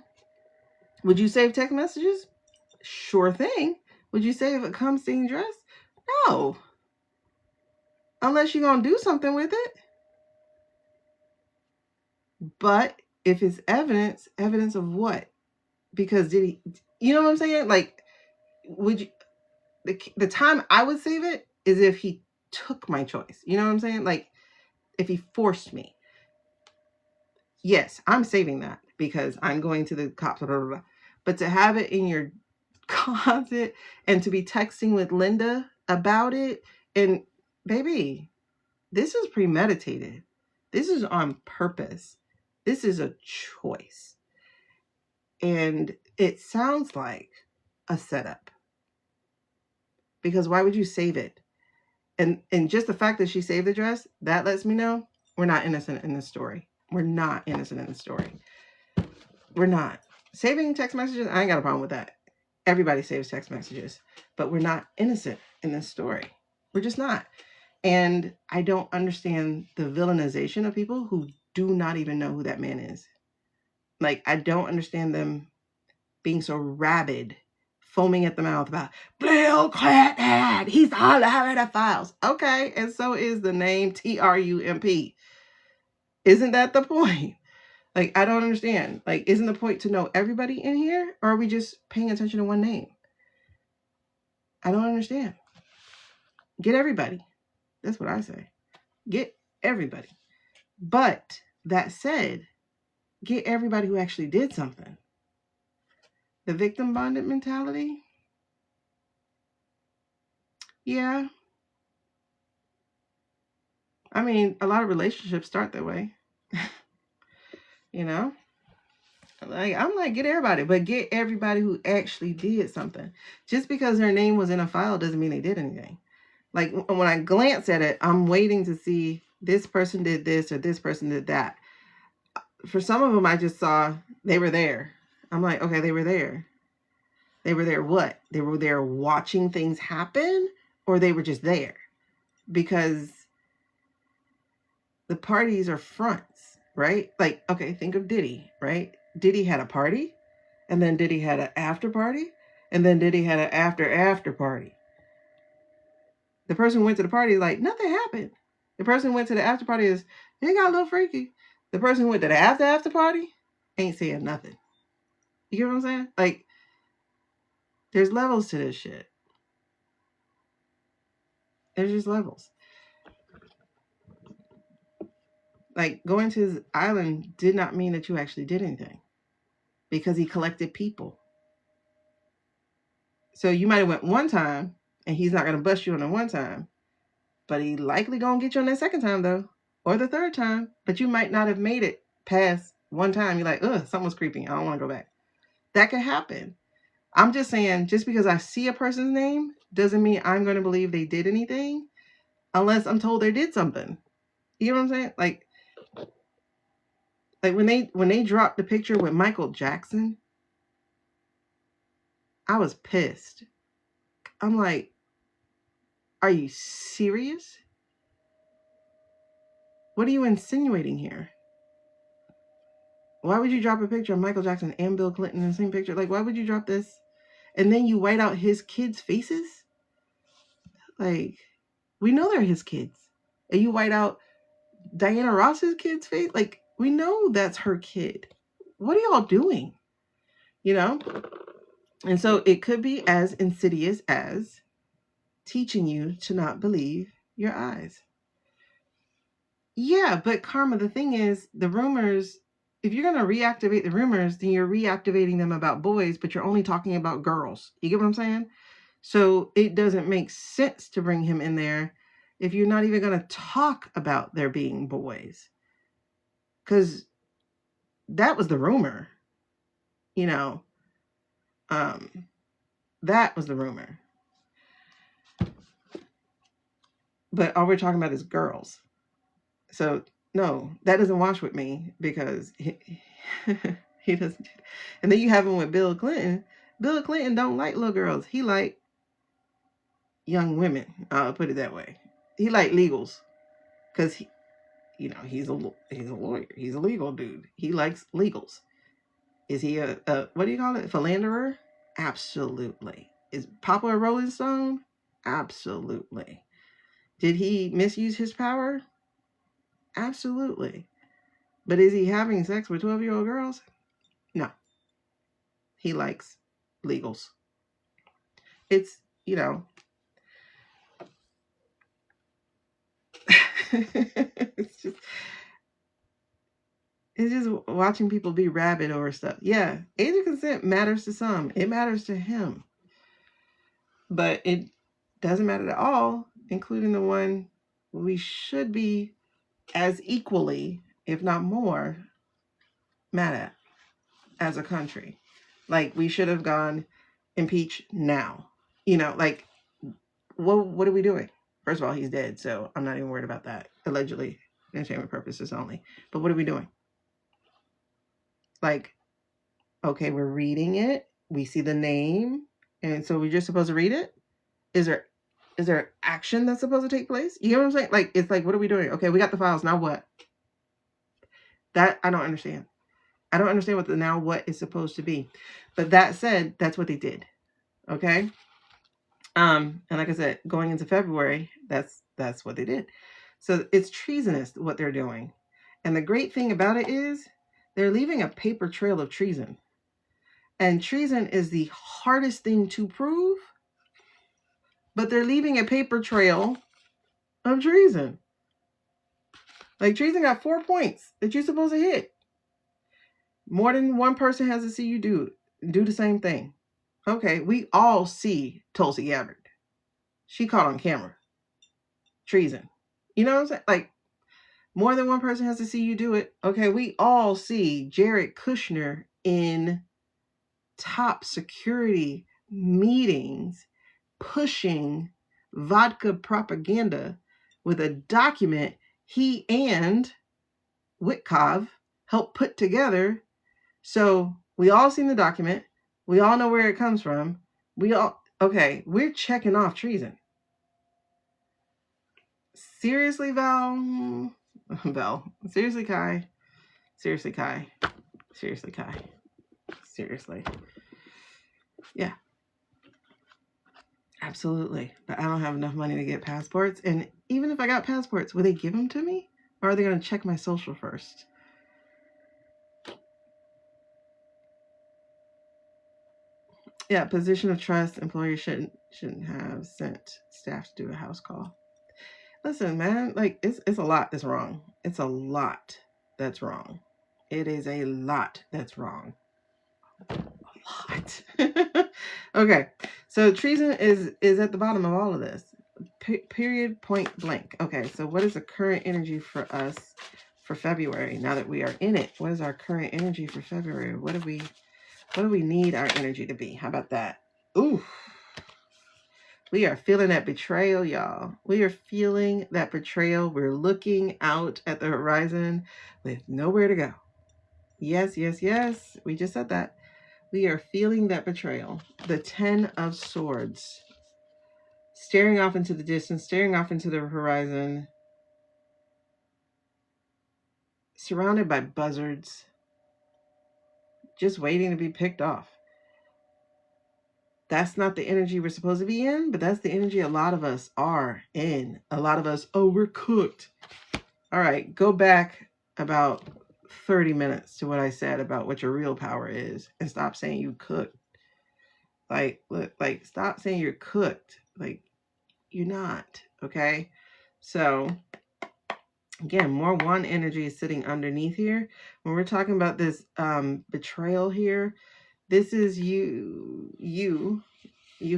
Would you save text messages? Sure thing. Would you save a cum-stained dress? No. Unless you're going to do something with it. But if it's evidence of what? Because did he, you know what I'm saying? Like, would you, the time I would save it is if he took my choice. You know what I'm saying? Like, if he forced me. Yes, I'm saving that because I'm going to the cops. Blah, blah, blah. But to have it in your closet and to be texting with Linda about it, and baby, this is premeditated. This is on purpose. This is a choice. And it sounds like a setup. Because why would you save it? And just the fact that she saved the dress, that lets me know we're not innocent in this story. We're not innocent in the story. We're not. Saving text messages, I ain't got a problem with that. Everybody saves text messages. But we're not innocent in this story. We're just not. And I don't understand the villainization of people who do not even know who that man is. Like, I don't understand them being so rabid, foaming at the mouth about Bill Clinton. He's all over the files. Okay, and so is the name Trump. Isn't that the point? Like, I don't understand. Like, isn't the point to know everybody in here? Or are we just paying attention to one name? I don't understand. Get everybody. That's what I say. Get everybody. But that said, get everybody who actually did something. The victim bonded mentality? Yeah. I mean, a lot of relationships start that way. You know? Like, I'm like, get everybody, but get everybody who actually did something. Just because their name was in a file doesn't mean they did anything. Like, when I glance at it, I'm waiting to see this person did this or this person did that. For some of them, I just saw they were there. I'm like, okay, they were there. They were there what? They were there watching things happen, or they were just there? Because the parties are fronts, right? Like, okay, think of Diddy, right? Diddy had a party, and then Diddy had an after party, and then Diddy had an after party. The person who went to the party is like, nothing happened. The person who went to the after party is, they got a little freaky. The person who went to the after party ain't saying nothing. You get what I'm saying? Like, there's levels to this shit. There's just levels. Like, going to his island did not mean that you actually did anything, because he collected people. So you might have went one time, and he's not going to bust you on the one time, but he likely going to get you on that second time, though, or the third time. But you might not have made it past one time. You're like, ugh, something's creeping. I don't want to go back. That could happen. I'm just saying, just because I see a person's name doesn't mean I'm going to believe they did anything unless I'm told they did something. You know what I'm saying? Like when they dropped the picture with Michael Jackson, I was pissed. I'm like, are you serious? What are you insinuating here? Why would you drop a picture of Michael Jackson and Bill Clinton in the same picture? Like, why would you drop this? And then you white out his kids' faces? Like, we know they're his kids. And you white out Diana Ross's kid's face? Like, we know that's her kid. What are y'all doing? You know? And so it could be as insidious as teaching you to not believe your eyes. Yeah, but Karma, the thing is, the rumors, if you're going to reactivate the rumors, then you're reactivating them about boys, but you're only talking about girls. You get what I'm saying? So it doesn't make sense to bring him in there if you're not even going to talk about there being boys. Because that was the rumor. You know, that was the rumor. But all we're talking about is girls. So no, that doesn't wash with me because he doesn't. And then you have him with Bill Clinton. Bill Clinton don't like little girls. He like young women. I'll put it that way. He like legals because he's a lawyer. He's a legal dude. He likes legals. Is he a what do you call it? Philanderer? Absolutely. Is Papa a Rolling Stone? Absolutely. Did he misuse his power? Absolutely. But is he having sex with 12-year-old girls? No. He likes legals. It's, it's just watching people be rabid over stuff. Yeah, age of consent matters to some. It matters to him. But it doesn't matter at all, including the one we should be as equally, if not more, mad at as a country. Like, we should have gone impeach now. Like, what are we doing? First of all, he's dead, so I'm not even worried about that. Allegedly, entertainment purposes only. But what are we doing? Like, okay, we're reading it. We see the name, and so we're just supposed to read it? Is there action that's supposed to take place? You know what I'm saying? Like, it's like, what are we doing? Okay, we got the files. Now what? That I don't understand. I don't understand what the now what is supposed to be. But that said, that's what they did. Okay? And like I said, going into February, that's what they did. So it's treasonous what they're doing. And the great thing about it is they're leaving a paper trail of treason. And treason is the hardest thing to prove, but they're leaving a paper trail of treason. Like, treason got 4 points that you're supposed to hit. More than one person has to see you do the same thing. Okay, we all see Tulsi Gabbard. She caught on camera. Treason. You know what I'm saying? Like, more than one person has to see you do it. Okay, we all see Jared Kushner in top security meetings pushing vodka propaganda with a document he and Witkov helped put together. So we all seen the document. We all know where it comes from. We're checking off treason. Seriously, Val? Seriously, Kai? Seriously, Kai? Seriously, Kai? Seriously. Yeah. Absolutely. But I don't have enough money to get passports. And even if I got passports, will they give them to me? Or are they going to check my social first? Yeah, position of trust. Employers shouldn't have sent staff to do a house call. Listen, man, like, it's a lot that's wrong. It's a lot that's wrong. It is a lot that's wrong. A lot. Okay, so treason is at the bottom of all of this. Period, point blank. Okay, so what is the current energy for us for February? Now that we are in it, what is our current energy for February? What do we need our energy to be? How about that? Ooh. We are feeling that betrayal, y'all. We are feeling that betrayal. We're looking out at the horizon with nowhere to go. Yes, yes, yes. We just said that. We are feeling that betrayal. The 10 of Swords. Staring off into the distance, staring off into the horizon. Surrounded by buzzards. Just waiting to be picked off. That's not the energy we're supposed to be in, but that's the energy a lot of us are in. A lot of us, we're cooked. All right, go back about 30 minutes to what I said about what your real power is and stop saying you cooked. Like, stop saying you're cooked. Like, you're not, okay? So, again, more one energy is sitting underneath here. When we're talking about this betrayal here, this is you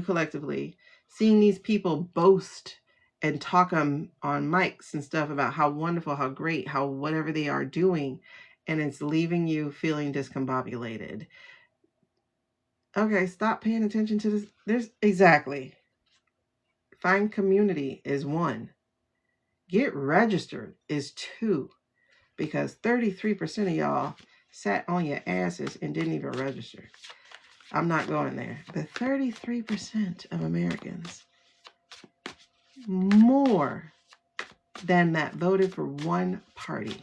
collectively seeing these people boast and talk on mics and stuff about how wonderful, how great, how whatever they are doing, and it's leaving you feeling discombobulated. Okay, stop paying attention to this. There's exactly. Find community is 1. Get registered is 2. Because 33% of y'all sat on your asses and didn't even register. I'm not going there. But 33% of Americans, more than that, voted for one party.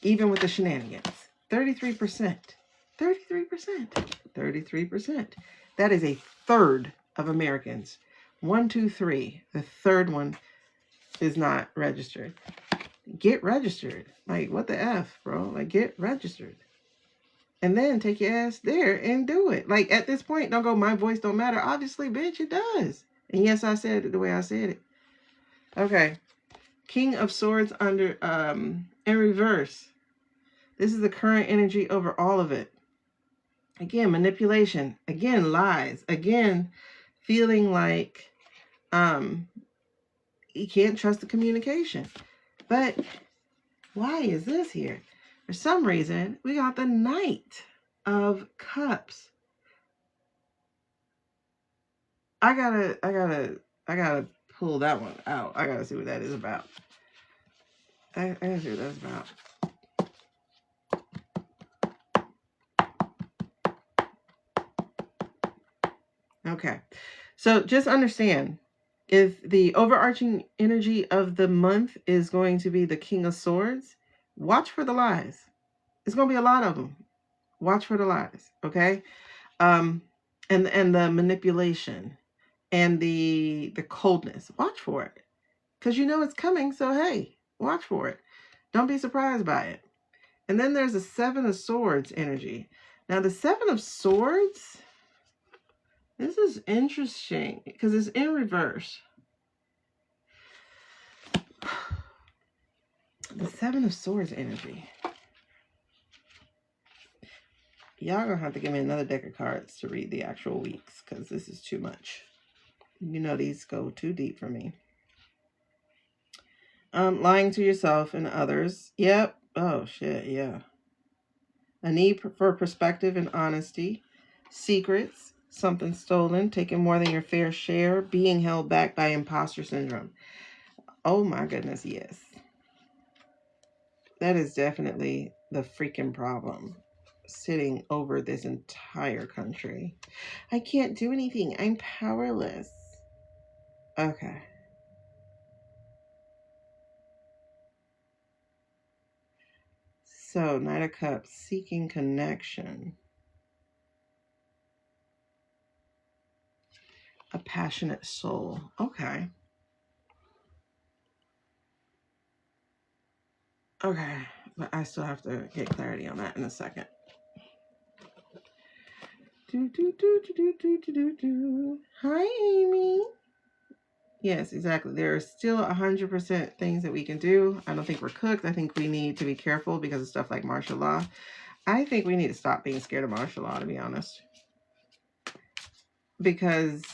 Even with the shenanigans. 33%. 33%. 33%. That is a third of Americans. 1, 2, 3. The third one is not registered. Get registered. Like, what the F, bro? Like, get registered. And then take your ass there and do it. Like, at this point, don't go, my voice don't matter. Obviously, bitch, it does. And yes, I said it the way I said it. Okay. King of Swords under in reverse. This is the current energy over all of it. Again, manipulation. Again, lies. Again, feeling like you can't trust the communication. But why is this here? For some reason, we got the Knight of Cups. I gotta pull that one out. I gotta see what that is about. I gotta see what that's about. Okay. So just understand, if the overarching energy of the month is going to be the King of Swords, watch for the lies. It's going to be a lot of them. Watch for the lies, okay? And the manipulation and the coldness. Watch for it. Because you know it's coming, so hey, watch for it. Don't be surprised by it. And then there's the 7 of Swords energy. Now the 7 of Swords, this is interesting because it's in reverse. The 7 of Swords energy. Y'all gonna have to give me another deck of cards to read the actual weeks because this is too much. You know these go too deep for me. Lying to yourself and others. Yep. Oh shit, yeah. A need for perspective and honesty. Secrets. Something stolen. Taking more than your fair share. Being held back by imposter syndrome. Oh my goodness, yes. That is definitely the freaking problem sitting over this entire country. I can't do anything. I'm powerless. Okay. So, Knight of Cups, seeking connection. A passionate soul. Okay. Okay. But I still have to get clarity on that in a second. Hi, Amy. Yes, exactly. There are still 100% things that we can do. I don't think we're cooked. I think we need to be careful because of stuff like martial law. I think we need to stop being scared of martial law, to be honest. Because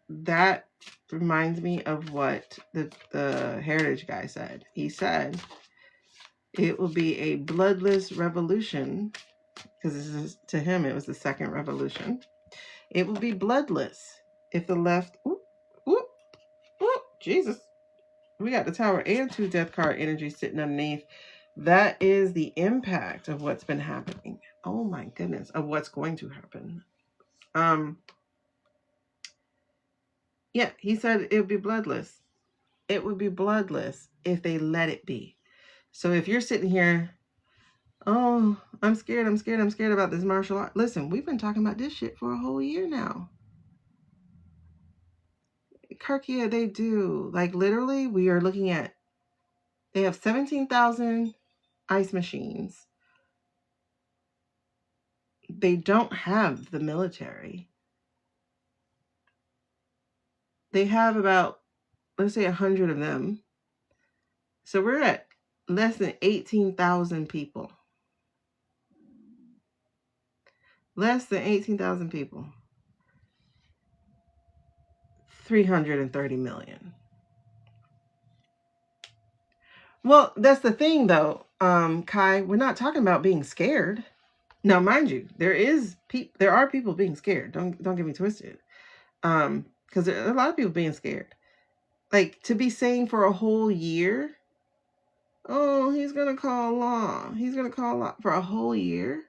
that reminds me of what the heritage guy said. He said it will be a bloodless revolution, because this is, to him, it was the second revolution. It will be bloodless if the left... Jesus. We got the Tower and 2 Death card energy sitting underneath. That is the impact of what's been happening. Oh my goodness, of what's going to happen. Yeah, he said it would be bloodless. It would be bloodless if they let it be. So if you're sitting here, oh, I'm scared about this martial art. Listen, we've been talking about this shit for a whole year now. Kirkia, they do. Like, literally, we are looking at, they have 17,000 ice machines. They don't have the military. They have about, let's say, 100 of them. So we're at less than 18,000 people. Less than 18,000 people. 330 million. Well, that's the thing, though. Kai, we're not talking about being scared. Now, mind you, there are people being scared. Don't get me twisted. Because there are a lot of people being scared. Like, to be saying for a whole year, oh, he's gonna call law. He's gonna call law for a whole year.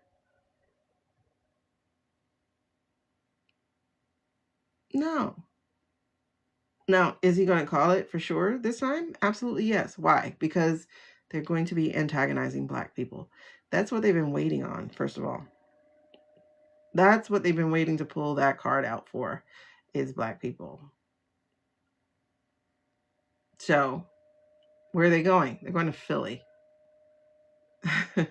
No. Now, is he going to call it for sure this time? Absolutely yes. Why? Because they're going to be antagonizing Black people. That's what they've been waiting on, first of all. That's what they've been waiting to pull that card out for, is Black people. So, where are they going? They're going to Philly. They're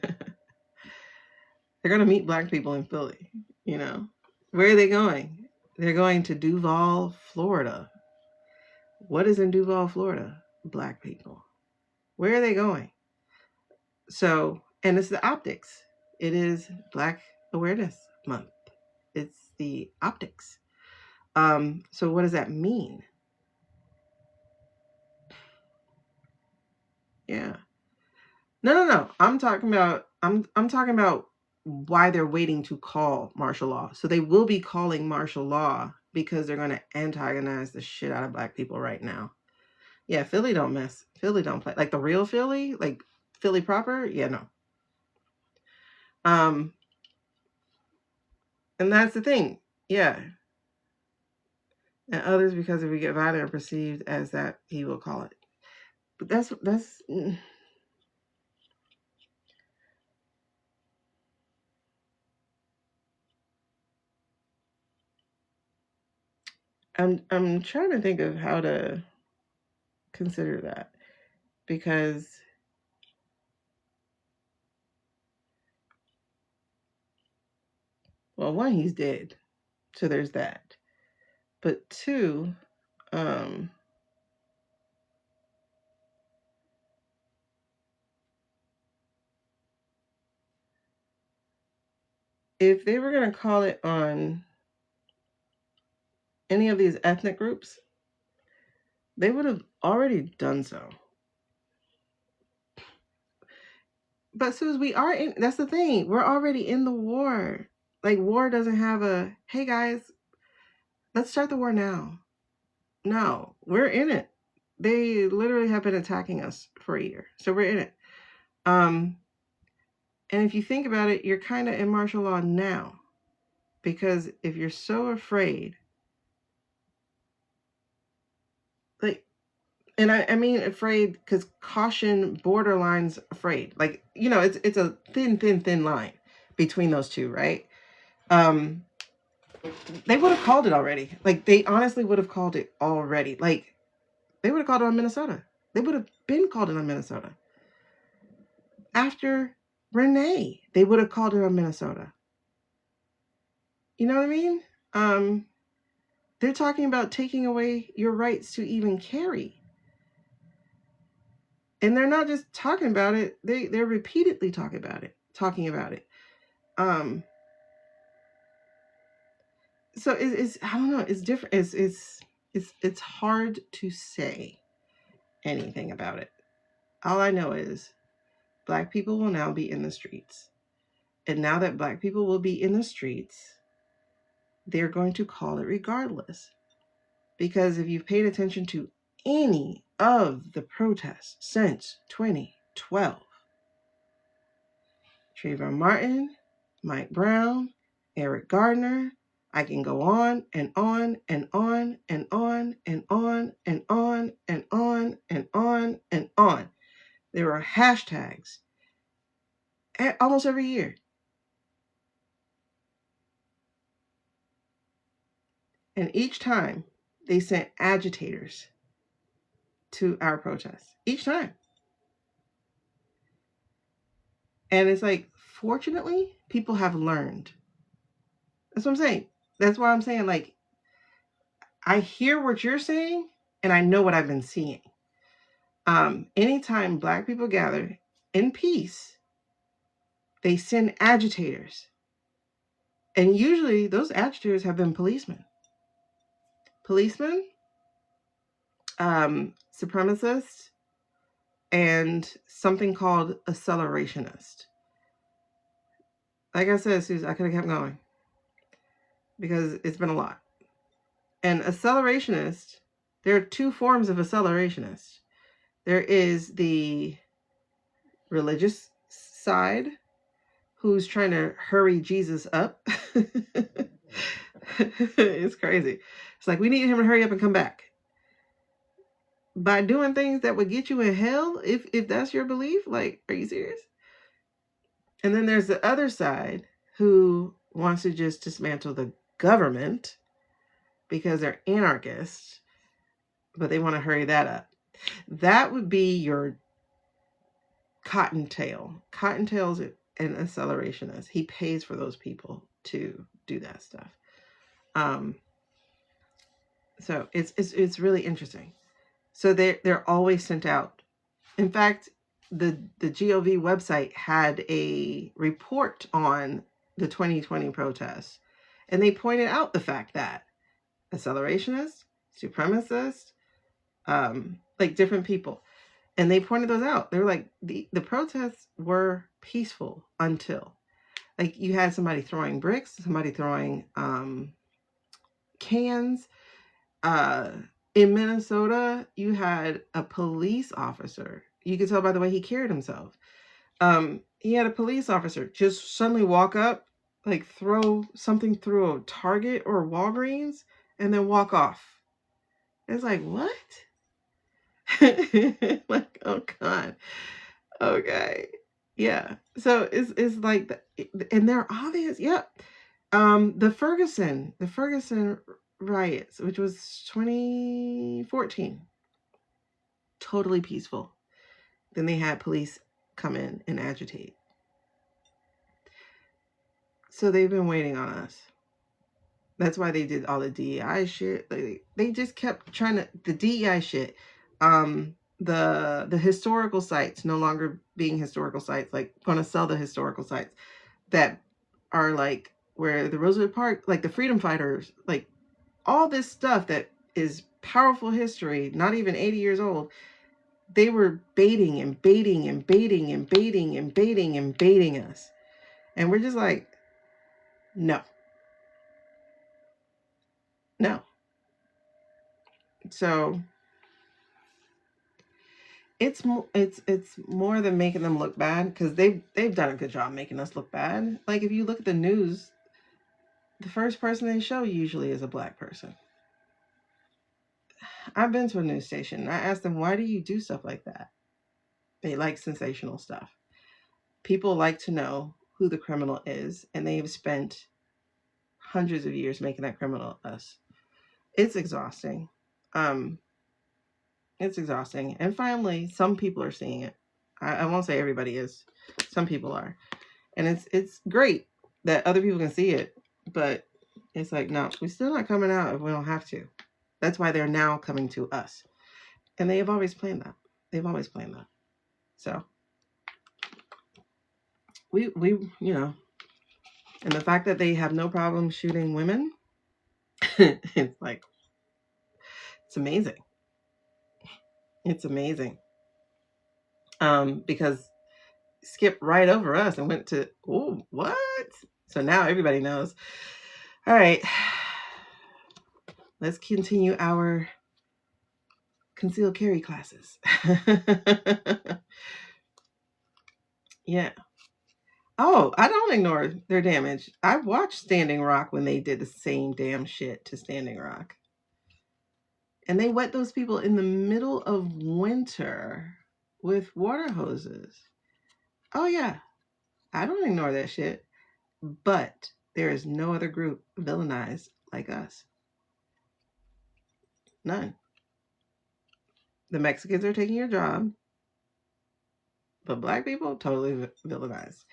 going to meet Black people in Philly, you know. Where are they going? They're going to Duval, Florida. What is in Duval, Florida? Black people. Where are they going? So, and it's the optics. It is Black Awareness Month. It's the optics. So what does that mean? Yeah. No. I'm talking about why they're waiting to call martial law. So they will be calling martial law because they're going to antagonize the shit out of Black people right now. Yeah, Philly don't mess. Philly don't play. Like the real Philly, like Philly proper, yeah, no. And that's the thing. Yeah. And others, because if we get violent, are perceived as that he will call it. But that's I'm trying to think of how to consider that, because well, one, he's dead, so there's that. But two, if they were going to call it on any of these ethnic groups, they would have already done so. But Suze, we are in, that's the thing, we're already in the war. Like, war doesn't have a, hey guys, let's start the war now. No, we're in it. They literally have been attacking us for a year, so we're in it. And if you think about it, you're kind of in martial law now, because if you're so afraid, like, and I mean afraid because caution borderlines afraid. Like, you know, it's a thin line between those two, right? They would have called it already. Like, they honestly would have called it already. Like, they would have called it on Minnesota. They would have been called it on Minnesota. After Renee, they would have called it on Minnesota. You know what I mean? They're talking about taking away your rights to even carry. And they're not just talking about it, they're repeatedly talking about it. So it's I don't know, it's different. It's hard to say anything about it. All I know is Black people will now be in the streets. And now that Black people will be in the streets, they're going to call it regardless. Because if you've paid attention to any of the protests since 2012, Trayvon Martin, Mike Brown, Eric Gardner, I can go on and on and on and on and on and on and on and on and on. There are hashtags almost every year. And each time they sent agitators to our protests. Each time. And it's like, fortunately, people have learned. That's what I'm saying. That's why I'm saying, like, I hear what you're saying and I know what I've been seeing. Anytime Black people gather in peace, they send agitators. And usually those agitators have been policemen. Supremacists, and something called accelerationist. Like I said, Susan, I could have kept going because it's been a lot. And accelerationist, there are two forms of accelerationist. There is the religious side, who's trying to hurry Jesus up. It's crazy. It's like, we need him to hurry up and come back by doing things that would get you in hell, if that's your belief. Like, are you serious? And then there's the other side, who wants to just dismantle the government because they're anarchists, but they want to hurry that up. That would be your Cottontail. Cottontail's an accelerationist. He pays for those people to do that stuff. So it's really interesting. So they're always sent out. In fact, the GOV website had a report on the 2020 protests, and they pointed out the fact that accelerationists, supremacists, like different people, and they pointed those out. They were like, the protests were peaceful until, like, you had somebody throwing bricks, somebody throwing cans. In Minnesota, you had a police officer. You could tell by the way he carried himself. He had a police officer just suddenly walk up, like throw something through a Target or Walgreens, and then walk off. It's like, what? Like, oh God. Okay. Yeah. So it's like, and they're obvious. Yep. The Ferguson riots, which was 2014, totally peaceful. Then they had police come in and agitate. So they've been waiting on us. That's why they did all the DEI shit. They just kept trying to, the DEI shit. The historical sites no longer being historical sites, like going to sell the historical sites that are like where the Roosevelt Park, like the freedom fighters, like all this stuff that is powerful history, not even 80 years old. They were baiting and baiting and baiting and baiting and baiting and baiting us. And we're just like, no. No. So it's more than making them look bad, because they've done a good job making us look bad. Like, if you look at the news, the first person they show usually is a Black person. I've been to a news station. I asked them, why do you do stuff like that? They like sensational stuff. People like to know who the criminal is, and they've spent hundreds of years making that criminal us. It's exhausting. It's exhausting. And finally, some people are seeing it. I won't say everybody is. Some people are. And it's great that other people can see it, but it's like, no, we're still not coming out if we don't have to. That's why they're now coming to us. And they have always planned that. They've always planned that. So we and the fact that they have no problem shooting women, it's like, it's amazing. It's amazing. Because skipped right over us and went to, oh, what? So now everybody knows. All right. Let's continue our concealed carry classes. Yeah. Oh, I don't ignore their damage. I watched Standing Rock when they did the same damn shit to Standing Rock. And they wet those people in the middle of winter with water hoses. Oh, yeah. I don't ignore that shit. But there is no other group villainized like us. None. The Mexicans are taking your job, but Black people, totally villainized.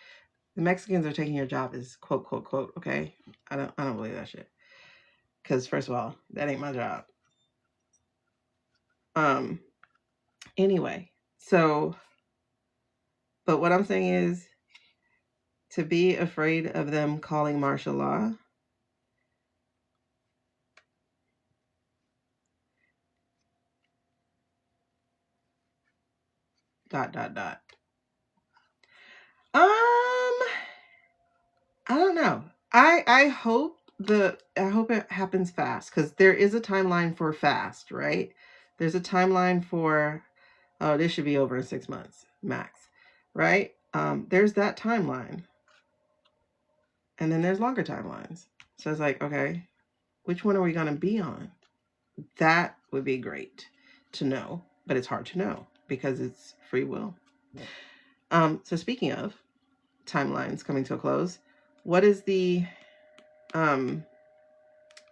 The Mexicans are taking your job is quote, quote, quote, okay? I don't believe that shit. Because first of all, that ain't my job. Anyway, so, but what I'm saying is, to be afraid of them calling martial law, I don't know. I hope it happens fast, because there is a timeline for fast, right? There's a timeline for, oh, this should be over in 6 months max, right? There's that timeline, and then there's longer timelines. So it's like, okay, which one are we going to be on? That would be great to know, but it's hard to know because it's free will. So speaking of timelines coming to a close, what is the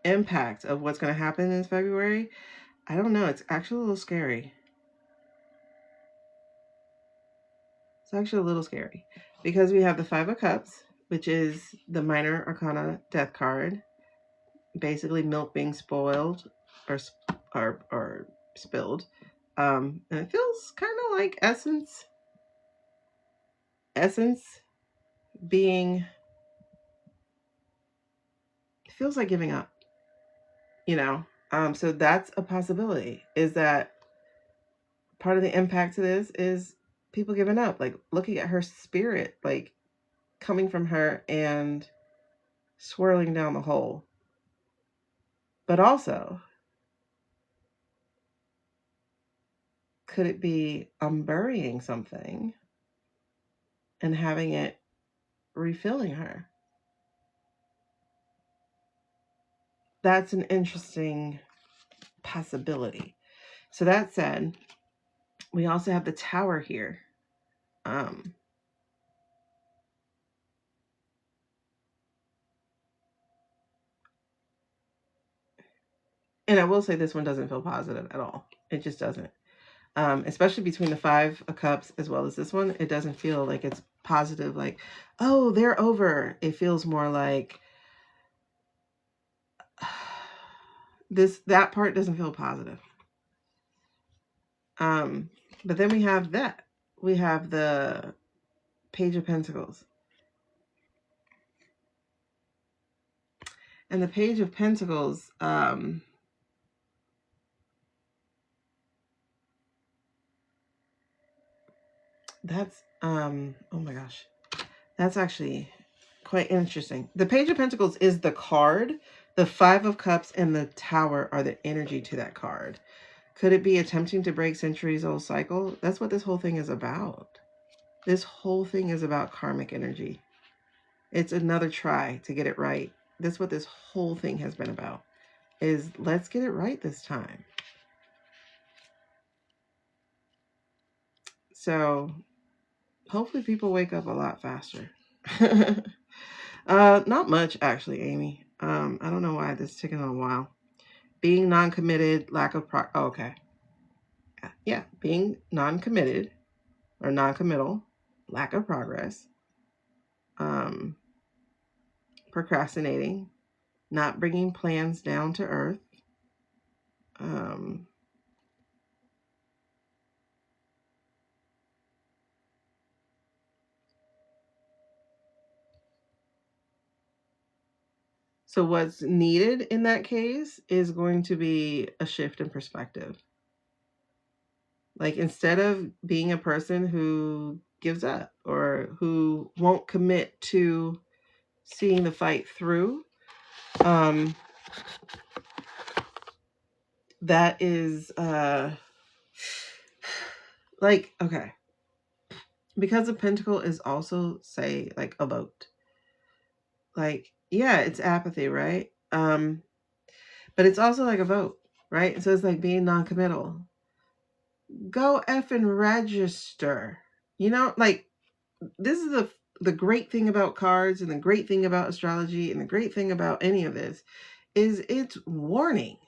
impact of what's going to happen in February? I don't know. It's actually a little scary. It's actually a little scary because we have the Five of Cups, which is the minor arcana death card. Basically, milk being spoiled or spilled. And it feels kind of like essence being, it feels like giving up, so that's a possibility, is that part of the impact to this is people giving up, like looking at her spirit, like coming from her and swirling down the hole. But also, could it be unburying something and having it refilling her? That's an interesting possibility. So that said, we also have the Tower here. And I will say this one doesn't feel positive at all. It just doesn't. Especially between the Five of Cups as well as this one, it doesn't feel like it's positive, like, oh, they're over. It feels more like that part doesn't feel positive. But then we have that. We have the Page of Pentacles. And the Page of Pentacles, that's, oh my gosh, that's actually quite interesting. The Page of Pentacles is the card. The Five of Cups and the Tower are the energy to that card. Could it be attempting to break centuries-old cycle? That's what this whole thing is about. This whole thing is about karmic energy. It's another try to get it right. That's what this whole thing has been about, is let's get it right this time. So hopefully people wake up a lot faster. Not much, actually, Amy. I don't know why this is taking a while. Being non-committed, lack of okay. Yeah, being non-committed or non-committal, lack of progress, procrastinating, not bringing plans down to earth, so what's needed in that case is going to be a shift in perspective. Like, instead of being a person who gives up or who won't commit to seeing the fight through, that is like, okay, because a pentacle is also, say, like a vote. Like, yeah, it's apathy, right? But it's also like a vote, right? So it's like being non-committal. Go effing register. Like, this is the great thing about cards, and the great thing about astrology, and the great thing about any of this is it's warning.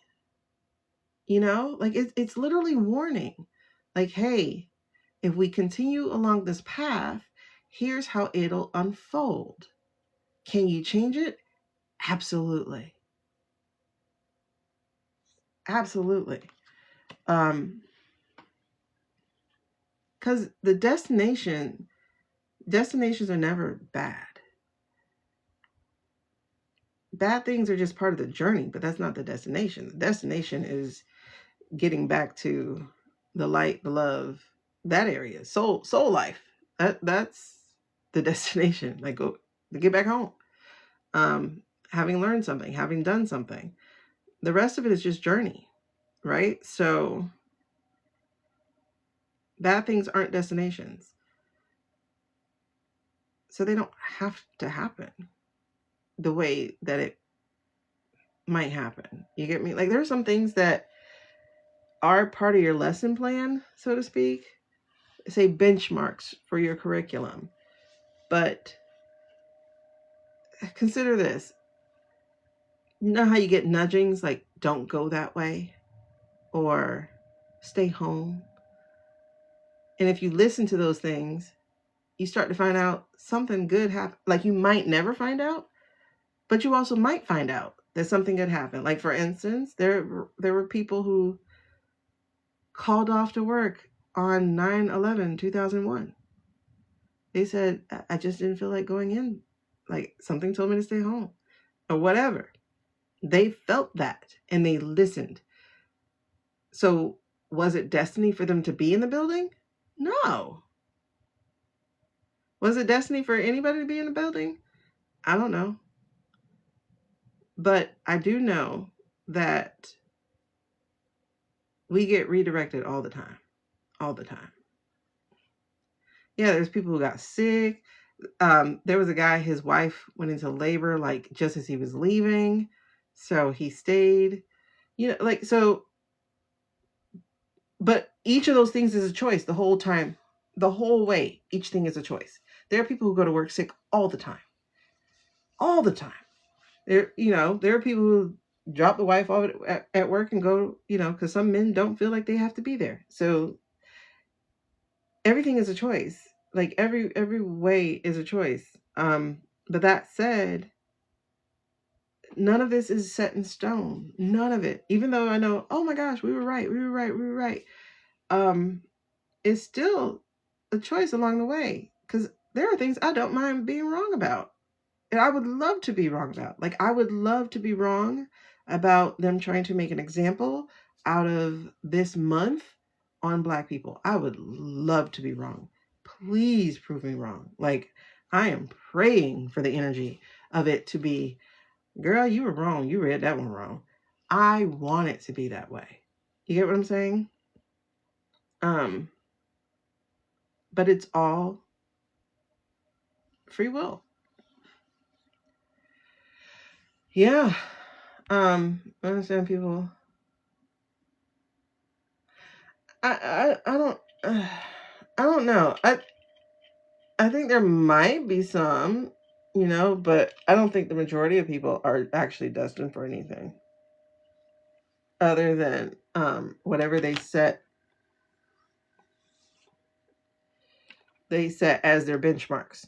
Like, it's literally warning. Like, hey, if we continue along this path, here's how it'll unfold. Can you change it? Absolutely. Absolutely. Because the destinations are never bad. Bad things are just part of the journey, but that's not the destination. The destination is getting back to the light, the love, that area, soul life. That's the destination. Like, go to get back home. Having learned something, having done something. The rest of it is just journey, right? So bad things aren't destinations. So they don't have to happen the way that it might happen. You get me? Like, there are some things that are part of your lesson plan, so to speak, say benchmarks for your curriculum. But consider this. You know how you get nudgings like, don't go that way, or stay home? And if you listen to those things, you start to find out something good happen. Like, you might never find out, but you also might find out that something good happened. Like, for instance, there were people who called off to work on 9/11/2001. They said, I just didn't feel like going in. Like, something told me to stay home, or whatever. They felt that and they listened. So was it destiny for them to be in the building? No. Was it destiny for anybody to be in the building? I don't know. But I do know that we get redirected all the time. All the time. Yeah, there's people who got sick. There was a guy, his wife went into labor like just as he was leaving. So he stayed. Like, so, but each of those things is a choice the whole time. The whole way, each thing is a choice. There are people who go to work sick all the time. All the time. There are people who drop the wife off at work and go, because some men don't feel like they have to be there. So everything is a choice. Like, every way is a choice. But that said, none of this is set in stone. None of it. Even though I know, oh my gosh, we were right. We were right. We were right. It's still a choice along the way, because there are things I don't mind being wrong about. And I would love to be wrong about. Like, I would love to be wrong about them trying to make an example out of this month on Black people. I would love to be wrong. Please prove me wrong. Like, I am praying for the energy of it to be, girl, you were wrong. You read that one wrong. I want it to be that way. You get what I'm saying? But it's all free will. Yeah. I understand people. I don't I don't know. I think there might be some, but I don't think the majority of people are actually destined for anything other than whatever they set as their benchmarks.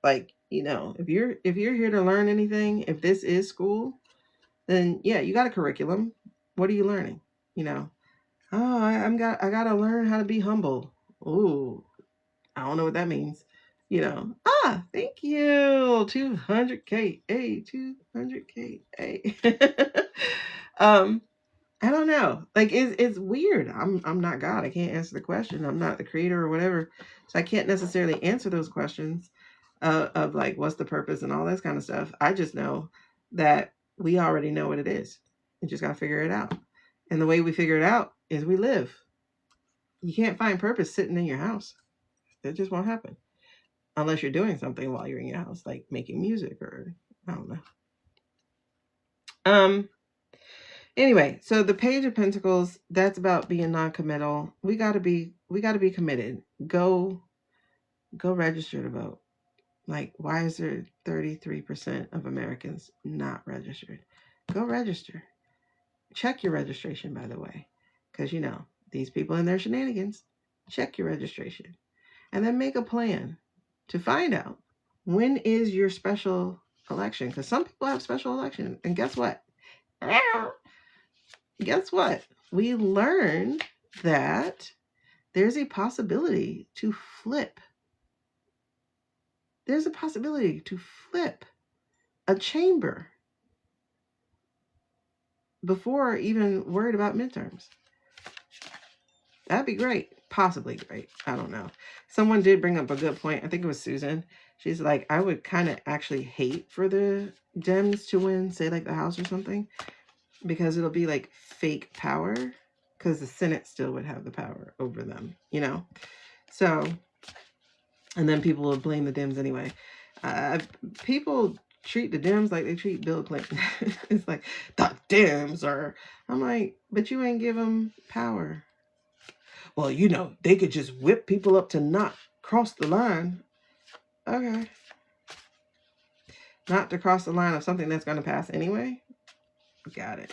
Like, if you're here to learn anything, if this is school, then yeah, you got a curriculum. What are you learning? Oh, I gotta learn how to be humble. Ooh, I don't know what that means. Thank you. 200K. Hey, 200K. Hey. I don't know. Like, it's weird. I'm not God. I can't answer the question. I'm not the creator or whatever. So I can't necessarily answer those questions of like, what's the purpose and all this kind of stuff. I just know that we already know what it is. We just got to figure it out. And the way we figure it out is we live. You can't find purpose sitting in your house. It just won't happen. Unless you're doing something while you're in your house, like making music or I don't know. Anyway, so the Page of Pentacles, that's about being non-committal. We gotta be committed. Go register to vote. Like, why is there 33% of Americans not registered? Go register. Check your registration, by the way, because these people and their shenanigans. Check your registration, and then make a plan to find out when is your special election. Because some people have special election, and guess what? Guess what? We learned that there's a possibility to flip. There's a possibility to flip a chamber before even worried about midterms. That'd be great. possibly great. I don't know. Someone did bring up a good point. I think it was Susan. She's like, I would kind of actually hate for the Dems to win, say like the House or something, because it'll be like fake power, because the Senate still would have the power over them, you know? So, and then people will blame the Dems anyway. People treat the Dems like they treat Bill Clinton. It's like, the Dems are, I'm like, but you ain't give them power. Well, you know, they could just whip people up to not cross the line. Okay. Not to cross the line of something that's going to pass anyway. Got it.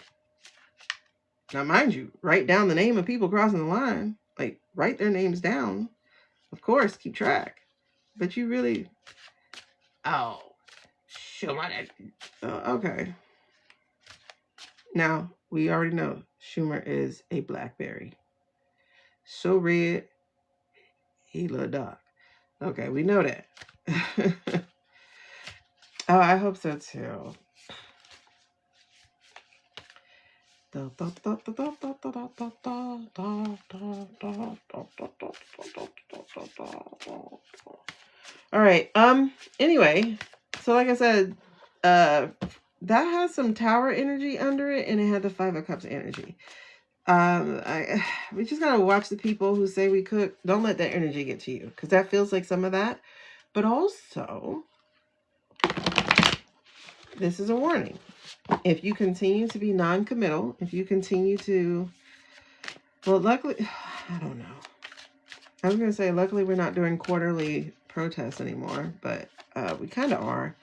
Now, mind you, write down the name of people crossing the line. Like, write their names down. Of course, keep track. But you really... Oh, Schumer. Okay. Now, we already know Schumer is a blackberry. So red, he little dark. Okay, we know that. Oh, I hope so too. All right. Anyway, so like I said, that has some tower energy under it, and it had the 5 of Cups energy. We just gotta watch the people who say we cook. Don't let that energy get to you, because that feels like some of that. But also, this is a warning. If you continue to be non-committal, if you continue to, well, luckily, I don't know. I was gonna say, luckily we're not doing quarterly protests anymore, but we kind of are.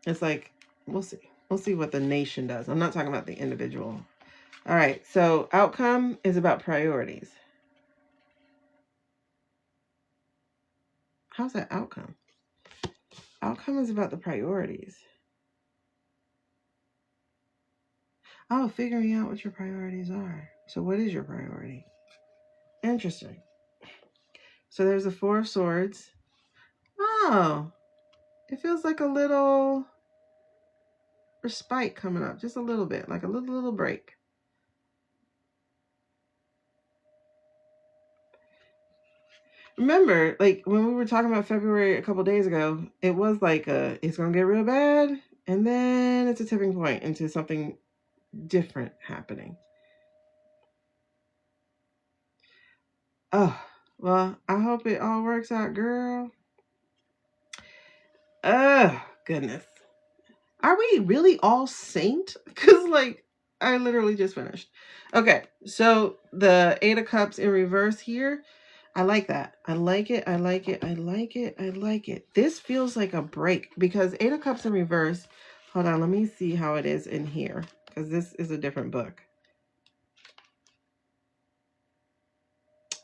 It's like, we'll see. We'll see what the nation does. I'm not talking about the individual. All right, so outcome is about priorities. How's that outcome? Outcome is about the priorities. Oh, figuring out what your priorities are. So what is your priority? Interesting. So there's the 4 of Swords. Oh, it feels like a little respite coming up. Just a little bit, like a little break. Remember, like when we were talking about February a couple days ago, it was like it's going to get real bad. And then it's a tipping point into something different happening. Oh, well, I hope it all works out, girl. Oh, goodness. Are we really all saint? Because, like, I literally just finished. Okay, so the 8 of Cups in reverse here. I like that. I like it. I like it. I like it. I like it. This feels like a break because 8 of Cups in reverse. Hold on. Let me see how it is in here because this is a different book.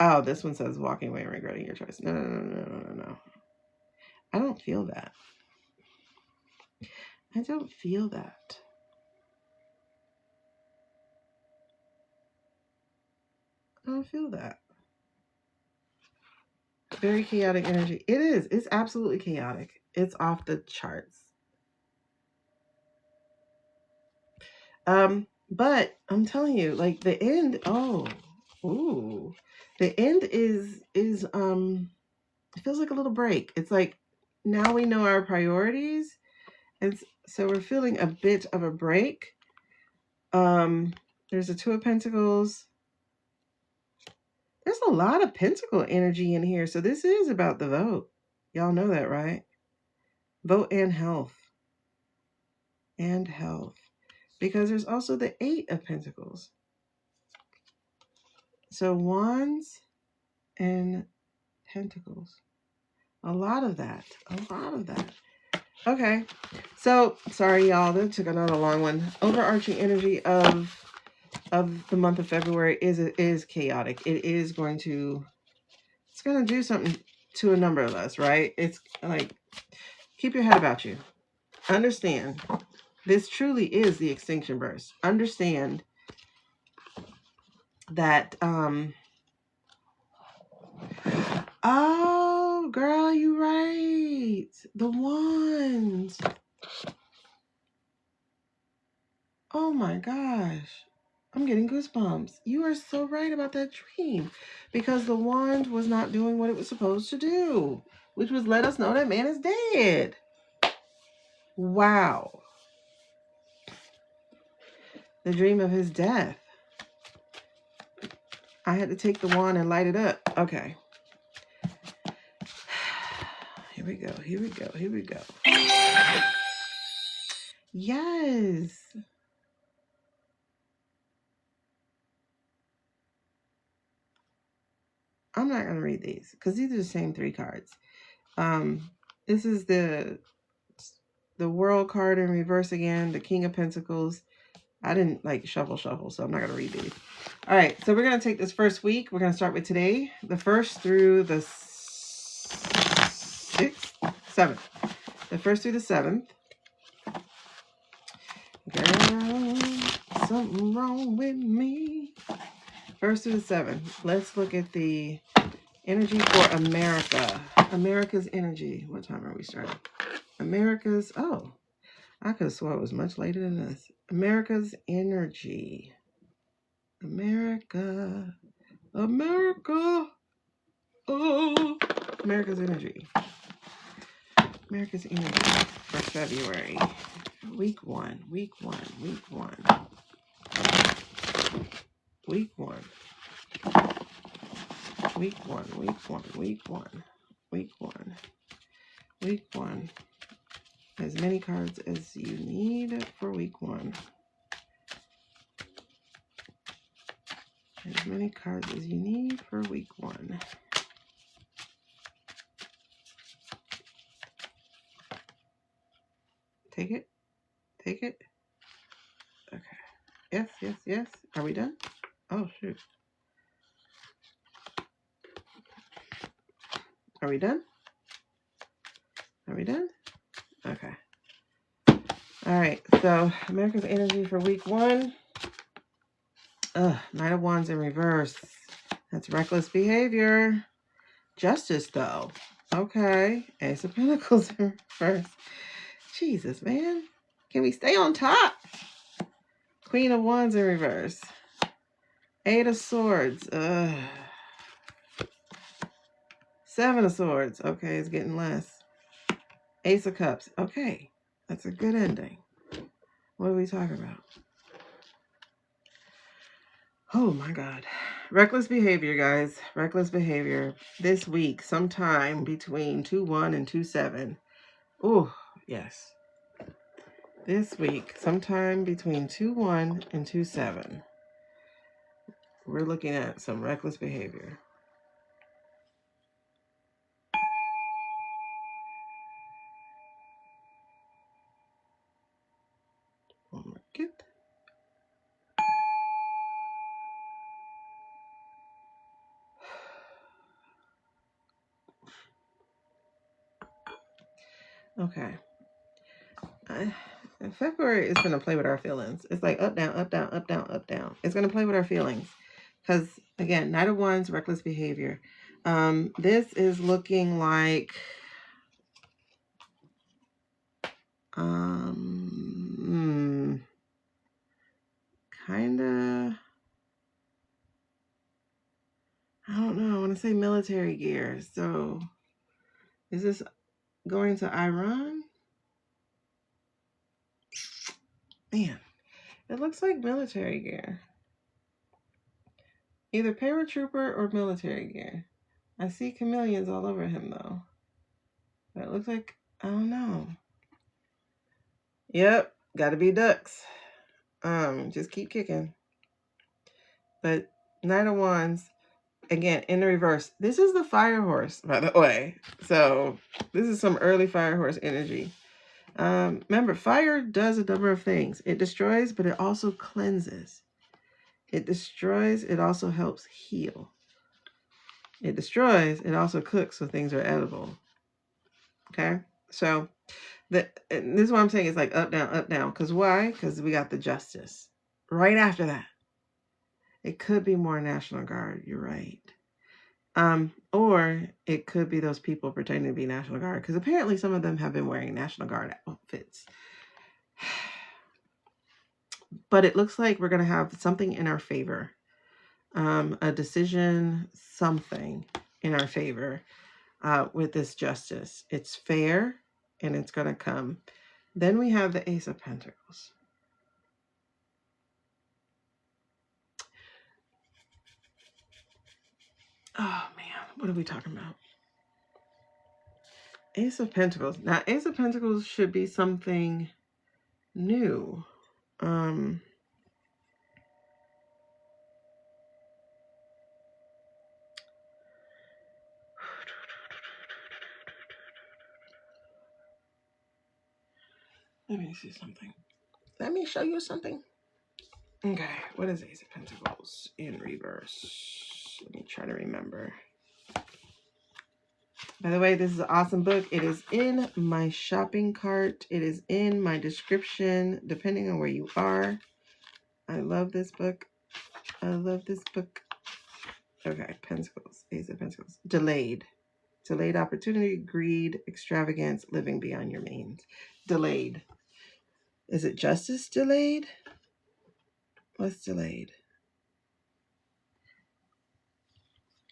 Oh, this one says walking away and regretting your choice. No. I don't feel that. I don't feel that. I don't feel that. Very chaotic energy. It is. It's absolutely chaotic. It's off the charts. But I'm telling you, like the end. Oh, ooh, the end is it feels like a little break. It's like now we know our priorities, and so we're feeling a bit of a break. There's a 2 of Pentacles. There's a lot of Pentacle energy in here, so this is about the vote. Y'all know that, right? Vote and health. And health. Because there's also the 8 of Pentacles. So Wands and Pentacles. A lot of that. A lot of that. Okay. So, sorry, y'all. That took another long one. Overarching energy of the month of February is chaotic. It is going to... It's going to do something to a number of us, right? It's like... Keep your head about you. Understand. This truly is the extinction burst. Understand that... Oh, girl, you right. The Wands. Oh my gosh. I'm getting goosebumps. You are so right about that dream. Because the wand was not doing what it was supposed to do, which was let us know that man is dead. Wow. The dream of his death. I had to take the wand and light it up. Okay. Here we go. Here we go. Here we go. Yes. I'm not going to read these because these are the same 3 cards. This is the World card in reverse again, the King of Pentacles. I didn't like shuffle, so I'm not going to read these. All right, so we're going to take this first week. We're going to start with today, the 1st through the 6th, 7th. The 1st through the 7th. Girl, something wrong with me. 1st through the 7th. Let's look at the energy for America. America's energy. What time are we starting? America's, oh, I could have swore it was much later than this. America's energy. America. America. Oh, America's energy. America's energy for February. Week 1. Week 1. Week 1. Week 1. Week 1. Week 1. Week 1. Week 1. Week 1. As many cards as you need for week 1. As many cards as you need for week 1. Take it. Take it. Okay. Yes, yes, yes. Are we done? Oh, shoot. Are we done? Are we done? Okay. All right. So, America's energy for week 1. Knight of Wands in reverse. That's reckless behavior. Justice, though. Okay. Ace of Pentacles in reverse. Jesus, man. Can we stay on top? Queen of Wands in reverse. 8 of Swords. 7 of Swords. Okay, it's getting less. Ace of Cups. Okay. That's a good ending. What are we talking about? Oh my God. Reckless behavior, guys. Reckless behavior. This week, sometime between 2-1 and 2-7. Oh, yes. This week, sometime between 2-1 and 2-7. We're looking at some reckless behavior. One more get. Okay. February is going to play with our feelings. It's like up, down, up, down, up, down, up, down. It's going to play with our feelings. Because, again, Knight of Wands, reckless behavior. This is looking like... kind of... I don't know. I want to say military gear. So, is this going to Iran? Man, it looks like military gear. Either paratrooper or military gear. I see chameleons all over him, though. But it looks like, I don't know. Yep, gotta be ducks. Just keep kicking. But Knight of Wands, again, in the reverse. This is the fire horse, by the way. So this is some early fire horse energy. Remember, fire does a number of things. It destroys, but it also cleanses. It destroys, it also helps heal. It destroys, it also cooks so things are edible. Okay? So this is what I'm saying. It's like up, down. Because why? Because we got the justice. Right after that. It could be more National Guard. You're right. Or it could be those people pretending to be National Guard. Because apparently some of them have been wearing National Guard outfits. but it looks like we're going to have something in our favor. A decision, something in our favor with this justice. It's fair and it's going to come. Then we have the Ace of Pentacles. Oh man, what are we talking about? Ace of Pentacles. Now, Ace of Pentacles should be something new. Let me see something. Let me show you something. Okay, what is Ace of Pentacles in reverse? Let me try to remember. By the way, this is an awesome book. It is in my shopping cart. It is in my description, depending on where you are. I love this book. I love this book. Okay, Pentacles, Ace of Pentacles. Delayed. Delayed opportunity, greed, extravagance, living beyond your means. Delayed. Is it justice delayed? What's delayed?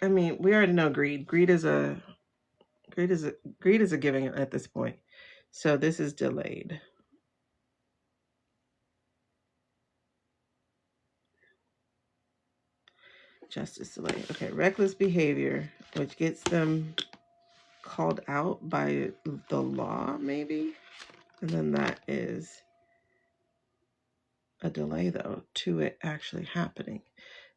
I mean, we already know greed. Greed is a giving at this point. So this is delayed. Justice delayed. Okay, reckless behavior, which gets them called out by the law, maybe. And then that is a delay, though, to it actually happening.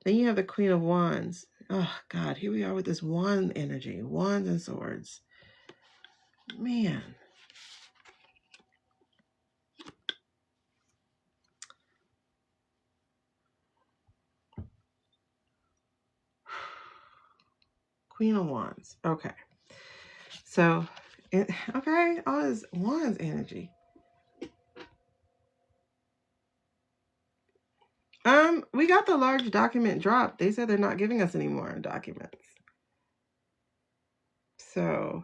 Then you have the Queen of Wands. Oh, God, here we are with this wand energy. Wands and swords. Man. Queen of Wands. Okay. So, okay, all this Wands energy. We got the large document drop. They said they're not giving us any more documents. So,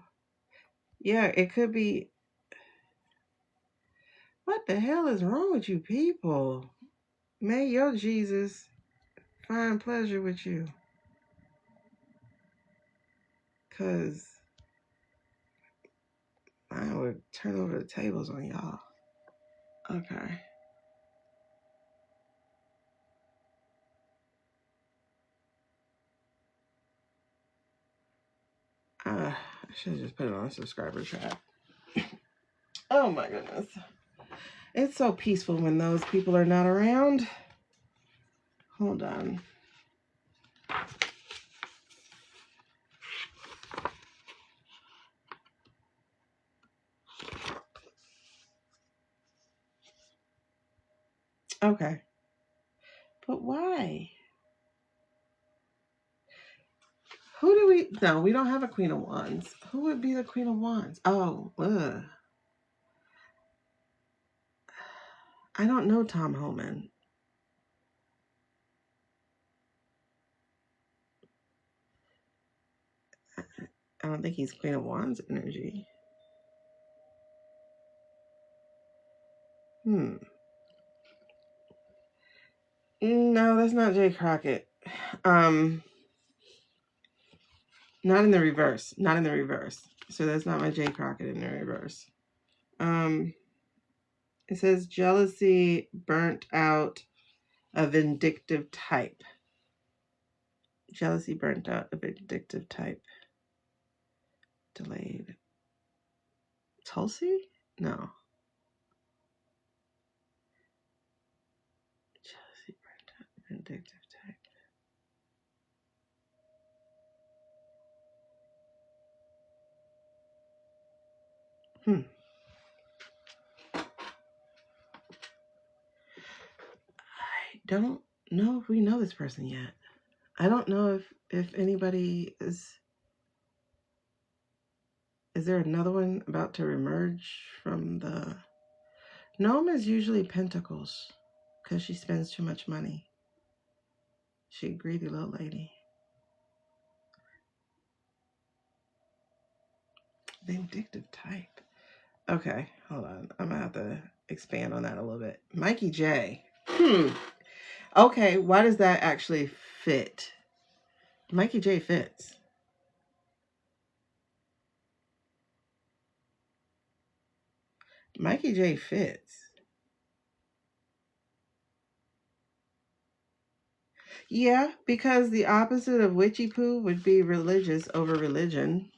yeah, it could be. What the hell is wrong with you people? May your Jesus find pleasure with you. Because I would turn over the tables on y'all. Okay. I should have just put it on a subscriber chat. Oh my goodness. It's so peaceful when those people are not around. Hold on. Okay. But why? Who do we... No, we don't have a Queen of Wands. Who would be the Queen of Wands? Oh, I don't know Tom Homan. I don't think he's Queen of Wands energy. No, that's not Jay Crockett. Not in the reverse. Not in the reverse. So that's not my Jay Crockett in the reverse. It says jealousy, burnt out, a vindictive type. Jealousy, burnt out, a vindictive type. Delayed. Tulsi? No. Jealousy, burnt out, vindictive type. I don't know if we know this person yet. I don't know if anybody is... Is there another one about to emerge from the... Gnome is usually Pentacles because she spends too much money. She a greedy little lady. Vindictive type. Okay, hold on. I'm going to have to expand on that a little bit. Mikey J. Okay, why does that actually fit? Mikey J fits. Mikey J fits. Yeah, because the opposite of witchy poo would be religious over religion,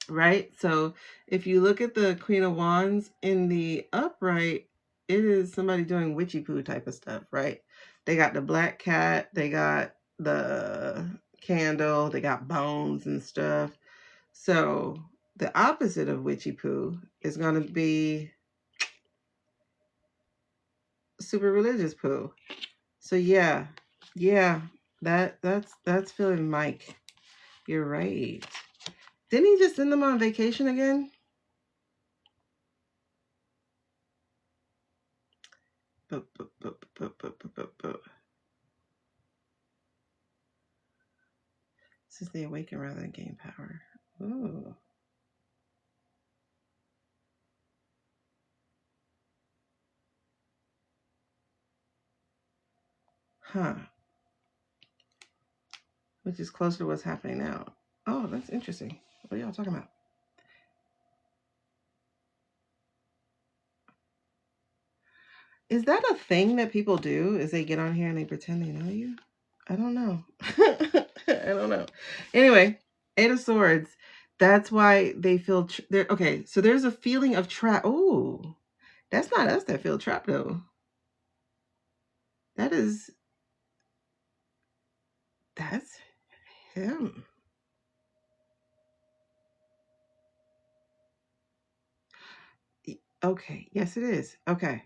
right? So if you look at the Queen of Wands in the upright, it is somebody doing witchy poo type of stuff, right? They got the black cat, they got the candle, they got bones and stuff. So the opposite of witchy poo is going to be super religious poo. So yeah, that's feeling Mike. You're right. Didn't he just send them on vacation again? This is the awaken rather than gain power. Ooh. Huh. Which is closer to what's happening now. Oh, that's interesting. What are y'all talking about? Is that a thing that people do? Is they get on here and they pretend they know you? I don't know. I don't know. Anyway, Eight of Swords. That's why they feel okay. So there's a feeling of trap. Oh, that's not us that feel trapped though. That's him. Okay. Yes, it is. Okay.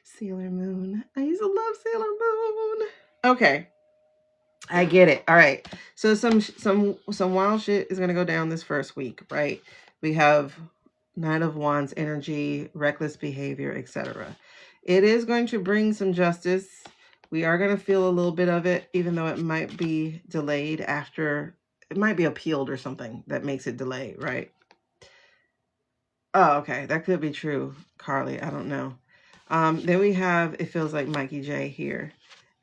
Sailor Moon. I used to love Sailor Moon. Okay. I get it. All right. So some wild shit is gonna go down this first week, right? We have Knight of Wands energy, reckless behavior, etc. It is going to bring some justice. We are going to feel a little bit of it, even though it might be delayed after, it might be appealed or something that makes it delay, right? Oh, okay. That could be true, Carly. I don't know. Then we have, it feels like Mikey J here.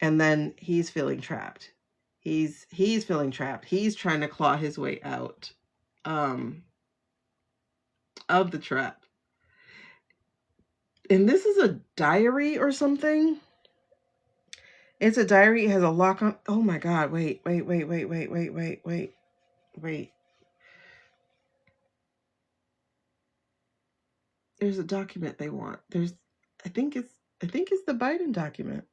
And then he's feeling trapped. He's feeling trapped. He's trying to claw his way out of the trap. And this is a diary or something. It's a diary. It has a lock on. Oh my God. Wait. There's a document they want. I think it's the Biden document.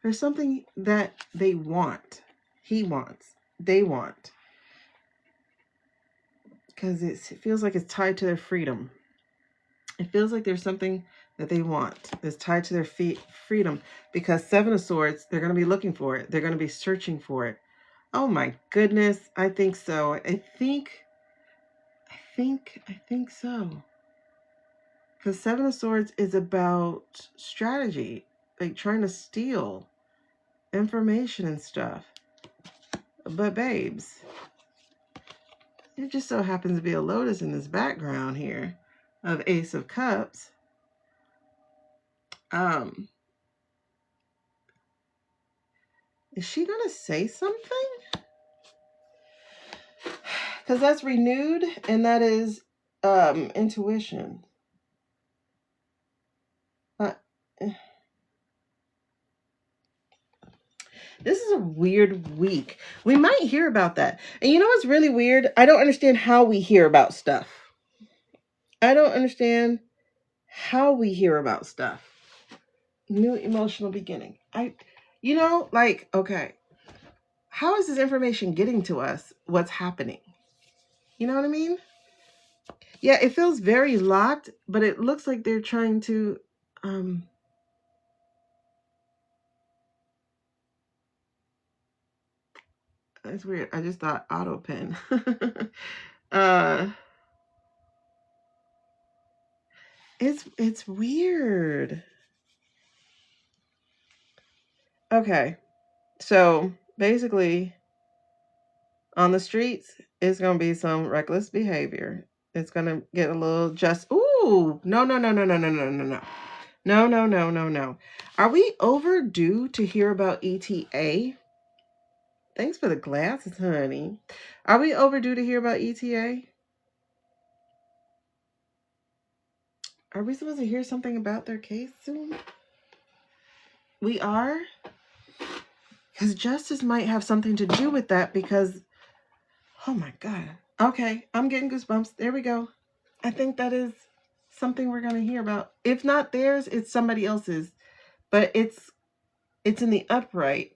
There's something that they want. He wants. They want. Because it feels like it's tied to their freedom. It feels like there's something that they want that's tied to their freedom. Because Seven of Swords, they're going to be looking for it. They're going to be searching for it. Oh my goodness. I think so. I think so. Because Seven of Swords is about strategy, like trying to steal information and stuff. But babes, it just so happens to be a lotus in this background here of Ace of Cups. Is she gonna say something? Because that's renewed, and that is intuition. This is a weird week. We might hear about that. And you know what's really weird? I don't understand how we hear about stuff. I don't understand how we hear about stuff. New emotional beginning. Okay, how is this information getting to us? What's happening? You know what I mean? Yeah, it feels very locked, but it looks like they're trying to that's weird. I just thought auto pen. It's weird. Okay. So basically on the streets, it's gonna be some reckless behavior. It's gonna get a little just ooh, No. No. Are we overdue to hear about ETA? Thanks for the glasses, honey. Are we overdue to hear about ETA? Are we supposed to hear something about their case soon? We are? Because justice might have something to do with that because, oh my God. Okay, I'm getting goosebumps. There we go. I think that is something we're going to hear about. If not theirs, it's somebody else's. But it's in the upright.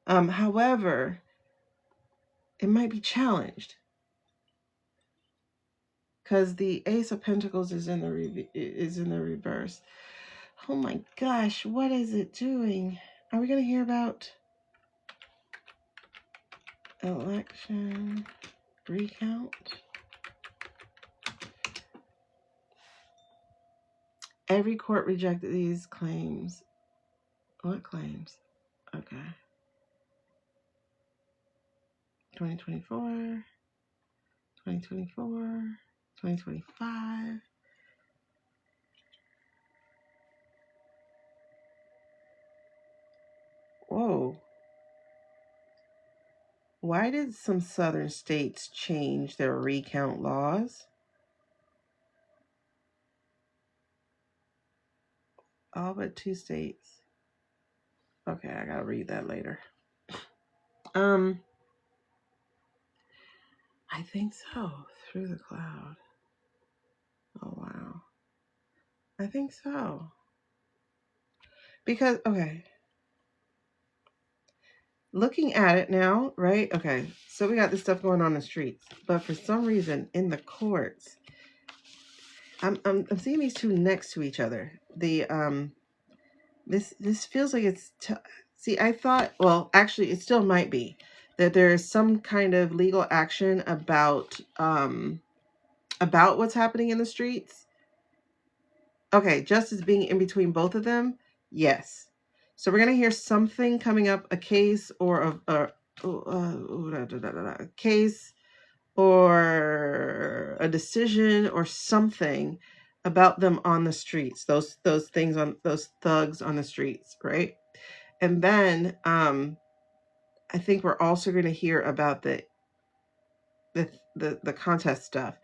However, it might be challenged because the Ace of Pentacles is in the reverse. Oh my gosh, what is it doing? Are we going to hear about election recount? Every court rejected these claims. What claims? Okay. 2024, 2024, 2025. Whoa. Why did some southern states change their recount laws? All but 2 states. Okay, I gotta read that later. I think so. Through the cloud. Oh wow. I think so. Because okay. Looking at it now, right? Okay, so we got this stuff going on in the streets, but for some reason in the courts, I'm seeing these two next to each other. The this feels like it's see. I thought, well, actually, it still might be that there's some kind of legal action about what's happening in the streets. Okay, justice being in between both of them. Yes. So we're gonna hear something coming up, a case or a case or a decision or something about them on the streets. Those things on those thugs on the streets, right? And then I think we're also going to hear about the contest stuff.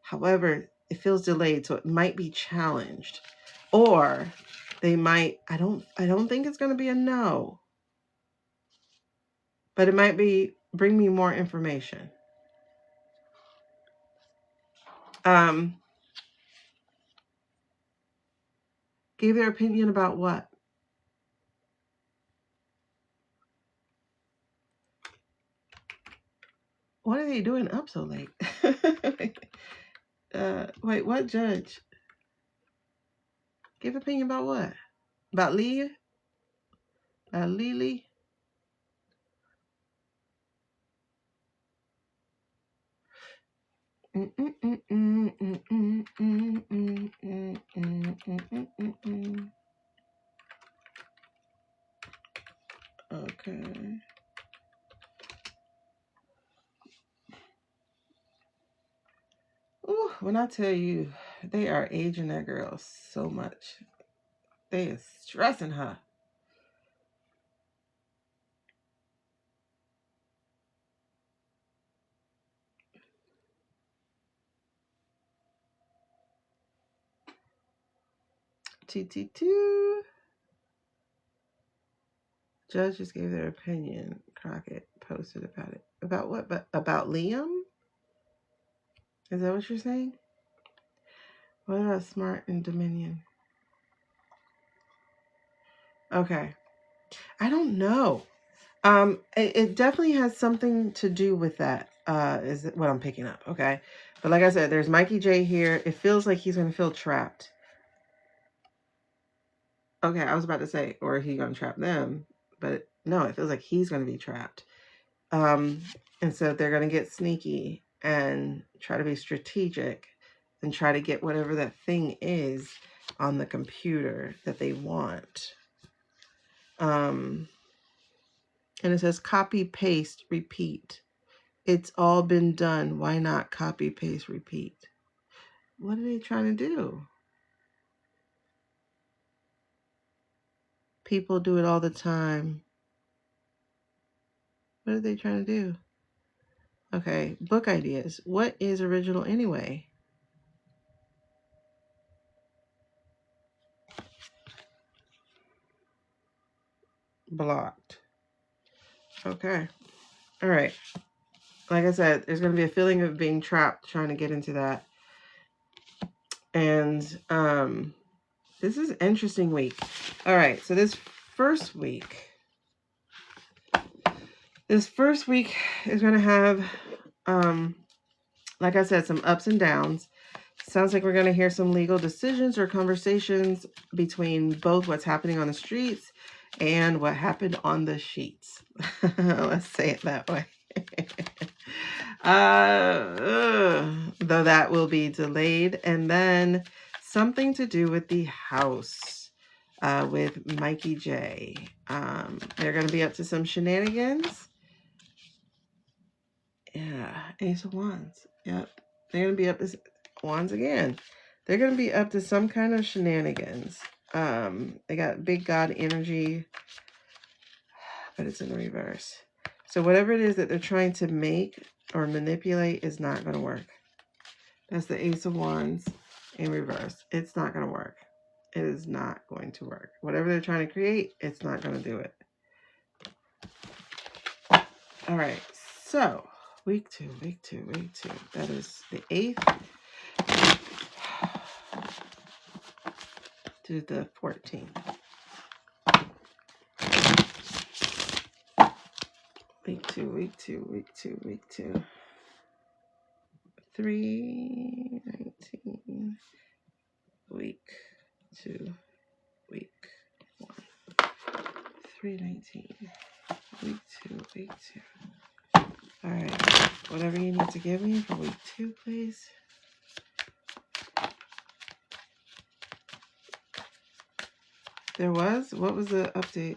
However, it feels delayed, so it might be challenged, or they might. I don't think it's going to be a no, but it might be bring me more information. Gave their opinion about what? What are they doing up so late? Wait, what judge? Give opinion about what? About Leah? Lily? Okay. Ooh, when I tell you, they are aging that girl so much. They is stressing her. TT2. Judges gave their opinion. Crockett posted about it. About what? But about Liam? Is that what you're saying? What about Smart and Dominion? Okay. I don't know. It definitely has something to do with that, is what I'm picking up. Okay. But like I said, there's Mikey J here. It feels like he's going to feel trapped. Okay. I was about to say, or is he going to trap them? But no, it feels like he's going to be trapped. And so they're going to get sneaky and try to be strategic and try to get whatever that thing is on the computer that they want. And it says copy, paste, repeat. It's all been done. Why not copy, paste, repeat? What are they trying to do? People do it all the time. What are they trying to do? Okay, book ideas. What is original anyway? Blocked. Okay. All right. Like I said, there's going to be a feeling of being trapped trying to get into that. And this is an interesting week. All right. So this first week is going to have, like I said, some ups and downs. Sounds like we're going to hear some legal decisions or conversations between both what's happening on the streets and what happened on the sheets. Let's say it that way. Though that will be delayed. And then something to do with the house with Mikey J. They're going to be up to some shenanigans. Yeah, Ace of Wands. Yep. They're going to be up to Wands again. They're going to be up to some kind of shenanigans. They got big God energy, but it's in reverse. So whatever it is that they're trying to make or manipulate is not going to work. That's the Ace of Wands in reverse. It's not going to work. It is not going to work. Whatever they're trying to create, it's not going to do it. All right. So week two. That is the 8th to the 14th. Week two. 3/19. Week 2. Week 1. 3/19. Week 2. All right. Whatever you need to give me for week 2, please. There was? What was the update?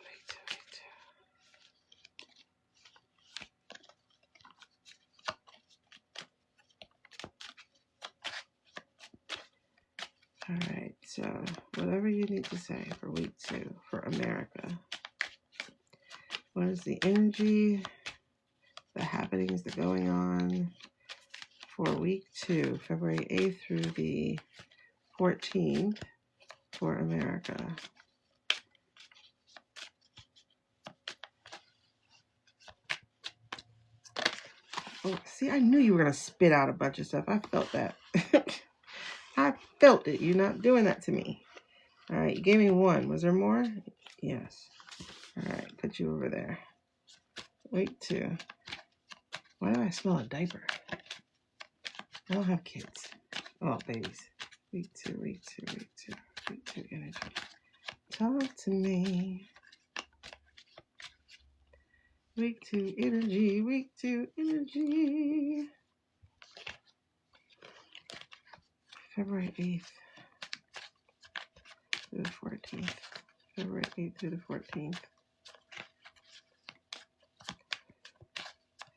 Week 2. All right. So whatever you need to say for week 2 for America. What is the energy, the happenings, the going on for week 2, February 8th through the 14th for America? Oh, see, I knew you were going to spit out a bunch of stuff. I felt that. I felt it. You're not doing that to me. All right, you gave me 1. Was there more? Yes. All right, put you over there. Week 2. Why do I smell a diaper? I don't have kids. Oh, babies. Week 2 energy. Talk to me. Week 2 energy. February 8th through the 14th. February 8th through the 14th.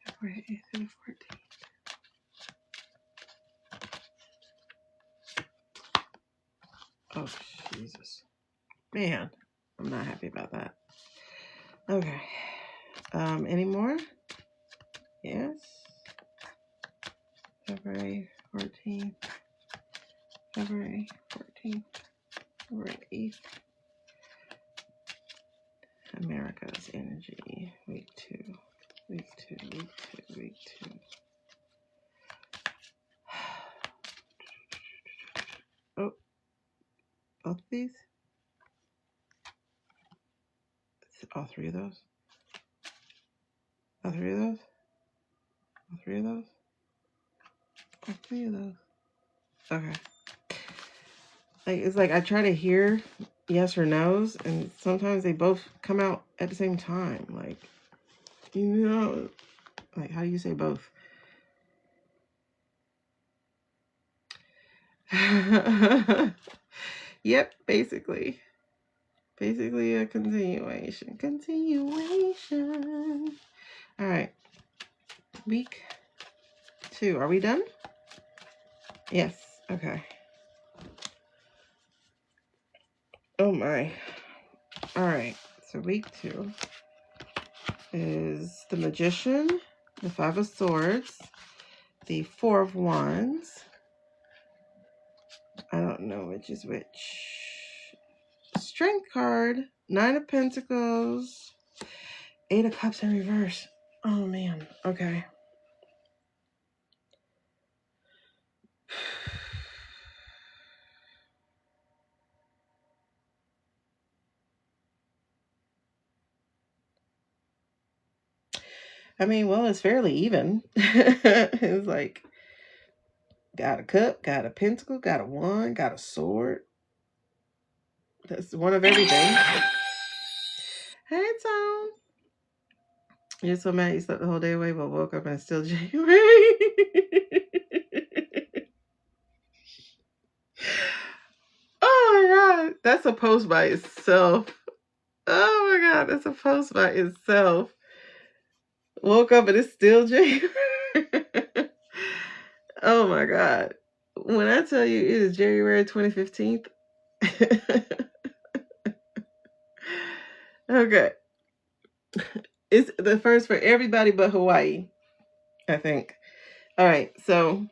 February 8th through the 14th. Oh, Jesus. Man, I'm not happy about that. Okay. Any more? Yes. February 14th. February 14th. February 8th. America's energy. Week 2. Oh, both of these? All 3 of those? All 3 of those? All 3 of those? All 3 of those. Okay. It's like I try to hear yes or no's, and sometimes they both come out at the same time. Like, you know, like, how do you say both? Yep, basically a continuation. All right, week 2. Are we done? Yes. Okay. Oh my. All right. So week 2 is the Magician, the 5 of Swords, the 4 of Wands. I don't know which is which. Strength card, 9 of Pentacles, 8 of Cups in reverse. Oh man. Okay. I mean, well, it's fairly even. It's like, got a cup, got a pentacle, got a wand, got a sword. That's one of everything. Hey, Tom. You're so mad you slept the whole day away, but woke up and it's still January. Oh my God. That's a post by itself. Oh my God. That's a post by itself. Woke up and it's still January. Oh my God. When I tell you it is January 2015. Okay. It's the first for everybody but Hawaii, I think. All right. So,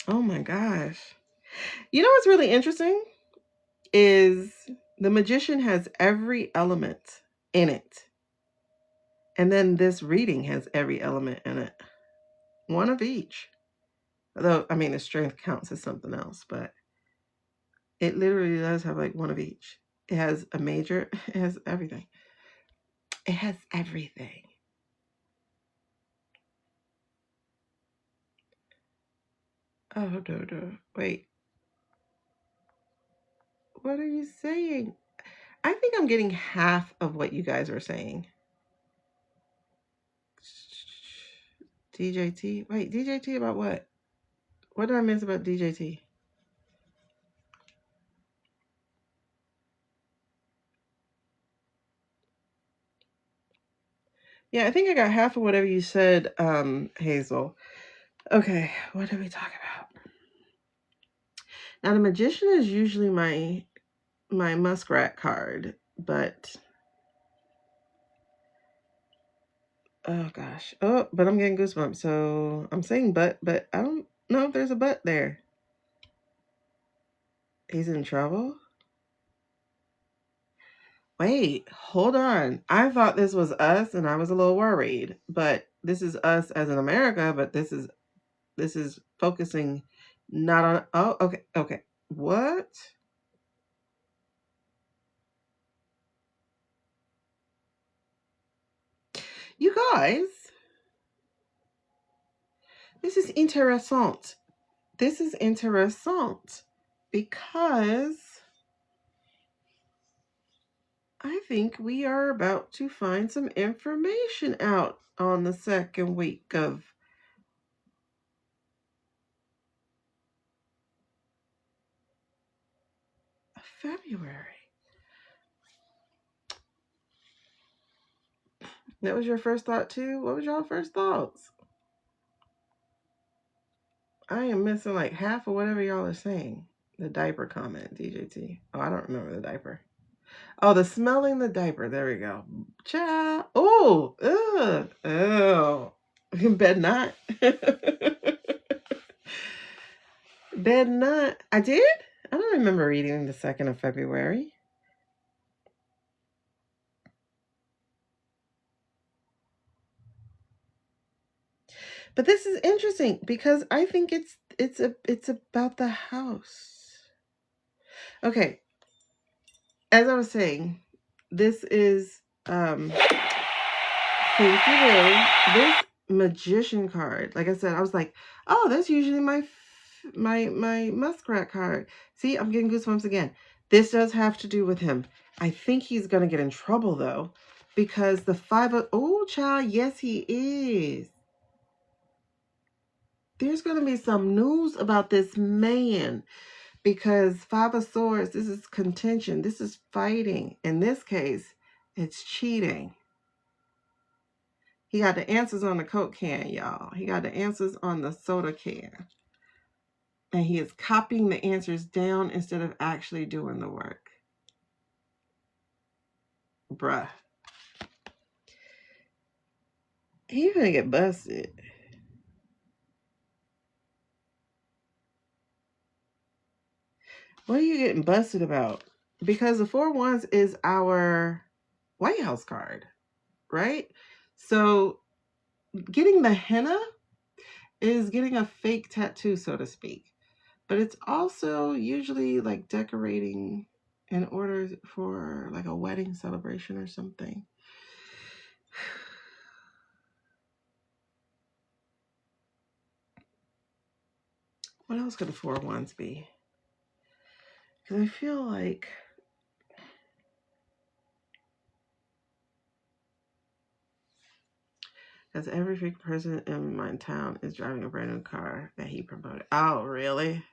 oh my gosh. You know what's really interesting is the Magician has every element in it. And then this reading has every element in it. One of each. Although, I mean, the strength counts as something else, but it literally does have like one of each. It has a major, it has everything. It has everything. Oh, no. Wait. What are you saying? I think I'm getting half of what you guys are saying. DJT? Wait, DJT about what? What did I miss about DJT? Yeah, I think I got half of whatever you said, Hazel. Okay, what did we talk about? Now, the Magician is usually my muskrat card, but oh gosh. Oh, but I'm getting goosebumps, so I'm saying but I don't know if there's a but there. He's in trouble? Wait, hold on. I thought this was us and I was a little worried, but this is us as in America, but this is focusing not on. Oh, okay. What? You guys, this is interessant. This is interessant because I think we are about to find some information out on the second week of February. That was your first thought too? What was your first thoughts? I am missing like half of whatever y'all are saying. The diaper comment, DJT. Oh, I don't remember the diaper. Oh, the smelling the diaper. There we go. Child. Oh, ugh. Oh. Bet not. Bet not. I did? I don't remember reading the 2nd of February. But this is interesting because I think it's about the house. Okay. As I was saying, this is thank you, Lily. This Magician card, like I said, I was like, oh, that's usually my muskrat card. See, I'm getting goosebumps again. This does have to do with him. I think he's gonna get in trouble though, because the 5 of child, yes he is. There's gonna be some news about this man. Because 5 of Swords, this is contention. This is fighting. In this case, it's cheating. He got the answers on the Coke can, y'all. He got the answers on the soda can. And he is copying the answers down instead of actually doing the work. Bruh. He gonna get busted. What are you getting busted about? Because the 4 Wands is our White House card, right? So getting the henna is getting a fake tattoo, so to speak. But it's also usually like decorating in order for like a wedding celebration or something. What else could the 4 Wands be? Because I feel like as every fake person in my town is driving a brand new car that he promoted. Oh, really?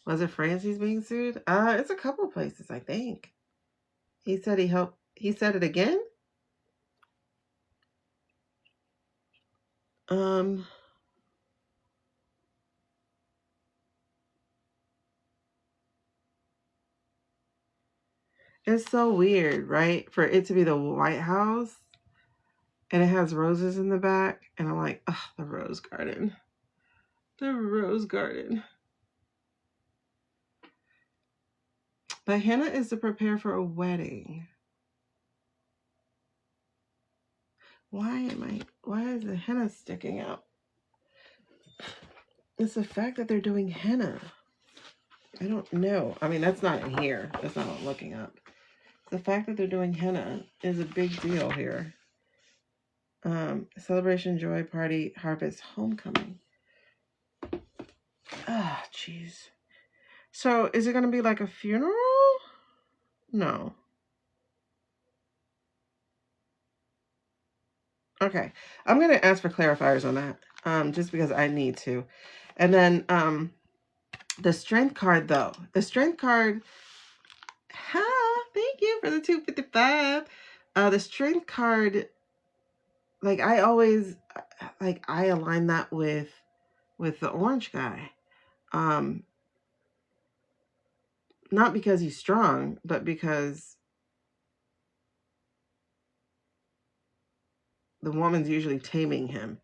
Was it Francie's being sued? It's a couple places, I think. He said he helped. He said it again? It's so weird, right? For it to be the White House and it has roses in the back. And I'm like, oh, the rose garden. The rose garden. But henna is to prepare for a wedding. Why is the henna sticking out? It's the fact that they're doing henna. I don't know. I mean, that's not in here. That's not what I'm looking up. The fact that they're doing henna is a big deal here. Celebration, joy, party, harvest, homecoming. Ah, jeez. So is it going to be like a funeral? No. Okay. I'm going to ask for clarifiers on that, just because I need to. And then the strength card, though. The strength card, thank you for the 255. The strength card, like I always, like I align that with the orange guy. Not because he's strong, but because the woman's usually taming him.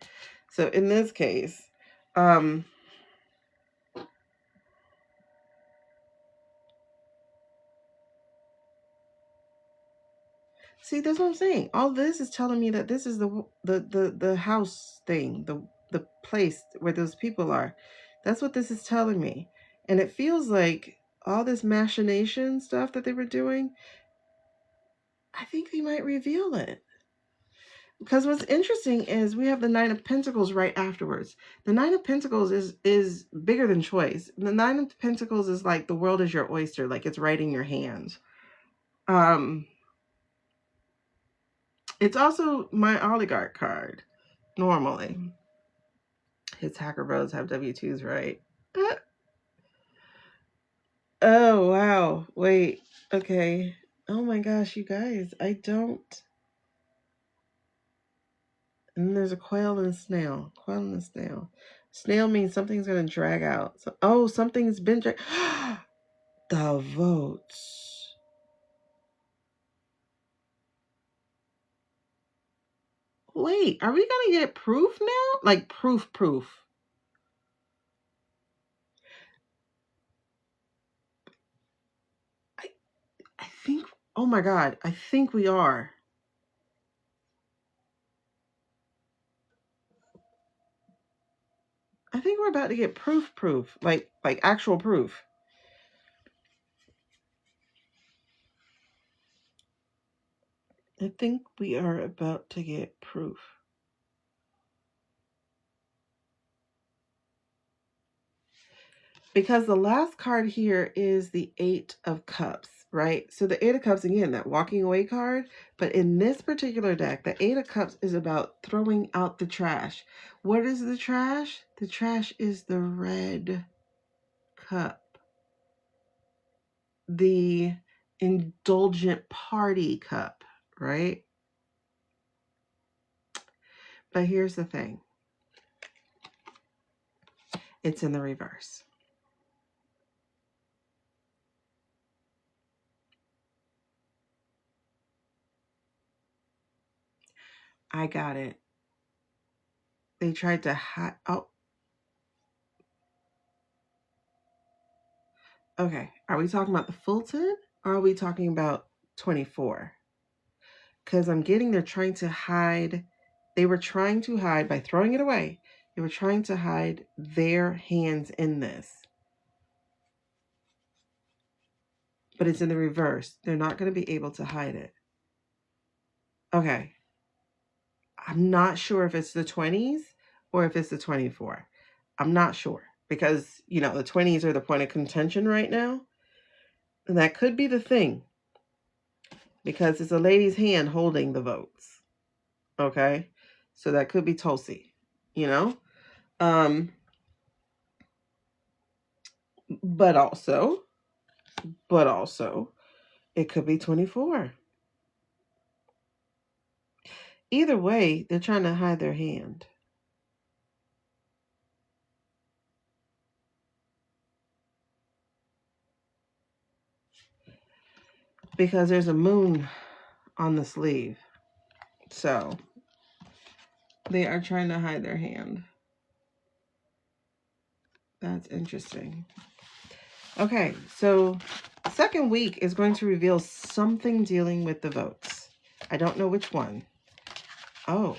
So in this case, see, that's what I'm saying. All this is telling me that this is the house thing, the place where those people are. That's what this is telling me. And it feels like all this machination stuff that they were doing, I think they might reveal it. Because what's interesting is we have the 9 of Pentacles right afterwards. The 9 of Pentacles is bigger than choice. The 9 of Pentacles is like the world is your oyster, like it's right in your hands. It's also my oligarch card, normally. His hacker bros have W-2s, right? Oh, wow. Wait. Okay. Oh my gosh, you guys. I don't... And there's a quail and a snail. Quail and a snail. Snail means something's going to drag out. So, something's been dragged. The votes. Wait, are we going to get proof now? Like proof. I think, oh my God, I think we are. I think we're about to get proof, like actual proof. I think we are about to get proof. Because the last card here is the 8 of Cups, right? So the 8 of Cups, again, that walking away card. But in this particular deck, the 8 of Cups is about throwing out the trash. What is the trash? The trash is the red cup. The indulgent party cup, right? But here's the thing. It's in the reverse. I got it. They tried to hide. Oh. Okay. Are we talking about the Fulton or are we talking about 24? Because I'm getting they're trying to hide. They were trying to hide by throwing it away. They were trying to hide their hands in this. But it's in the reverse. They're not going to be able to hide it. Okay. I'm not sure if it's the 20s or if it's the 24. I'm not sure because, you know, the 20s are the point of contention right now. And that could be the thing because it's a lady's hand holding the votes. Okay. So that could be Tulsi, you know? But also, it could be 24. Either way, they're trying to hide their hand. Because there's a moon on the sleeve. So they are trying to hide their hand. That's interesting. Okay, so second week is going to reveal something dealing with the votes. I don't know which one. Oh,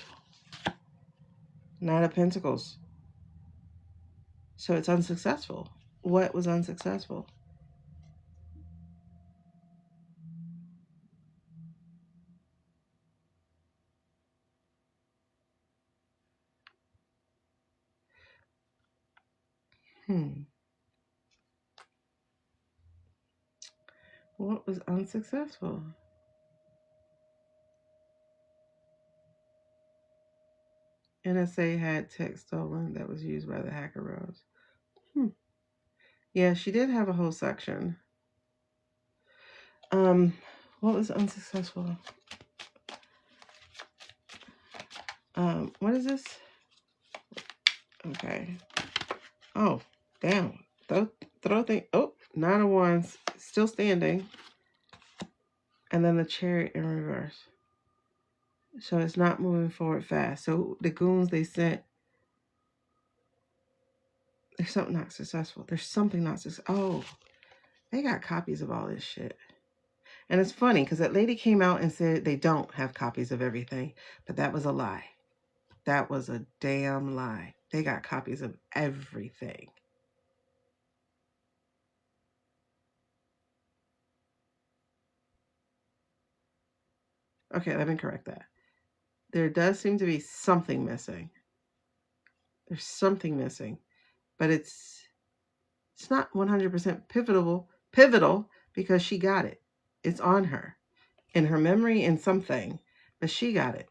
Knight of Pentacles. So it's unsuccessful. What was unsuccessful? What was unsuccessful? NSA had text stolen that was used by the hacker rogues. Yeah, she did have a whole section. What was unsuccessful? What is this? Okay. Oh, damn. Throw thing. Oh, 9 of Wands still standing. And then the Chariot in reverse. So it's not moving forward fast. So the goons they sent, there's something not successful. There's something not successful. Oh, they got copies of all this shit. And it's funny because that lady came out and said they don't have copies of everything. But that was a lie. That was a damn lie. They got copies of everything. Okay, let me correct that. There does seem to be something missing. There's something missing. But it's not 100% pivotal because she got it. It's on her. In her memory and something. But she got it.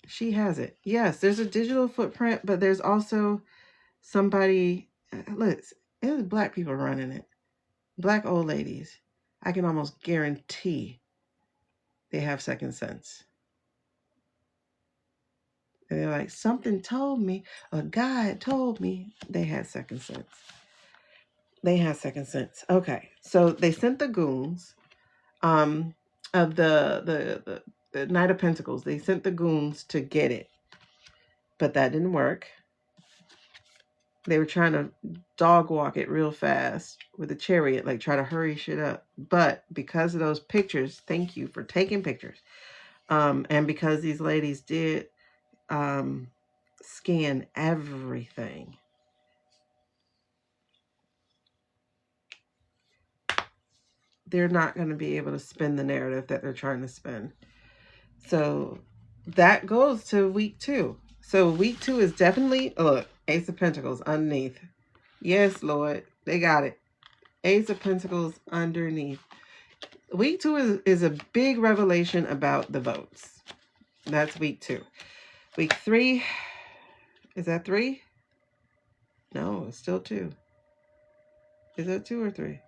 She has it. Yes, there's a digital footprint, but there's also somebody. Look, there's black people running it. Black old ladies. I can almost guarantee they have second sense. And they're like, something told me, a God told me. They had second sense. They had second sense. Okay, so they sent the goons of the Knight of Pentacles. They sent the goons to get it, but that didn't work. They were trying to dog walk it real fast with a chariot, like try to hurry shit up. But because of those pictures, thank you for taking pictures. And because these ladies did scan everything, they're not going to be able to spin the narrative that they're trying to spin. So that goes to week 2. So week 2 is definitely, look, Ace of Pentacles underneath. Yes, Lord, they got it. Ace of Pentacles underneath. Week 2 is a big revelation about the votes. That's week 2. Week 3, is that 3? No, it's still 2. Is that 2 or 3?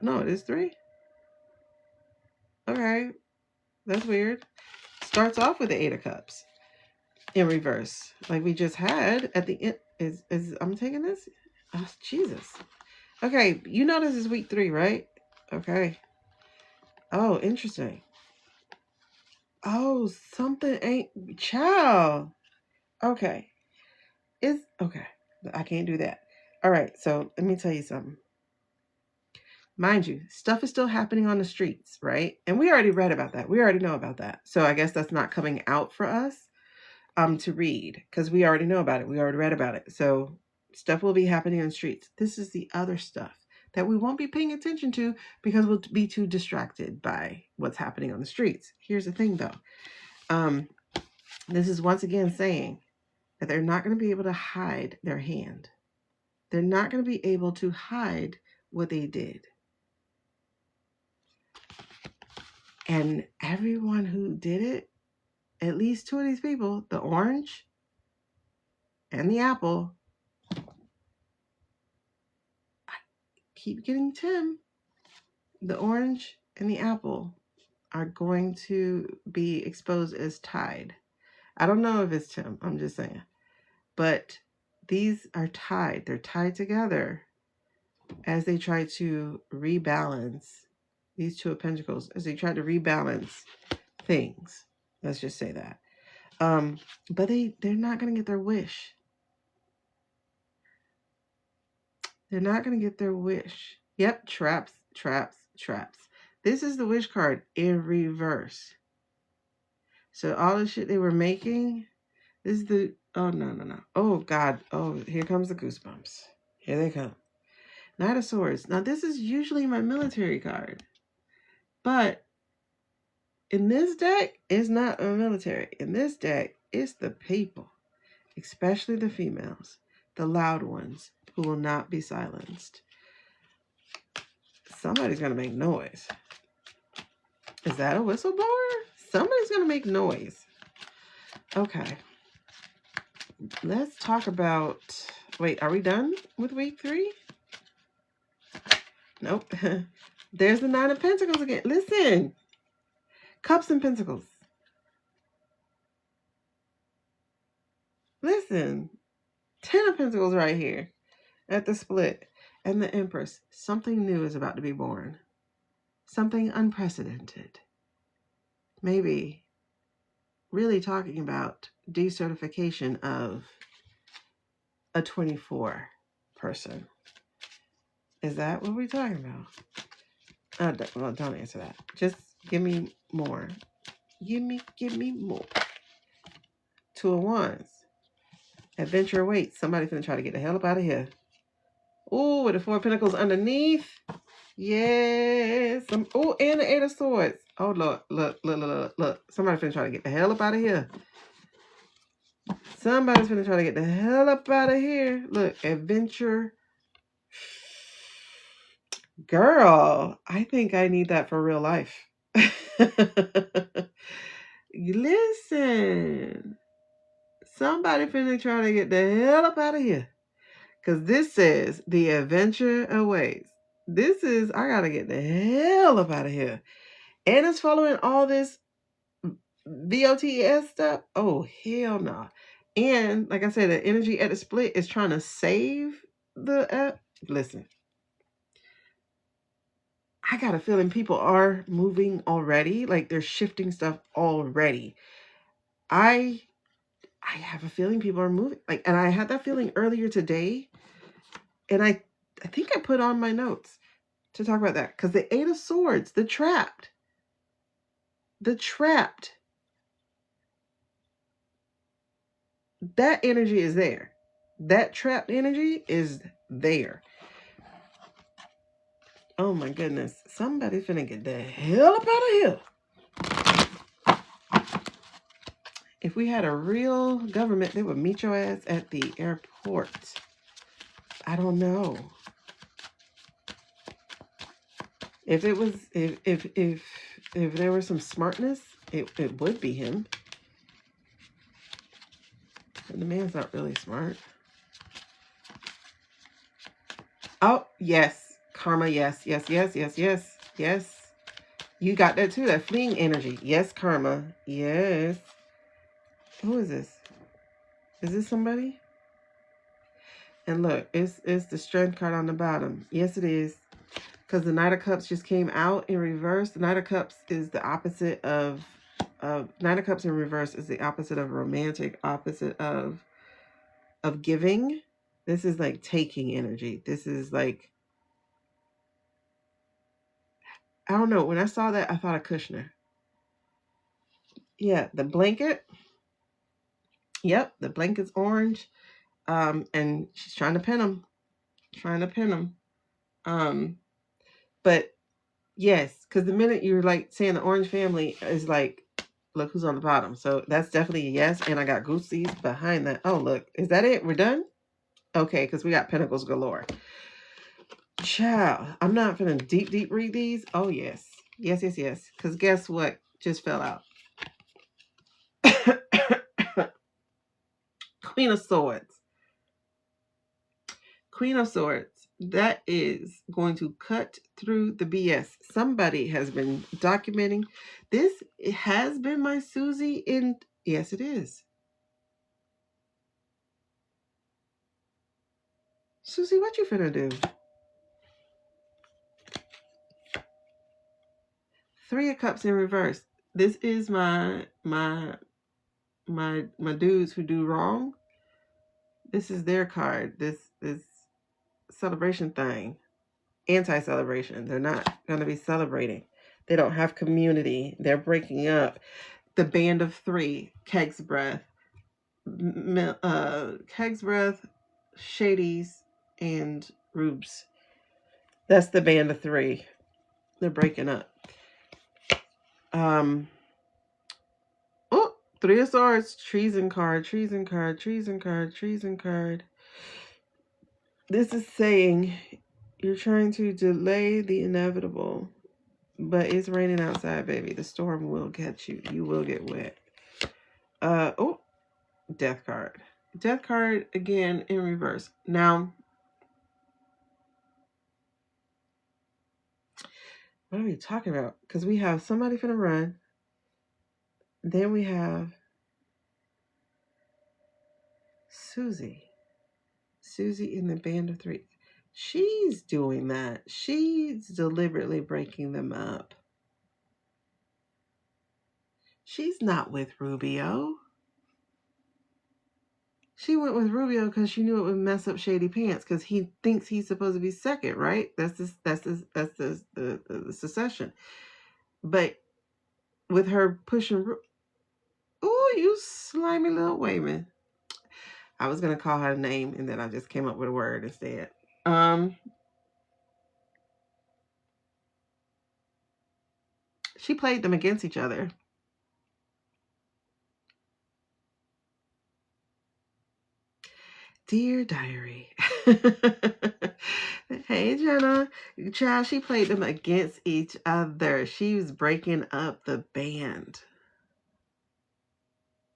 No, it is 3. Okay, that's weird. Starts off with the 8 of Cups. in reverse, like we just had at the end. Is I'm taking this? Oh, Jesus. Okay, you know this is week 3, right? Okay. Oh, interesting. Oh, something ain't child. Okay. It's okay. I can't do that. All right, so let me tell you something. Mind you, stuff is still happening on the streets, right? And we already read about that. We already know about that. So I guess that's not coming out for us to read because we already know about it. We already read about it. So stuff will be happening on the streets. This is the other stuff that we won't be paying attention to because we'll be too distracted by what's happening on the streets. Here's the thing though. This is once again saying that they're not going to be able to hide their hand. They're not going to be able to hide what they did. And everyone who did it, at least 2 of these people, the orange and the apple, I keep getting Tim, the orange and the apple are going to be exposed as tied. I don't know if it's Tim, I'm just saying. But these are tied. They're tied together as they try to rebalance these 2 of Pentacles, as they try to rebalance things. Let's just say that. But they're not going to get their wish. They're not going to get their wish. Yep, traps, traps, traps. This is the wish card in reverse. So all the shit they were making, this is the, oh, no. Oh, God. Oh, here comes the goosebumps. Here they come. Knight of Swords. Now, this is usually my military card. But in this deck, it's not a military. In this deck, it's the people, especially the females, the loud ones who will not be silenced. Somebody's going to make noise. Is that a whistleblower? Somebody's going to make noise. Okay. Let's talk about... Wait, are we done with week 3? Nope. There's the 9 of Pentacles again. Listen. Cups and Pentacles. Listen. 10 of Pentacles right here at the split. And the Empress. Something new is about to be born. Something unprecedented. Maybe really talking about decertification of a 24 person. Is that what we're talking about? Well, don't answer that. Just give me more. Give me more. 2 of Wands. Adventure awaits. Somebody finna try to get the hell up out of here. Ooh, with the 4 of Pentacles underneath. Yes. Oh, and the 8 of Swords. Oh, look. Somebody finna try to get the hell up out of here. Somebody's finna try to get the hell up out of here. Look, adventure. Girl, I think I need that for real life. Listen. Somebody finna try to get the hell up out of here. Because this says the adventure awaits. This is, I gotta get the hell up out of here. And it's following all this VOTS stuff. Oh, hell no. And like I said, the energy at the split is trying to save the listen. I got a feeling people are moving already. Like they're shifting stuff already. I have a feeling people are moving. Like, and I had that feeling earlier today. And I think I put on my notes to talk about that. Because the 8 of Swords, the trapped. That energy is there. That trapped energy is there. Oh my goodness. Somebody's finna get the hell up out of here. If we had a real government, they would meet your ass at the airport. I don't know. If it was, if there was some smartness, it would be him. The man's not really smart. Oh, yes. Karma, yes. You got that too, that fleeing energy. Yes, karma. Yes. Who is this? Is this somebody? And look, it's the Strength card on the bottom. Yes, it is. Because the Knight of Cups just came out in reverse. The Knight of Cups is the opposite of Knight of Cups in reverse is the opposite of romantic, opposite of giving. This is like taking energy. This is like, I don't know. When I saw that, I thought of Kushner. Yeah, the blanket. Yep, the blanket's orange. And she's trying to pin him. Trying to pin him. But yes, because the minute you're like saying the orange family is like, look who's on the bottom. So that's definitely a yes. And I got goosies behind that. Oh, look. Is that it? We're done? Okay, because we got pentacles galore. Child, I'm not going to deep read these. Oh, yes. Yes. Because guess what just fell out? Queen of Swords. Queen of Swords. That is going to cut through the BS. Somebody has been documenting this. It has been my Susie in. Yes, it is. Susie, what you finna do? 3 of Cups in reverse. This is my dudes who do wrong. This is their card. This celebration thing. Anti-celebration. They're not going to be celebrating. They don't have community. They're breaking up. The band of 3. Keg's Breath. Keg's Breath, Shadies, and Rubes. That's the band of 3. They're breaking up. Oh, 3 of Swords, treason card. This is saying you're trying to delay the inevitable, but it's raining outside, baby. The storm will catch you. You will get wet. Oh, Death card. Death card again in reverse. Now, what are we talking about? Because we have somebody finna run. Then we have Susie. Susie in the band of 3. She's doing that. She's deliberately breaking them up. She's not with Rubio. She went with Rubio because she knew it would mess up Shady Pants because he thinks he's supposed to be second, right? That's the secession. But with her pushing, oh, you slimy little Wayman. I was gonna call her a name and then I just came up with a word instead. She played them against each other. Dear Diary. Hey, Jenna. Child, she played them against each other. She was breaking up the band.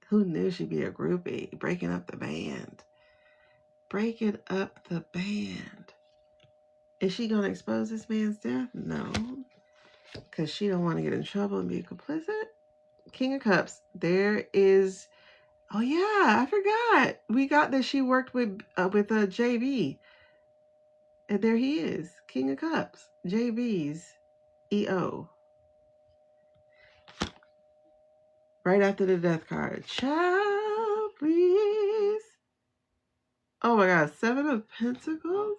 Who knew she'd be a groupie? Breaking up the band. Breaking up the band. Is she going to expose this man's death? No. Because she don't want to get in trouble and be complicit. King of Cups. There is... Oh, yeah. I forgot. We got that she worked with JB. And there he is. King of Cups. JB's EO. Right after the death card. Child, please. Oh my God. 7 of Pentacles?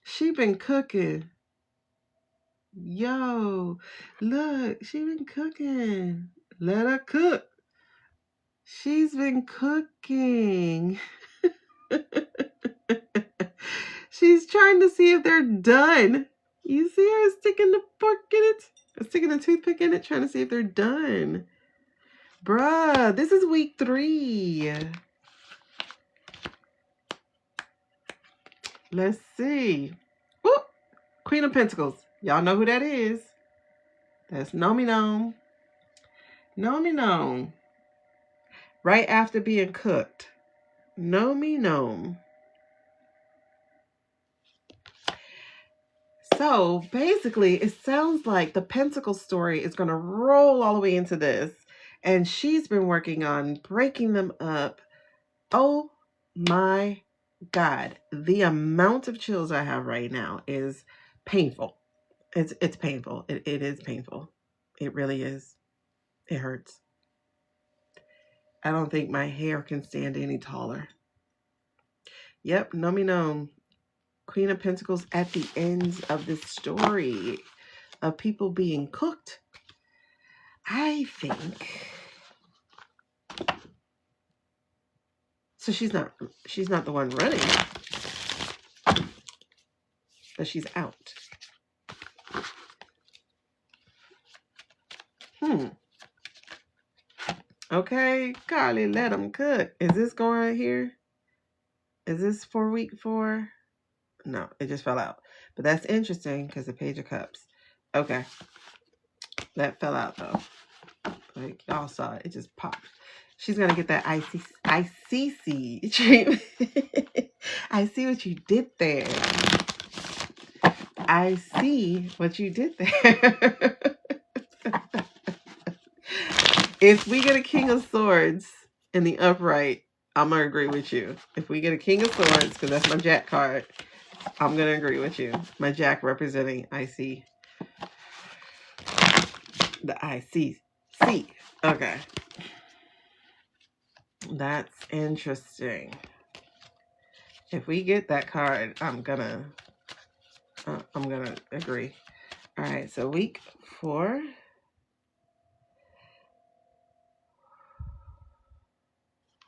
She been cooking. Yo, look, she been cooking. Let her cook. She's been cooking. She's trying to see if they're done. You see her sticking the fork in it? Sticking a toothpick in it, trying to see if they're done. Bruh, this is week 3. Let's see. Ooh, Queen of Pentacles. Y'all know who that is. That's Nomi Nom. Nomi Nom. Right after being cooked. Nomi Nom. So basically, it sounds like the Pentacle story is going to roll all the way into this. And she's been working on breaking them up. Oh my God. The amount of chills I have right now is painful. It's painful. It is painful. It really is. It hurts. I don't think my hair can stand any taller. Yep, no me no. Queen of Pentacles at the end of this story of people being cooked. I think so. She's not the one running, but she's out. Okay, Carly, let them cook. Is this going right here? Is this for week 4? No, it just fell out. But that's interesting because the Page of Cups. Okay. That fell out though. Like y'all saw it. It just popped. She's going to get that ICC treatment. I see what you did there. I see what you did there. If we get a King of Swords in the upright, I'm going to agree with you. If we get a King of Swords, because that's my Jack card, I'm going to agree with you. My Jack representing IC. The ICC. Okay. That's interesting. If we get that card, I'm gonna agree. All right, so week 4.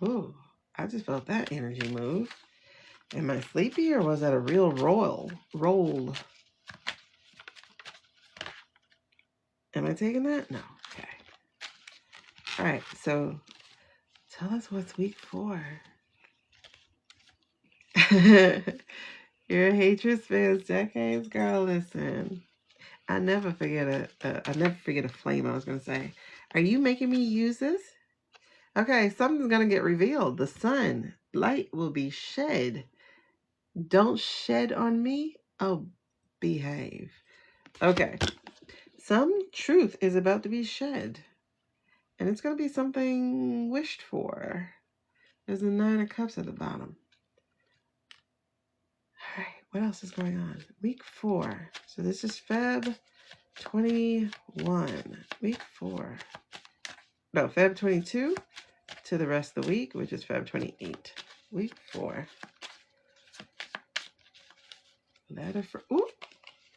Ooh, I just felt that energy move. Am I sleepy or was that a real roll? Am I taking that? No. Okay. All right, so tell us what's week 4. You're a Hatred spans decades, girl. Listen, I never forget a flame. I was gonna say, are you making me use this? Okay, something's gonna get revealed. The sun light will be shed. Don't shed on me. Oh, behave. Okay, some truth is about to be shed, and it's gonna be something wished for. There's the 9 of Cups at the bottom. All right, what else is going on? Week 4. So this is Feb 21. Week 4. No, Feb 22 to the rest of the week, which is Feb 28. Week 4. Letter for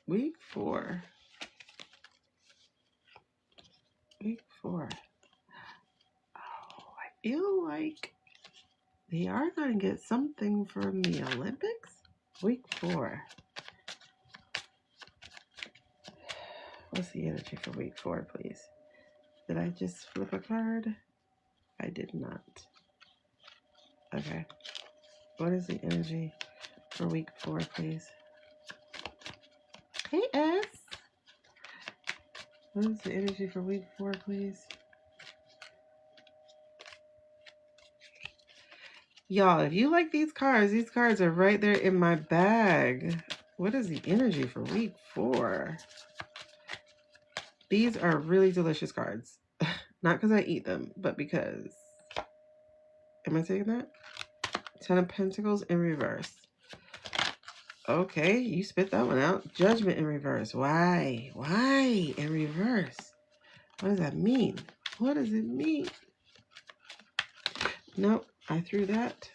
week 4. Week 4. Oh, I feel like they are going to get something from the Olympics. Week 4. What's the energy for week 4, please? Did I just flip a card? I did not. Okay. What is the energy for week 4, please? Hey, S. What is the energy for week 4, please? Y'all, if you like these cards are right there in my bag. What is the energy for week 4? These are really delicious cards. Not because I eat them, but because... Am I saying that? 10 of Pentacles in reverse. Okay, you spit that one out. Judgment in reverse. Why? Why in reverse? What does that mean? What does it mean? Nope, I threw that.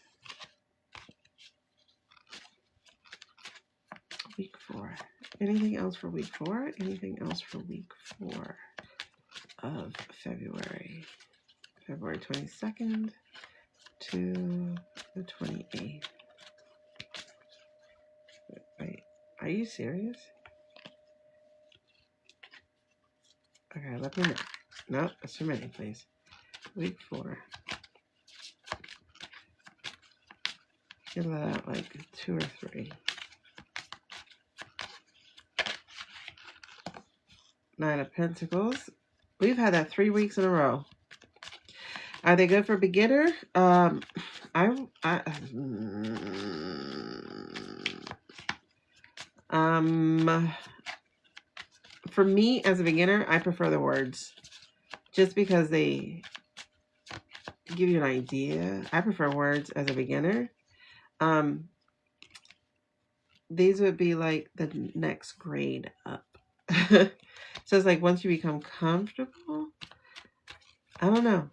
Week 4. Anything else for week 4? Anything else for week 4 of February? February 22nd to the 28th. Wait, are you serious? Okay, let me know. No, that's too many, please. Week 4. Give that like 2 or 3. 9 of Pentacles. We've had that 3 weeks in a row. Are they good for beginner? For me as a beginner, I prefer the words. just because they give you an idea. I prefer words as a beginner. These would be like the next grade up. So it's like once you become comfortable, I don't know.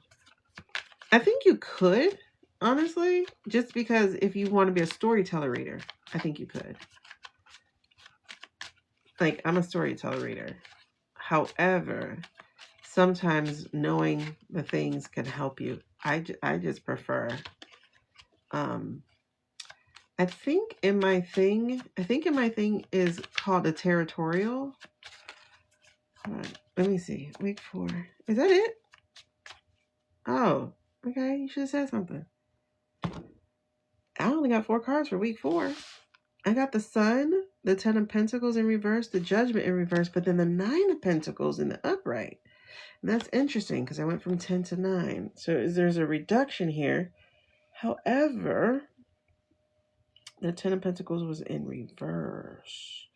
I think you could, honestly, just because if you want to be a storyteller reader, I think you could. Like, I'm a storyteller reader. However, sometimes knowing the things can help you. I just prefer. I think in my thing is called a territorial. Hold on, let me see. Week 4. Is that it? Oh, okay. You should have said something. I only got 4 cards for week 4. I got the Sun, the 10 of Pentacles in reverse, the Judgment in reverse, but then the 9 of Pentacles in the upright. And that's interesting because I went from 10 to 9. So there's a reduction here. However, the 10 of Pentacles was in reverse.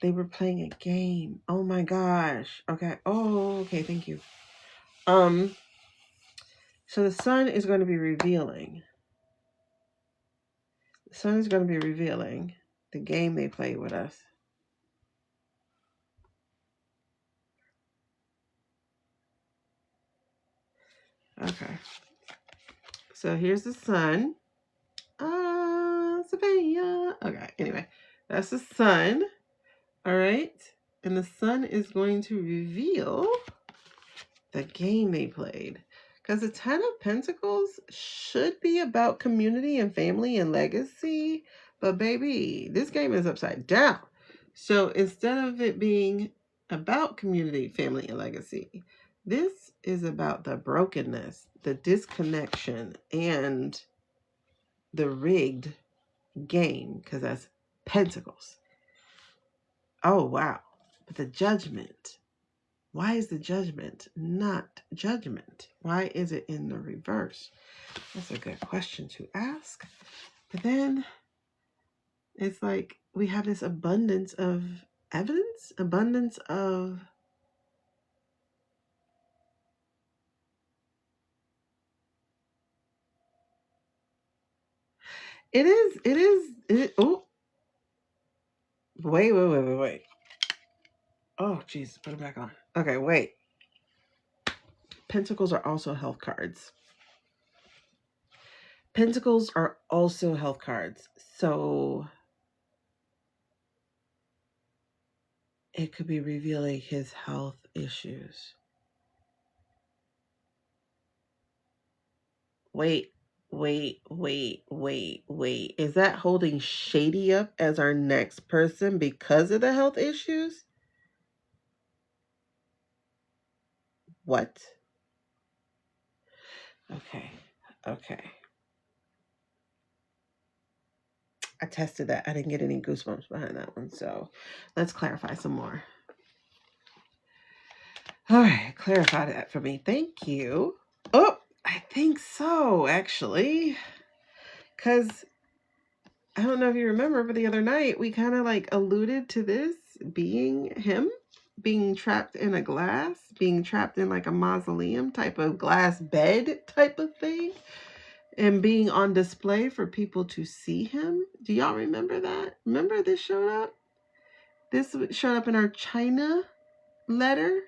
They were playing a game. Oh my gosh. Okay. Oh, okay. Thank you. So the Sun is going to be revealing. The Sun is going to be revealing the game they played with us. Okay. So here's the Sun. Savannah. Okay, anyway. That's the Sun. All right. And the Sun is going to reveal the game they played. Because the 10 of Pentacles should be about community and family and legacy. But baby, this game is upside down. So instead of it being about community, family, and legacy, this is about the brokenness, the disconnection, and the rigged game. Because that's Pentacles. Oh, wow. But the Judgment. Why is the Judgment not judgment? Why is it in the reverse? That's a good question to ask. But then it's like we have this abundance of evidence, abundance of oh, wait. Oh, jeez, put it back on. Okay, wait. Pentacles are also health cards. Pentacles are also health cards. So it could be revealing his health issues. Wait. Is that holding Shady up as our next person because of the health issues? What? Okay. I tested that. I didn't get any goosebumps behind that one. So let's clarify some more. All right. Clarify that for me. Thank you. Oh, I think so, actually. Because I don't know if you remember, but the other night we kind of like alluded to this being him, being trapped in a glass, being trapped in like a mausoleum type of glass bed type of thing, and being on display for people to see him. Do y'all remember that? Remember this showed up? This showed up in our China letter,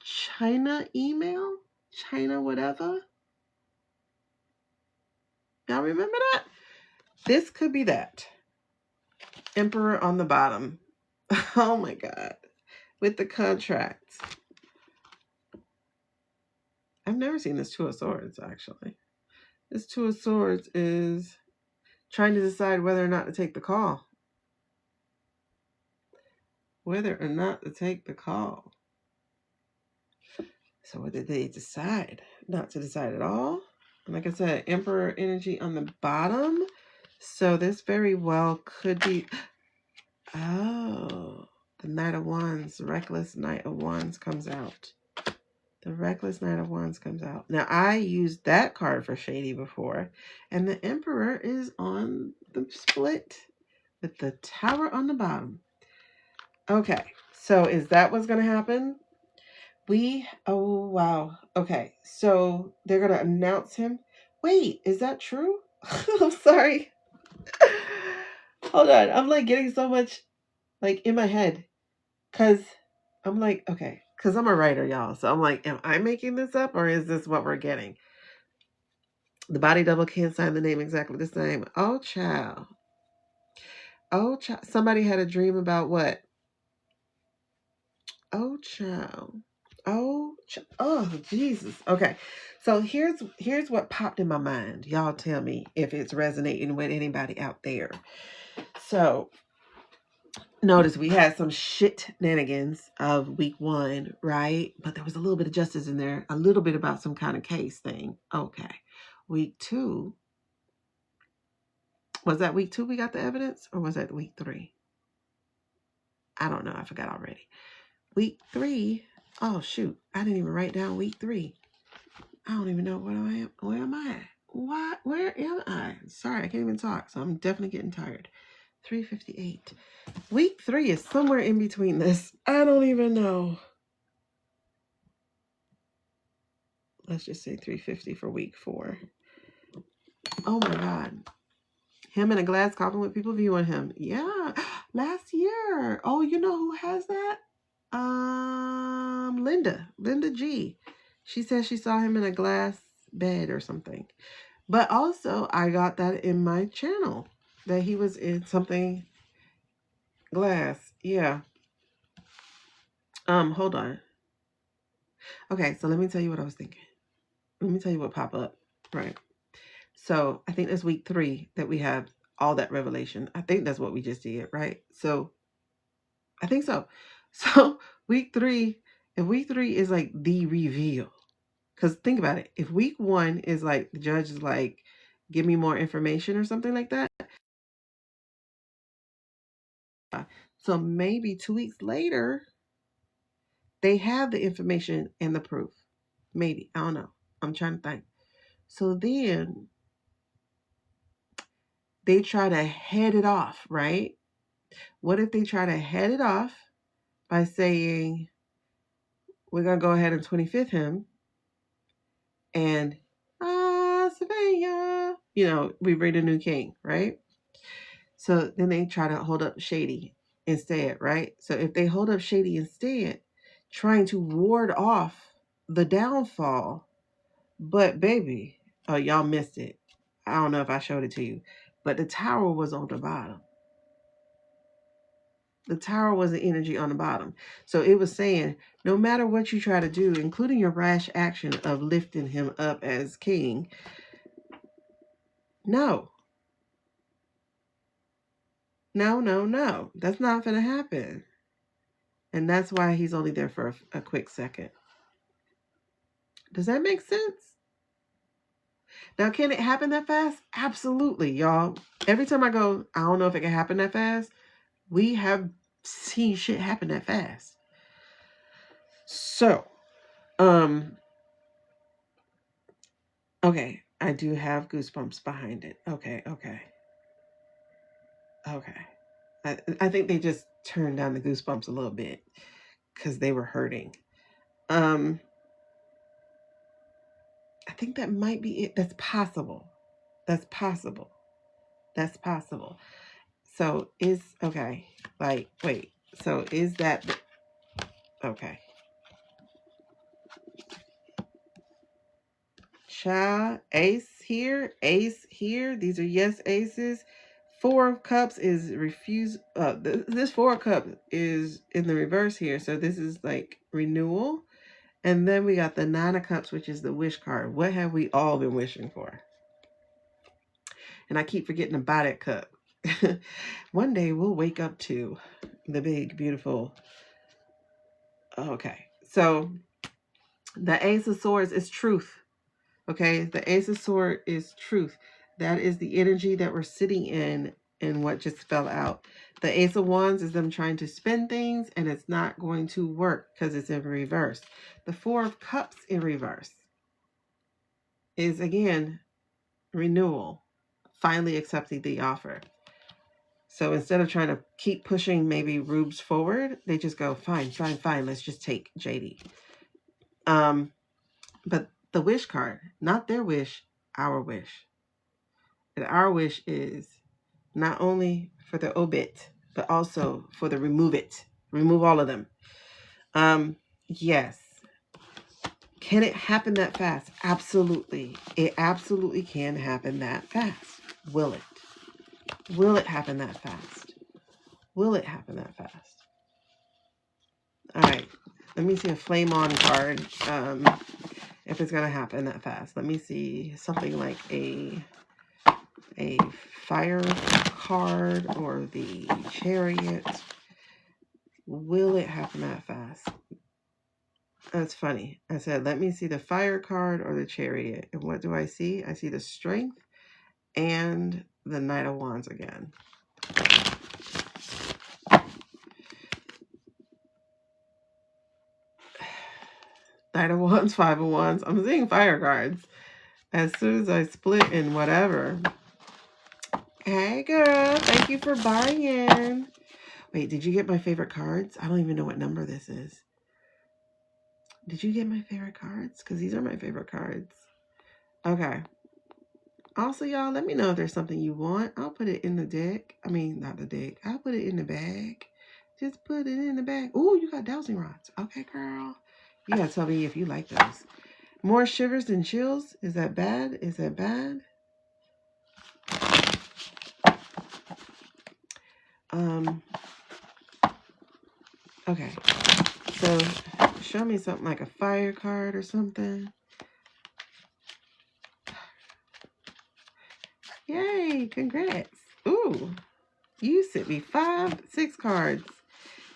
China email, China whatever. Y'all remember that? This could be that. Emperor on the bottom. Oh my God. With the contracts. I've never seen this Two of Swords, actually. This Two of Swords is trying to decide whether or not to take the call. Whether or not to take the call. So what did they decide? Not to decide at all? And like I said, Emperor energy on the bottom. So this very well could be... Oh, the Knight of Wands, Reckless Knight of Wands comes out. The Reckless Knight of Wands comes out. Now, I used that card for Shady before. And the Emperor is on the split with the Tower on the bottom. Okay, so is that what's going to happen? Oh, wow. Okay. So they're going to announce him. Wait, is that true? I'm sorry. Hold on. I'm like getting so much like in my head because I'm like, okay, because I'm a writer, y'all. So I'm like, am I making this up or is this what we're getting? The body double can't sign the name exactly the same. Oh, child. Oh, child. Somebody had a dream about what? Oh, child. Oh, oh, Jesus. Okay. So here's what popped in my mind. Y'all tell me if it's resonating with anybody out there. So notice we had some shenanigans of week 1, right? But there was a little bit of justice in there, a little bit about some kind of case thing. Okay. Week 2. Was that week 2 we got the evidence? Or was that week 3? I don't know. I forgot already. Week 3. Oh, shoot. I didn't even write down week 3. I don't even know what I am. Where am I? What? Where am I? Sorry, I can't even talk. So I'm definitely getting tired. 3:58. Week 3 is somewhere in between this. I don't even know. Let's just say 3:50 for week 4. Oh my God. Him in a glass coffin with people viewing him. Yeah. Last year. Oh, you know who has that? Linda G. She says she saw him in a glass bed or something. But also, I got that in my channel that he was in something glass. Yeah. Hold on. Okay, so let me tell you what I was thinking. Let me tell you what popped up. Right. So I think that's week 3 that we have all that revelation. I think that's what we just did, right? So I think so. So week 3, if week 3 is like the reveal, because think about it. If week 1 is like the judge is like, give me more information or something like that. So maybe 2 weeks later, they have the information and the proof. Maybe. I don't know. I'm trying to think. So then they try to head it off, right? What if they try to head it off by saying, we're going to go ahead and 25th him and, Savannah, we bring a new king, right? So then they try to hold up Shady instead, right? So if they hold up Shady instead, trying to ward off the downfall, but baby, oh, y'all missed it. I don't know if I showed it to you, but the tower was on the bottom. The tower was the energy on the bottom. So it was saying, no matter what you try to do, including your rash action of lifting him up as king, no. That's not going to happen. And that's why he's only there for a quick second. Does that make sense? Now, can it happen that fast? Absolutely, y'all. Every time I go, I don't know if it can happen that fast. We have seen shit happen that fast. So, okay, I do have goosebumps behind it. Okay. I think they just turned down the goosebumps a little bit because they were hurting. I think that might be it. That's possible. So okay. Like, wait. So is that okay? Child, ace here. These are yes aces. 4 of Cups is refuse. This 4 of Cups is in the reverse here. So this is like renewal. And then we got the 9 of Cups, which is the wish card. What have we all been wishing for? And I keep forgetting about that cup. One day we'll wake up to the big, beautiful. Okay. So the Ace of Swords is truth. Okay. The Ace of Swords is truth. That is the energy that we're sitting in and what just fell out. The Ace of Wands is them trying to spend things and it's not going to work because it's in reverse. The 4 of Cups in reverse is again renewal, finally accepting the offer. So instead of trying to keep pushing maybe rubes forward, they just go, fine, let's just take JD. But the wish card, not their wish, our wish. And our wish is not only for the obit, but also for the remove it. Remove all of them. Yes. Can it happen that fast? Absolutely. It absolutely can happen that fast. Will it? Will it happen that fast? Will it happen that fast? All right. Let me see a flame on card. If it's gonna happen that fast. Let me see something like a fire card or the chariot. Will it happen that fast? That's funny. I said, let me see the fire card or the chariot. And what do I see? I see the strength and the Knight of Wands again. Knight of Wands, Five of Wands. I'm seeing fire cards. As soon as I split in whatever. Hey, girl. Thank you for buying. Wait, did you get my favorite cards? I don't even know what number this is. Did you get my favorite cards? Because these are my favorite cards. Okay. Also, y'all, let me know if there's something you want. I'll put it in the deck. I mean, not the deck. I'll put it in the bag. Just put it in the bag. Oh, you got dowsing rods. Okay, girl. You gotta tell me if you like those. More shivers than chills. Is that bad? Is that bad? Okay. So, show me something like a fire card or something. Yay, congrats. Ooh, you sent me 5, 6 cards.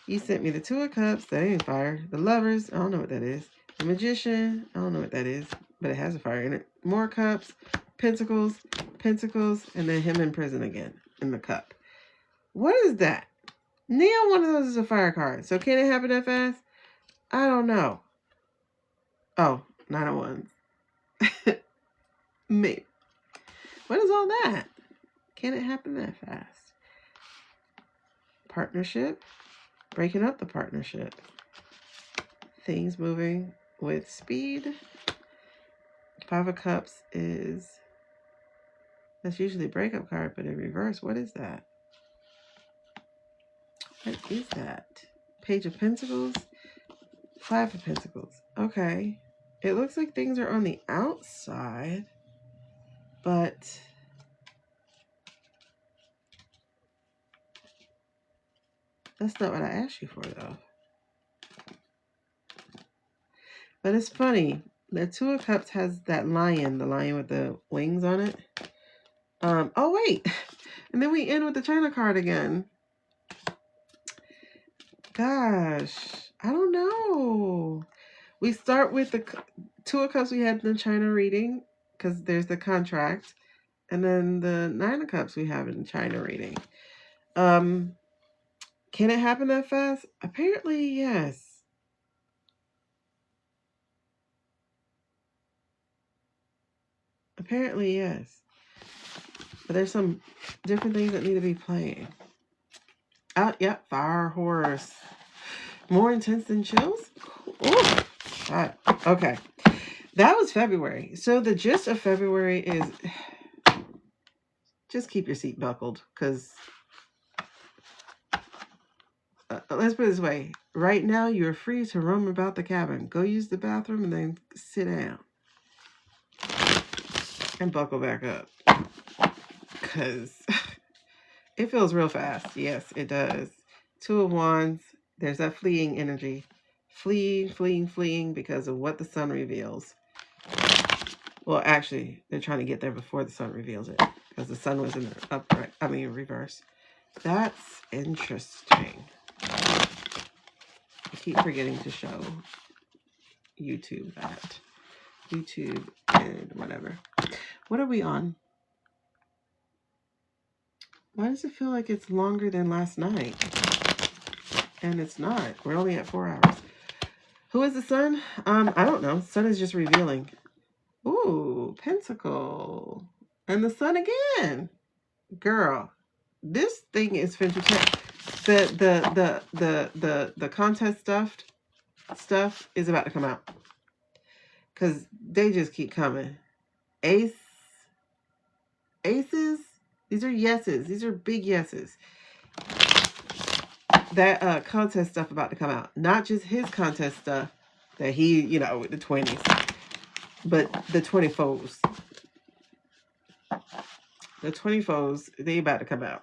You sent me the Two of Cups, that ain't fire. The Lovers, I don't know what that is. The Magician, I don't know what that is, but it has a fire in it. More Cups, Pentacles, and then him in prison again in the cup. What is that? Neither one of those is a fire card. So can it happen that fast? I don't know. Oh, 9 of Wands. Maybe. What is all that? Can it happen that fast? Partnership. Breaking up the partnership. Things moving with speed. 5 of Cups is... That's usually a breakup card, but in reverse, what is that? What is that? Page of Pentacles. 5 of Pentacles. Okay. It looks like things are on the outside, but that's not what I asked you for, though. But it's funny. The Two of Cups has that lion, the lion with the wings on it. Oh, wait. And then we end with the China card again. Gosh, I don't know. We start with the Two of Cups we had in the China reading, because there's the contract. And then the 9 of Cups we have in the China reading. Can it happen that fast? Apparently, yes. Apparently, yes. But there's some different things that need to be playing. Oh, yep, Fire Horse. More intense than chills? Oh, God. Okay. That was February. So the gist of February is just keep your seat buckled, because let's put it this way. Right now, you're free to roam about the cabin. Go use the bathroom and then sit down. And buckle back up. Because it feels real fast. Yes, it does. 2 of Wands. There's that fleeing energy. Fleeing because of what the sun reveals. Well, actually, they're trying to get there before the sun reveals it. Because the sun was in the reverse. That's interesting. I keep forgetting to show YouTube that. YouTube and whatever. What are we on? Why does it feel like it's longer than last night? And it's not. We're only at 4 hours. Who is the sun? I don't know. Sun is just revealing. Ooh, Pentacle. And the sun again. Girl, this thing is fantastic. The contest stuff is about to come out. because they just keep coming. Aces. These are yeses. These are big yeses. That contest stuff about to come out. Not just his contest stuff that he, with the 20s, but the 24s. The 24s, they about to come out.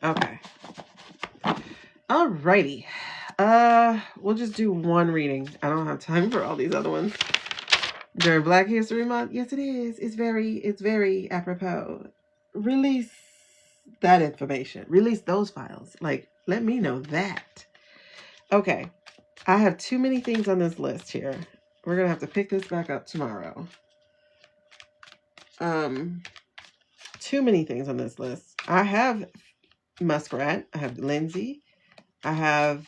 Okay. Alrighty. We'll just do one reading. I don't have time for all these other ones. During Black History Month, yes, it is. It's very apropos. Release that information. Release those files. Like, let me know that. Okay. I have too many things on this list here. We're going to have to pick this back up tomorrow. Too many things on this list. I have Muskrat. I have Lindsay. I have...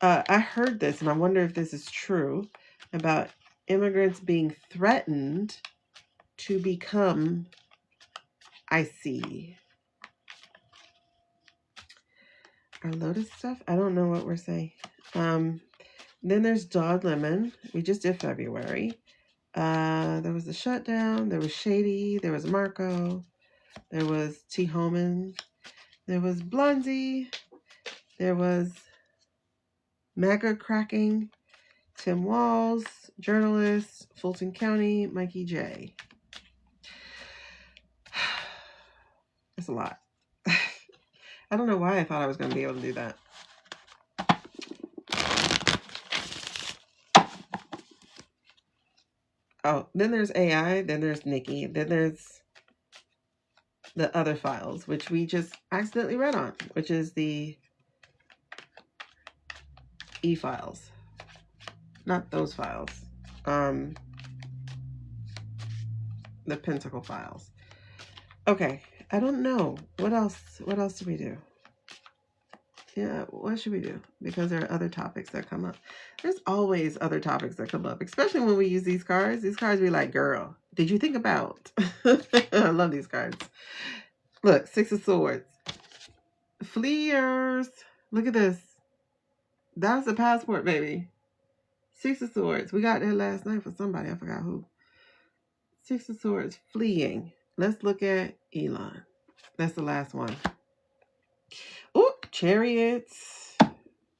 I heard this, and I wonder if this is true, about immigrants being threatened to become IC. Our Lotus stuff? I don't know what we're saying. Then there's Dog Lemon. We just did February. There was the Shutdown. There was Shady. There was Marco. There was T. Homan. There was Blondie. There was Mega Cracking. Tim Walls. Journalist. Fulton County. Mikey J. That's a lot. I don't know why I thought I was going to be able to do that. Oh, then there's AI, then there's Nikki, then there's the other files, which we just accidentally read on, which is the e-files. Not those files. The Pentacle files. Okay, I don't know. What else do we do? Yeah, what should we do? Because there are other topics that come up. There's always other topics that come up, especially when we use these cards. These cards be like, girl, did you think about? I love these cards. Look, Six of Swords. Fleers. Look at this. That's the passport, baby. Six of Swords. We got that last night for somebody. I forgot who. Six of Swords. Fleeing. Let's look at Elon. That's the last one. Oh, Chariots.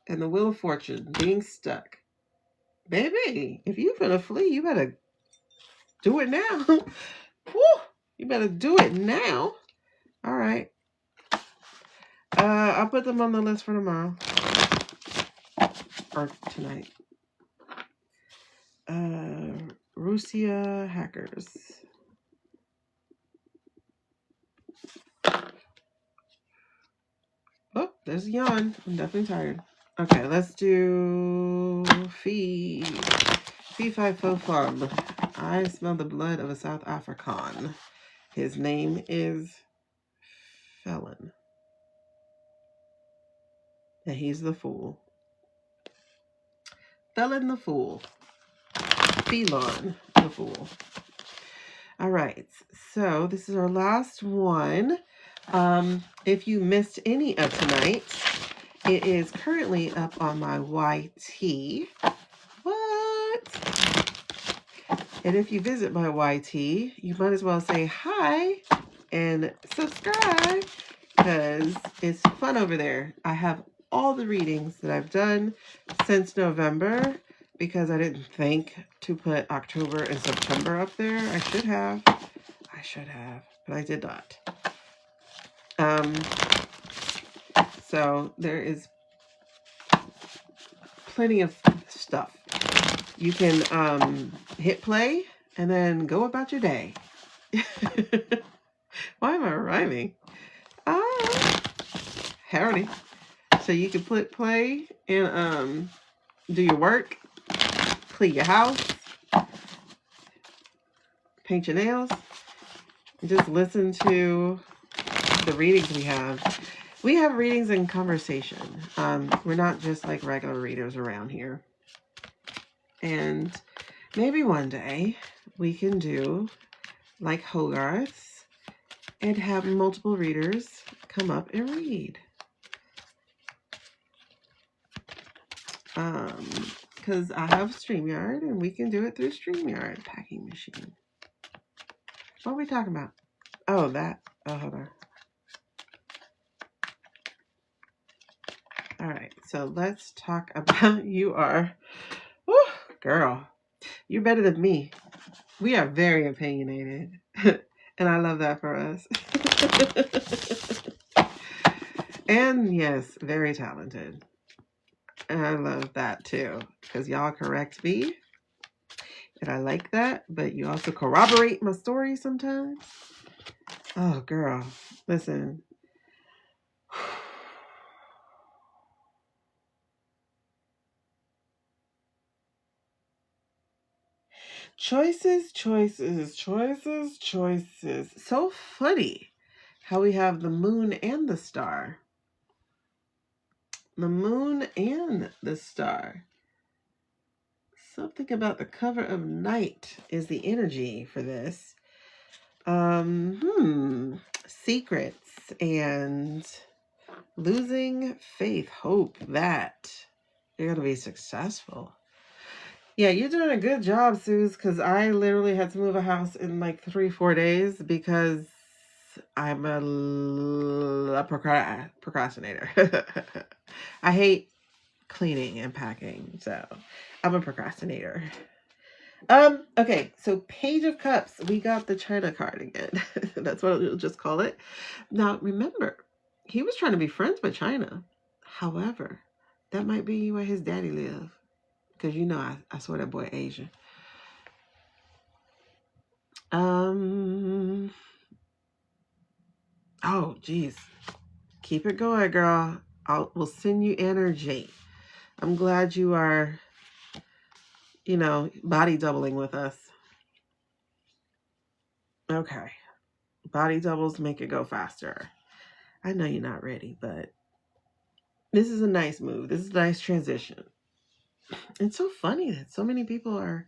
And the Wheel of Fortune. Being stuck. Baby, if you finna flee, you better do it now. Woo, you better do it now. All right. I'll put them on the list for tomorrow. Or tonight. Russia hackers. Oh, there's a yawn. I'm definitely tired. Okay, let's do Fee 545. I smell the blood of a South African. His name is Felon. And he's the fool. Felon the fool. Felon the fool. All right, so this is our last one. If you missed any of tonight, it is currently up on my YT. What? And if you visit my YT, you might as well say hi and subscribe because it's fun over there. I have all the readings that I've done since November because I didn't think to put October and September up there. I should have, but I did not. So there is plenty of stuff. You can hit play and then go about your day. Why am I rhyming? Howdy. So you can put play and do your work, clean your house, paint your nails, and just listen to the readings we have. We have readings and conversation. We're not just like regular readers around here. And maybe one day we can do like Hogarth's and have multiple readers come up and read. because I have StreamYard and we can do it through StreamYard. Packing machine. What are we talking about? Oh, that. Oh, hold on. All right, so let's talk about you are. Whew, girl, you're better than me. We are very opinionated. And I love that for us. And yes, very talented. And I love that too. Because y'all correct me. And I like that. But you also corroborate my story sometimes. Oh, girl. Listen. Choices, choices, choices, choices. So funny how we have the moon and the star. The moon and the star. Something about the cover of night is the energy for this. Secrets and losing faith, hope that you're going to be successful. Yeah, you're doing a good job, Suze, because I literally had to move a house in like 3-4 days because I'm a procrastinator. I hate cleaning and packing, so I'm a procrastinator. Okay, so Page of Cups. We got the China card again. That's what we'll just call it. Now, remember, he was trying to be friends with China. However, that might be where his daddy lives. Because you know I swear that boy Asian. Oh, geez. Keep it going, girl. We'll send you energy. I'm glad you are, body doubling with us. Okay. Body doubles make it go faster. I know you're not ready, but this is a nice move. This is a nice transition. It's so funny that so many people are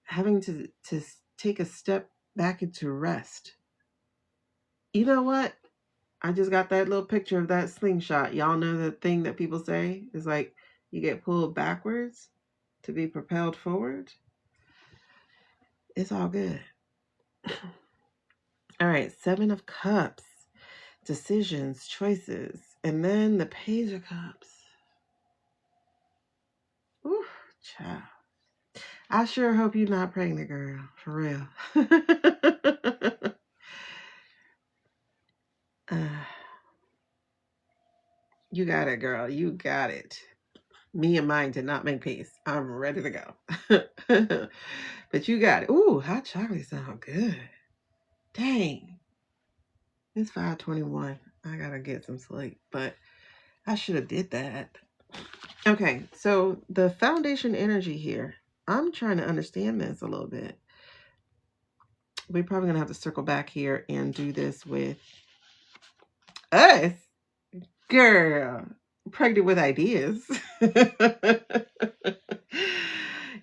having to take a step back into rest. You know what? I just got that little picture of that slingshot. Y'all know the thing that people say is like you get pulled backwards to be propelled forward. It's all good. All right, 7 of Cups. Decisions, choices, and then the Page of Cups. Ooh, child. I sure hope you're not pregnant, girl. For real. You got it, girl. You got it. Me and mine did not make peace. I'm ready to go. But you got it. Ooh, hot chocolate sound good. Dang. It's 5:21. I gotta get some sleep, but I should have did that. Okay, so the foundation energy here. I'm trying to understand this a little bit. We're probably gonna have to circle back here and do this with us. Girl, pregnant with ideas.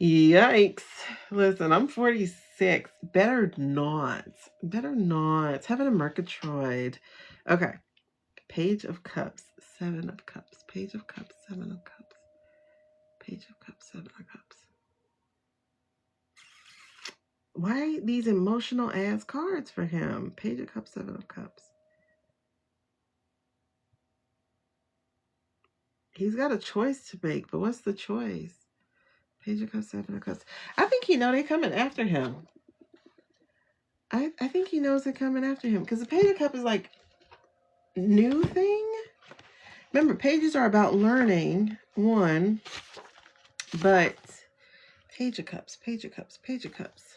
Yikes. Listen, I'm 46. Better not. Better not. Having a Murgatroyd. Okay. Page of Cups. 7 of Cups. Page of Cups. 7 of Cups. Page of Cups. 7 of Cups. Why these emotional ass cards for him? Page of Cups. 7 of Cups. He's got a choice to make, but what's the choice? Page of Cups, 7 of Cups. I think he know they're coming after him. I think he knows they're coming after him because the Page of Cups is like new thing. Remember, pages are about learning, one, but Page of Cups, Page of Cups, Page of Cups.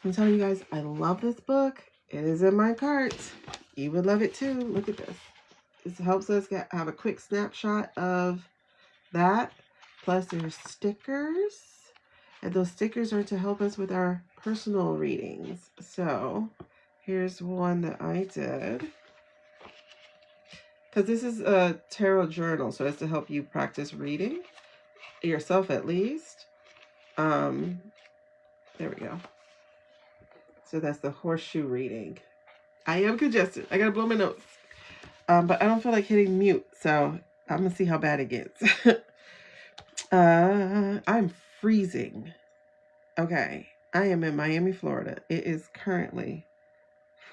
I'm telling you guys, I love this book. It is in my cart. You would love it too. Look at this. This helps us have a quick snapshot of that. Plus there's stickers. And those stickers are to help us with our personal readings. So here's one that I did. Because this is a tarot journal. So it's to help you practice reading. Yourself at least. There we go. So that's the horseshoe reading. I am congested. I gotta blow my nose. But I don't feel like hitting mute. So I'm gonna see how bad it gets. I'm freezing. Okay. I am in Miami, Florida. It is currently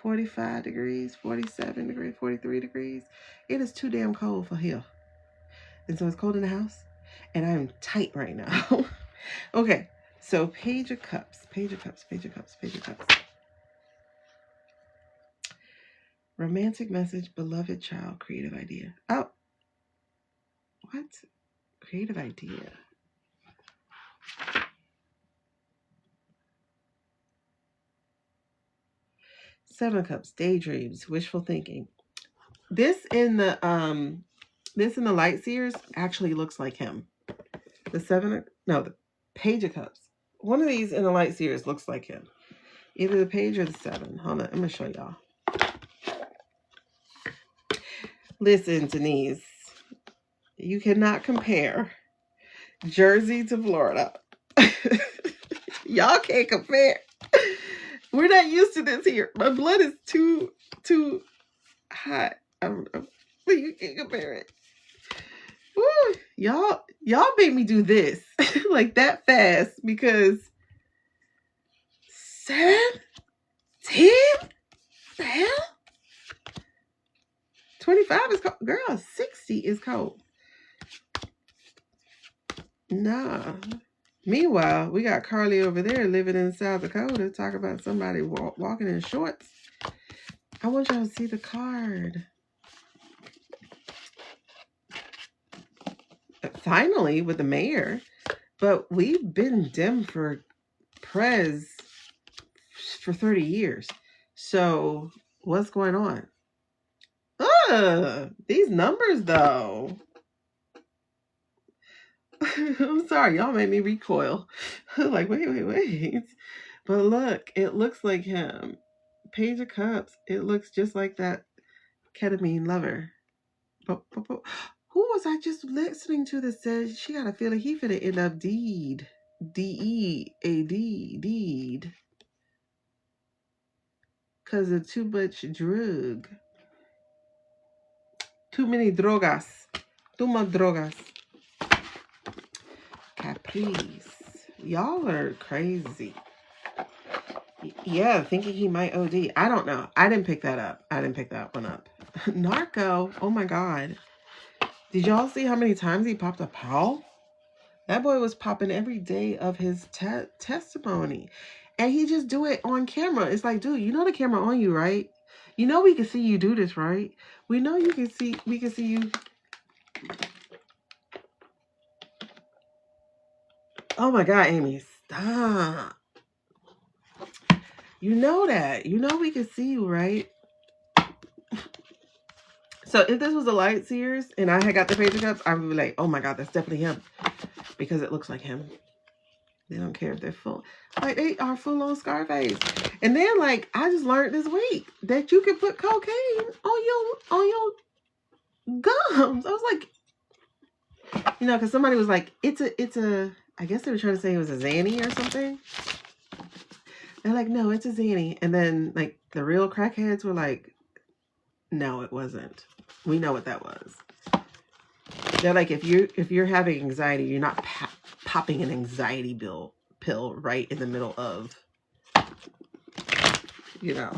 45 degrees, 47 degrees, 43 degrees. It is too damn cold for here. And so it's cold in the house. And I'm tight right now. Okay. So Page of Cups. Page of Cups. Page of Cups. Page of Cups. Romantic message, beloved child, creative idea. Oh. What? Creative idea. Seven of Cups, daydreams, wishful thinking. This in the Light Seers actually looks like him. The Page of Cups. One of these in the Light Seers looks like him. Either the page or the seven. Hold on, I'm gonna show y'all. Listen, Denise, you cannot compare Jersey to Florida. Y'all can't compare. We're not used to this here. My blood is too hot. You can't compare it. Woo, y'all made me do this like that fast because 7, 10, the hell? 25 is cold. Girl, 60 is cold. Nah. Meanwhile, we got Carly over there living in South Dakota. Talk about somebody walking in shorts. I want y'all to see the card. Finally, with the mayor. But we've been dim for Prez for 30 years. So, what's going on? These numbers, though. I'm sorry, y'all made me recoil. Like, wait. But look, it looks like him. Page of Cups. It looks just like that ketamine lover. But who was I just listening to that said she got a feeling he finna end up deed? D-E-A-D. Deed. Because of too much drug. Too many drogas. Too much drogas. Caprice. Y'all are crazy. Yeah, thinking he might OD. I don't know. I didn't pick that up. I didn't pick that one up. Narco. Oh my God. Did y'all see how many times he popped a Powell? That boy was popping every day of his testimony. And he just do it on camera. It's like, dude, you know the camera on you, right? You know we can see you do this, right? We know we can see you. Oh my God, Amy, stop. You know that. You know we can see you, right? So if this was a Light Seers and I had got the Page of Cups, I would be like, oh my God, that's definitely him. Because it looks like him. They don't care if they're full. Like, they are full on Scarface. And then, like, I just learned this week that you can put cocaine on your gums. I was like, you know, because somebody was like, it's a, I guess they were trying to say it was a Xanny or something. They're like, no, it's a Xanny. And then, like, the real crackheads were like, no, it wasn't. We know what that was. They're like, if you're having anxiety, you're not popping an anxiety pill right in the middle of, you know.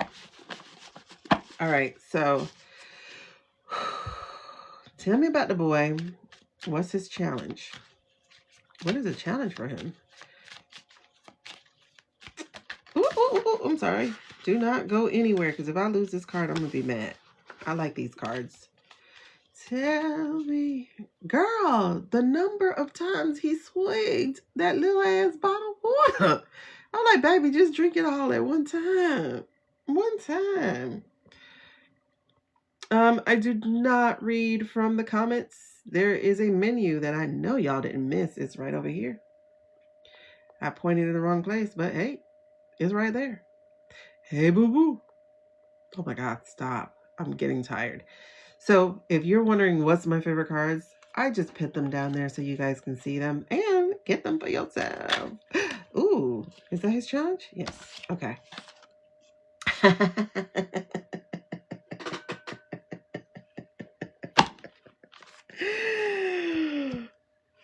All right, so tell me about the boy. What's his challenge? What is a challenge for him? Ooh, I'm sorry. Do not go anywhere, because if I lose this card, I'm going to be mad. I like these cards. Tell me, girl, the number of times he swigged that little ass bottle of water. I'm like, baby, just drink it all at one time. One time. I do not read from the comments. There is a menu that I know y'all didn't miss. It's right over here. I pointed in the wrong place, but hey, it's right there. Hey, boo-boo. Oh my God, stop. I'm getting tired. So if you're wondering what's my favorite cards, I just put them down there so you guys can see them and get them for yourself. Ooh, is that his challenge? Yes. Okay.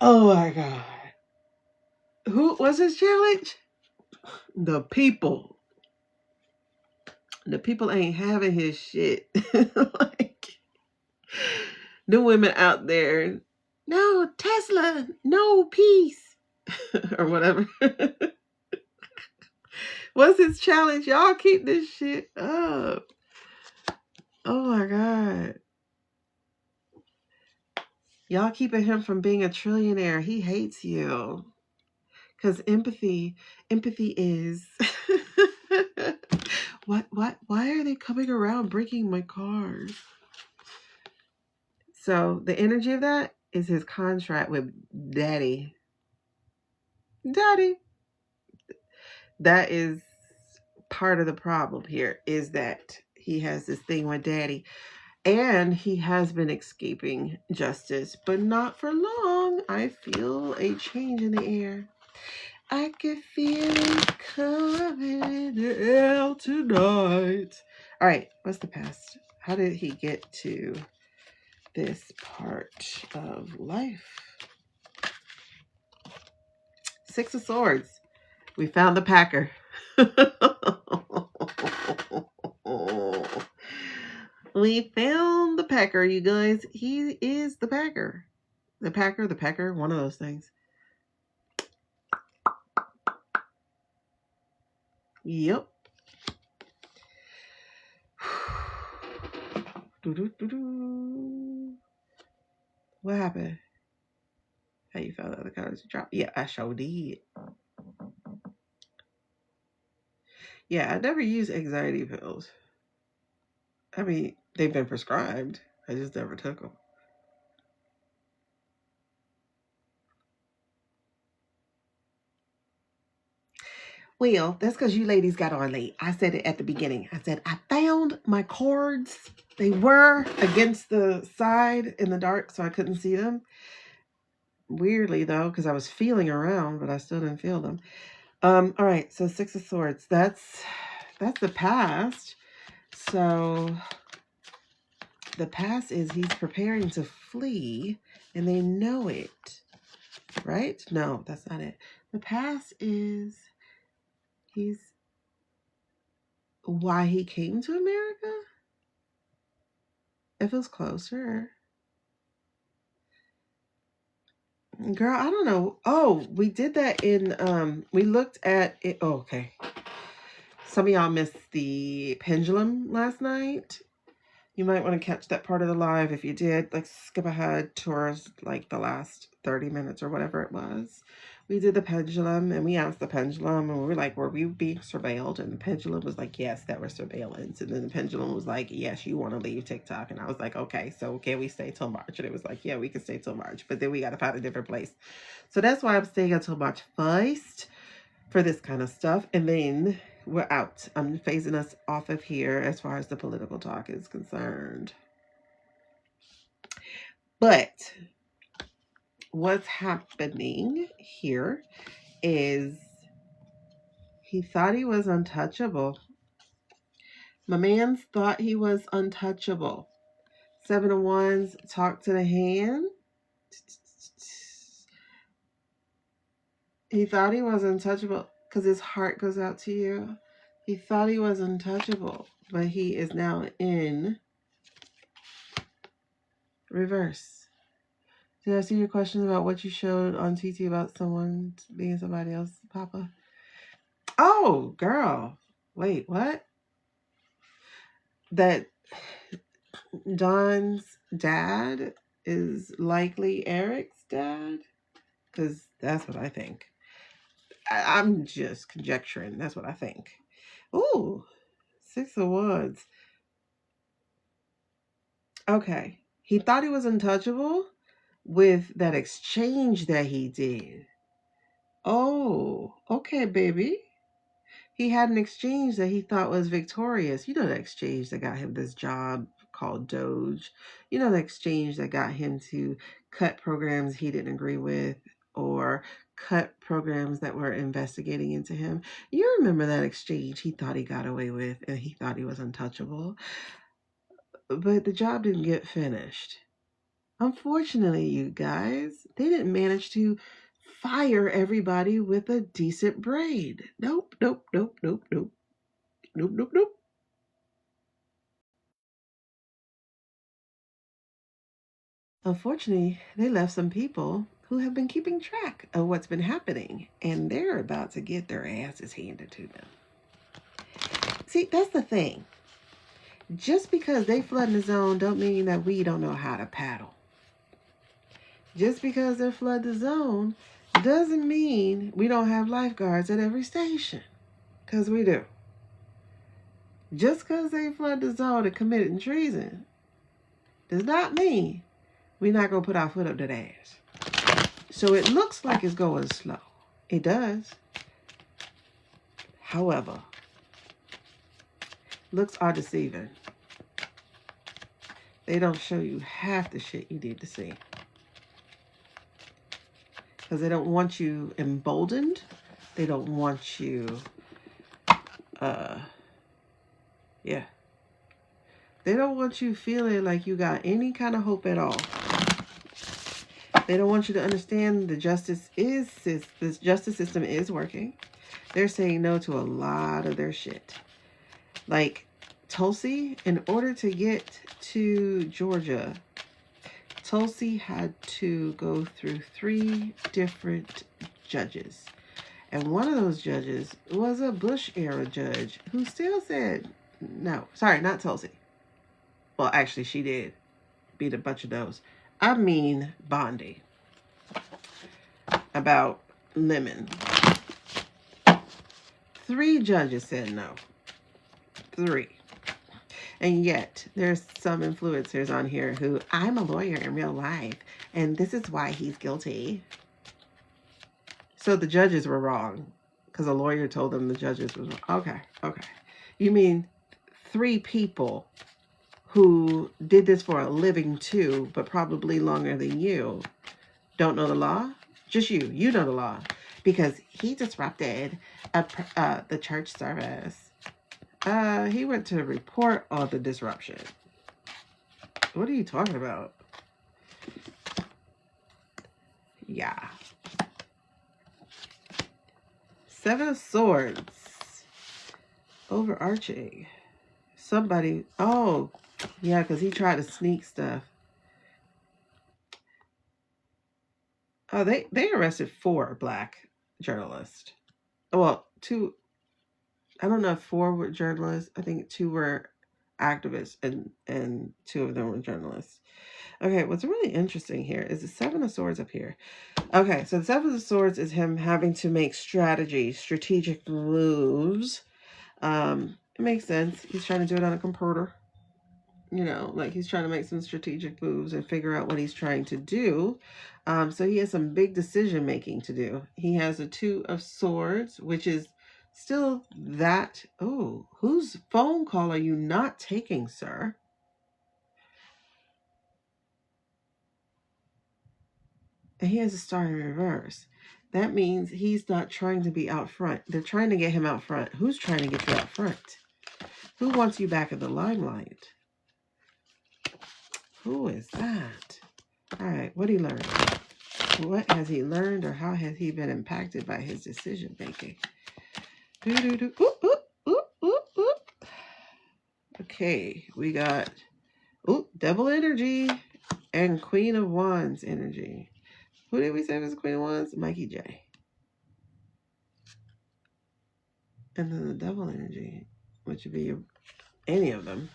Oh Oh my God. Who was his challenge? The people. The people ain't having his shit. Like, the women out there, no Tesla, no peace, or whatever. What's his challenge? Y'all keep this shit up. Oh my God. Y'all keeping him from being a trillionaire. He hates you. Because empathy is why are they coming around breaking my car? So the energy of that is his contract with daddy. Daddy. That is part of the problem here, is that he has this thing with daddy. And he has been escaping justice, but not for long. I feel a change in the air. I can feel it coming in the air tonight. All right, what's the past? How did he get to this part of life? Six of Swords. We found the Packer. We found the Packer, you guys. He is the Packer. The Pecker, one of those things. Yep. What happened? How you felt the cards drop? Yeah, I sure did. Yeah, I never use anxiety pills. I mean, they've been prescribed. I just never took them. Well, that's because you ladies got on late. I said it at the beginning. I said, I found my cards. They were against the side in the dark, so I couldn't see them. Weirdly, though, because I was feeling around, but I still didn't feel them. All right, so Six of Swords. That's the past. So the past is he's preparing to flee, and they know it. Right? No, that's not it. The past is he's why he came to America? It feels closer. Girl, I don't know. Oh, we did that in we looked at it. Oh, okay. Some of y'all missed the pendulum last night. You might want to catch that part of the live. If you did, like, skip ahead towards like the last 30 minutes or whatever it was. We did the pendulum, and we asked the pendulum, and we were like, were we being surveilled? And the pendulum was like, yes, that was surveillance. And then the pendulum was like, yes, you want to leave TikTok. And I was like, okay, so can we stay till March? And it was like, yeah, we can stay till March, but then we got to find a different place. So that's why I'm staying until March 1st for this kind of stuff. And then we're out. I'm phasing us off of here as far as the political talk is concerned. But what's happening here is he thought he was untouchable. My man thought he was untouchable. Seven of Wands, talk to the hand. He thought he was untouchable because his heart goes out to you. He thought he was untouchable, but he is now in reverse. Did I see your question about what you showed on TT about someone being somebody else, Papa? Oh, girl. Wait, what? That Don's dad is likely Eric's dad? Because that's what I think. I'm just conjecturing. That's what I think. Ooh, 6 of Wands. Okay. He thought he was untouchable with that exchange that he did. Oh, okay, baby. He had an exchange that he thought was victorious. You know, the exchange that got him this job called Doge. You know, the exchange that got him to cut programs he didn't agree with, or cut programs that were investigating into him. You remember that exchange he thought he got away with, and he thought he was untouchable. But the job didn't get finished. Unfortunately, you guys, they didn't manage to fire everybody with a decent braid. Nope, nope, nope, nope, nope, nope, nope, nope. Unfortunately, they left some people who have been keeping track of what's been happening, and they're about to get their asses handed to them. See, that's the thing. Just because they flooding the zone don't mean that we don't know how to paddle. Just because they flood the zone doesn't mean we don't have lifeguards at every station. Because we do. Just because they flood the zone and committed treason does not mean we're not going to put our foot up that ass. So it looks like it's going slow. It does. However, looks are deceiving. They don't show you half the shit you need to see. Because they don't want you emboldened. They don't want you, yeah. They don't want you feeling like you got any kind of hope at all. They don't want you to understand the justice system is working. They're saying no to a lot of their shit. Like Tulsi, in order to get to Georgia, Tulsi had to go through 3 different judges. And one of those judges was a Bush-era judge who still said, no, sorry, not Tulsi. Well, actually, she did beat a bunch of those. I mean, Bondi. About Lemon. 3 judges said no. 3. And yet, there's some influencers on here who, I'm a lawyer in real life, and this is why he's guilty. So the judges were wrong, because a lawyer told them the judges was wrong. Okay. You mean 3 people who did this for a living too, but probably longer than you, don't know the law? Just you know the law, because he disrupted the church service. He went to report on the disruption. What are you talking about? Yeah. 7 of Swords. Overarching. Somebody, oh, yeah, because he tried to sneak stuff. Oh, they arrested 4 Black journalists. Well, 2, I don't know if 4 were journalists. I think 2 were activists and 2 of them were journalists. Okay, what's really interesting here is the 7 of Swords up here. Okay, so the 7 of Swords is him having to make strategic moves. It makes sense. He's trying to do it on a computer. You know, like he's trying to make some strategic moves and figure out what he's trying to do. So he has some big decision making to do. He has a 2 of Swords, which is still that. Oh, whose phone call are you not taking, sir? And he has a Star in reverse. That means he's not trying to be out front. They're trying to get him out front. Who's trying to get you out front? Who wants you back in the limelight? Who is that? All right, what did he learn? What has he learned, or how has he been impacted by his decision making? Okay, we got Devil energy and Queen of Wands energy. Who did we say was Queen of Wands? Mikey J. And then the Devil energy, which would be any of them.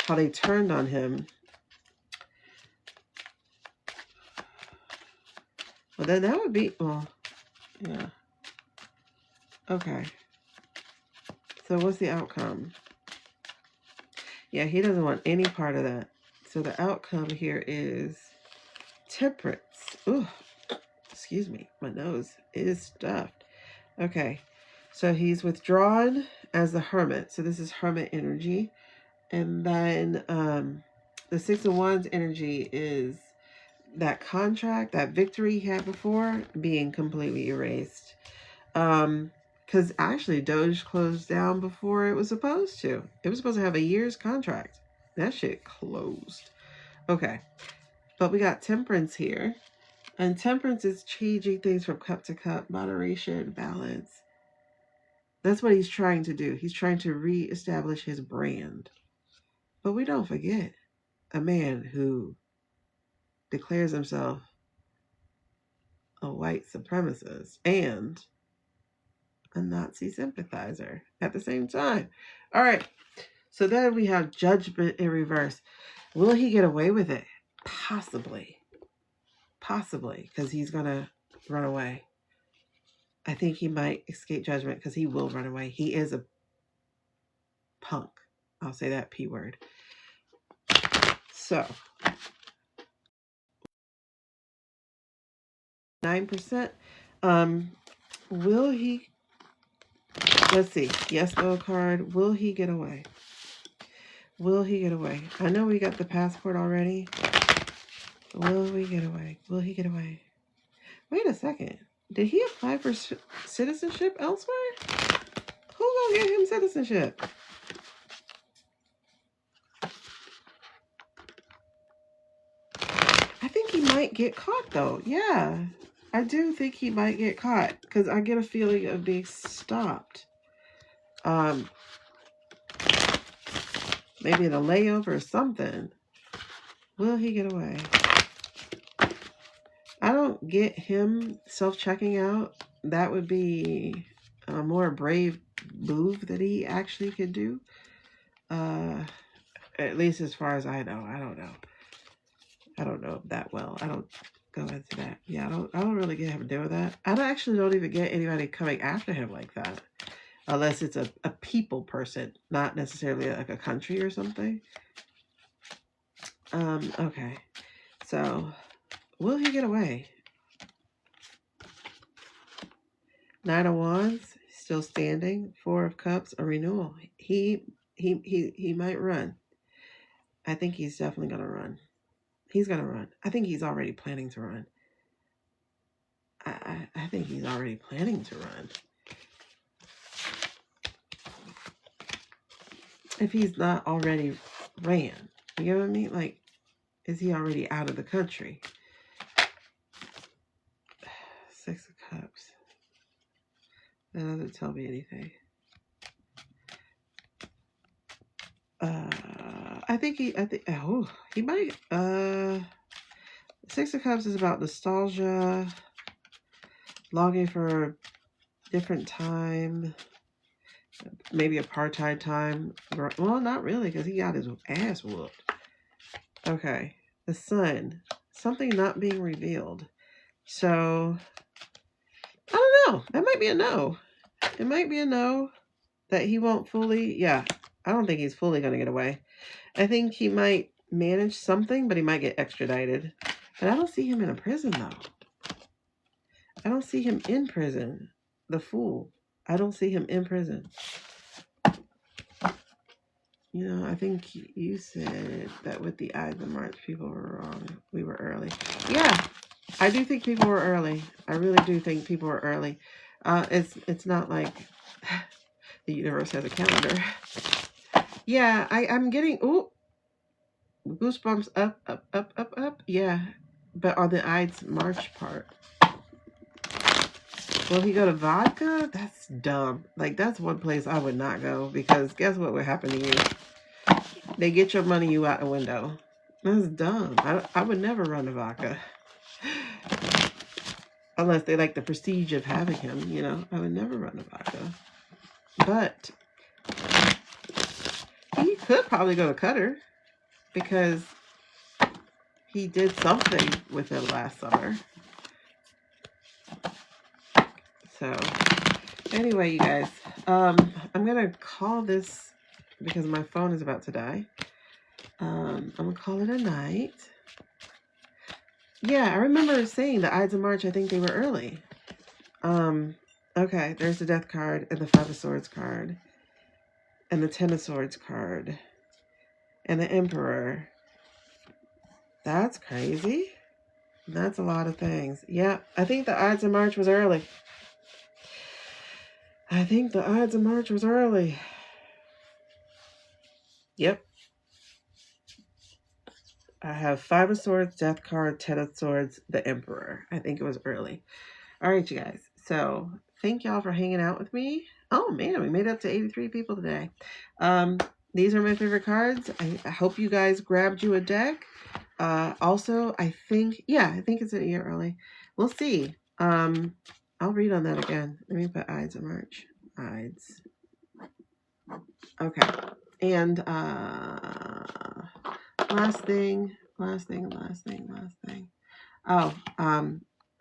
How they turned on him. Well, then that would be, well, yeah. Okay. So what's the outcome? Yeah, he doesn't want any part of that. So the outcome here is Temperance. Ooh, excuse me. My nose is stuffed. Okay. So he's withdrawn as the Hermit. So this is Hermit energy. And then the 6 of Wands energy is that contract, that victory he had before, being completely erased. Because actually Doge closed down before it was supposed to. It was supposed to have a year's contract. That shit closed. Okay. But we got temperance here. And temperance is changing things from cup to cup, moderation, balance. That's what he's trying to do. He's trying to reestablish his brand. But we don't forget a man who declares himself a white supremacist and a Nazi sympathizer at the same time. All right. So then we have judgment in reverse. Will he get away with it? Possibly. Possibly, because he's going to run away. I think he might escape judgment because he will run away. He is a punk. I'll say that P word. So, 9%. Will he, let's see, yes, no card. Will he get away? Will he get away? I know we got the passport already. Will we get away? Will he get away? Wait a second. Did he apply for citizenship elsewhere? Who gonna get him citizenship? I think he might get caught though. Yeah, I do think he might get caught because I get a feeling of being stopped. Maybe in a layover or something. Will he get away? I don't get him self-checking out. That would be a more brave move that he actually could do. At least as far as I know. I don't know. I don't know that well. I don't go into that. Yeah, I don't really get him doing that. I don't even get anybody coming after him like that. Unless it's a people person, not necessarily like a country or something. Okay. So, will he get away? 9 of Wands, still standing. 4 of Cups, a renewal. He might run. I think he's definitely gonna run. He's gonna run. I think he's already planning to run. I think he's already planning to run. If he's not already ran, you know what I mean? Like, is he already out of the country? 6 of Cups. That doesn't tell me anything. I think he might. 6 of Cups is about nostalgia, longing for a different time, maybe apartheid time. Well, not really, because he got his ass whooped. Okay, the Sun, something not being revealed. So, I don't know. That might be a no. It might be a no that he won't fully. Yeah, I don't think he's fully going to get away. I think he might manage something, but he might get extradited. But I don't see him in a prison, though. I don't see him in prison. The Fool. I don't see him in prison. You know, I think you said that with the Ides of March, people were wrong. We were early. Yeah, I do think people were early. I really do think people were early. It's not like the universe has a calendar. Yeah, I'm getting goosebumps up. Yeah, but on the Ides March part. Will he go to vodka? That's dumb. Like, that's one place I would not go because guess what would happen to you? They get your money, you out the window. That's dumb. I would never run to vodka. Unless they like the prestige of having him, you know. I would never run to vodka. But he could probably go to Qatar because he did something with it last summer. So, anyway, you guys, I'm going to call this because my phone is about to die. I'm going to call it a night. Yeah, I remember saying the Ides of March, I think they were early. Okay, there's the Death card and the 5 of Swords card and the 10 of Swords card and the Emperor. That's crazy. That's a lot of things. Yeah, I think the Ides of March was early. I think the Ides of March was early. Yep. I have 5 of Swords, Death card, 10 of Swords, the Emperor. I think it was early. All right, you guys. So thank y'all for hanging out with me. Oh man, we made it up to 83 people today. These are my favorite cards. I hope you guys grabbed you a deck. Also, I think it's a year early. We'll see. I'll read on that again. Let me put Ides of March. Ides. Okay. And last thing. Oh,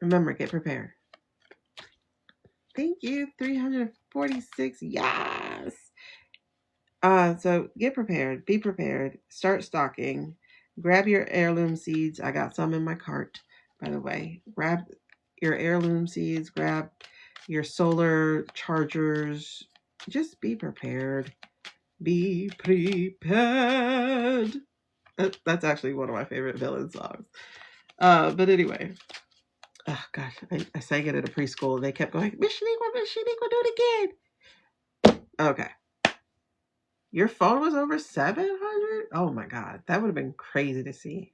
remember, get prepared. Thank you. 346. Yes. So get prepared. Be prepared. Start stocking. Grab your heirloom seeds. I got some in my cart, by the way. Grab your heirloom seeds. Grab your solar chargers. Just be prepared. Be prepared. That's actually one of my favorite villain songs. But anyway. Oh gosh, I sang it at a preschool. They kept going, Miss Shaneequa, do it again. Okay. Your phone was over 700? Oh my God. That would have been crazy to see.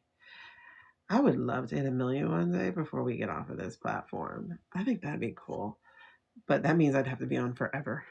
I would love to hit 1 million one day before we get off of this platform. I think that'd be cool. But that means I'd have to be on forever.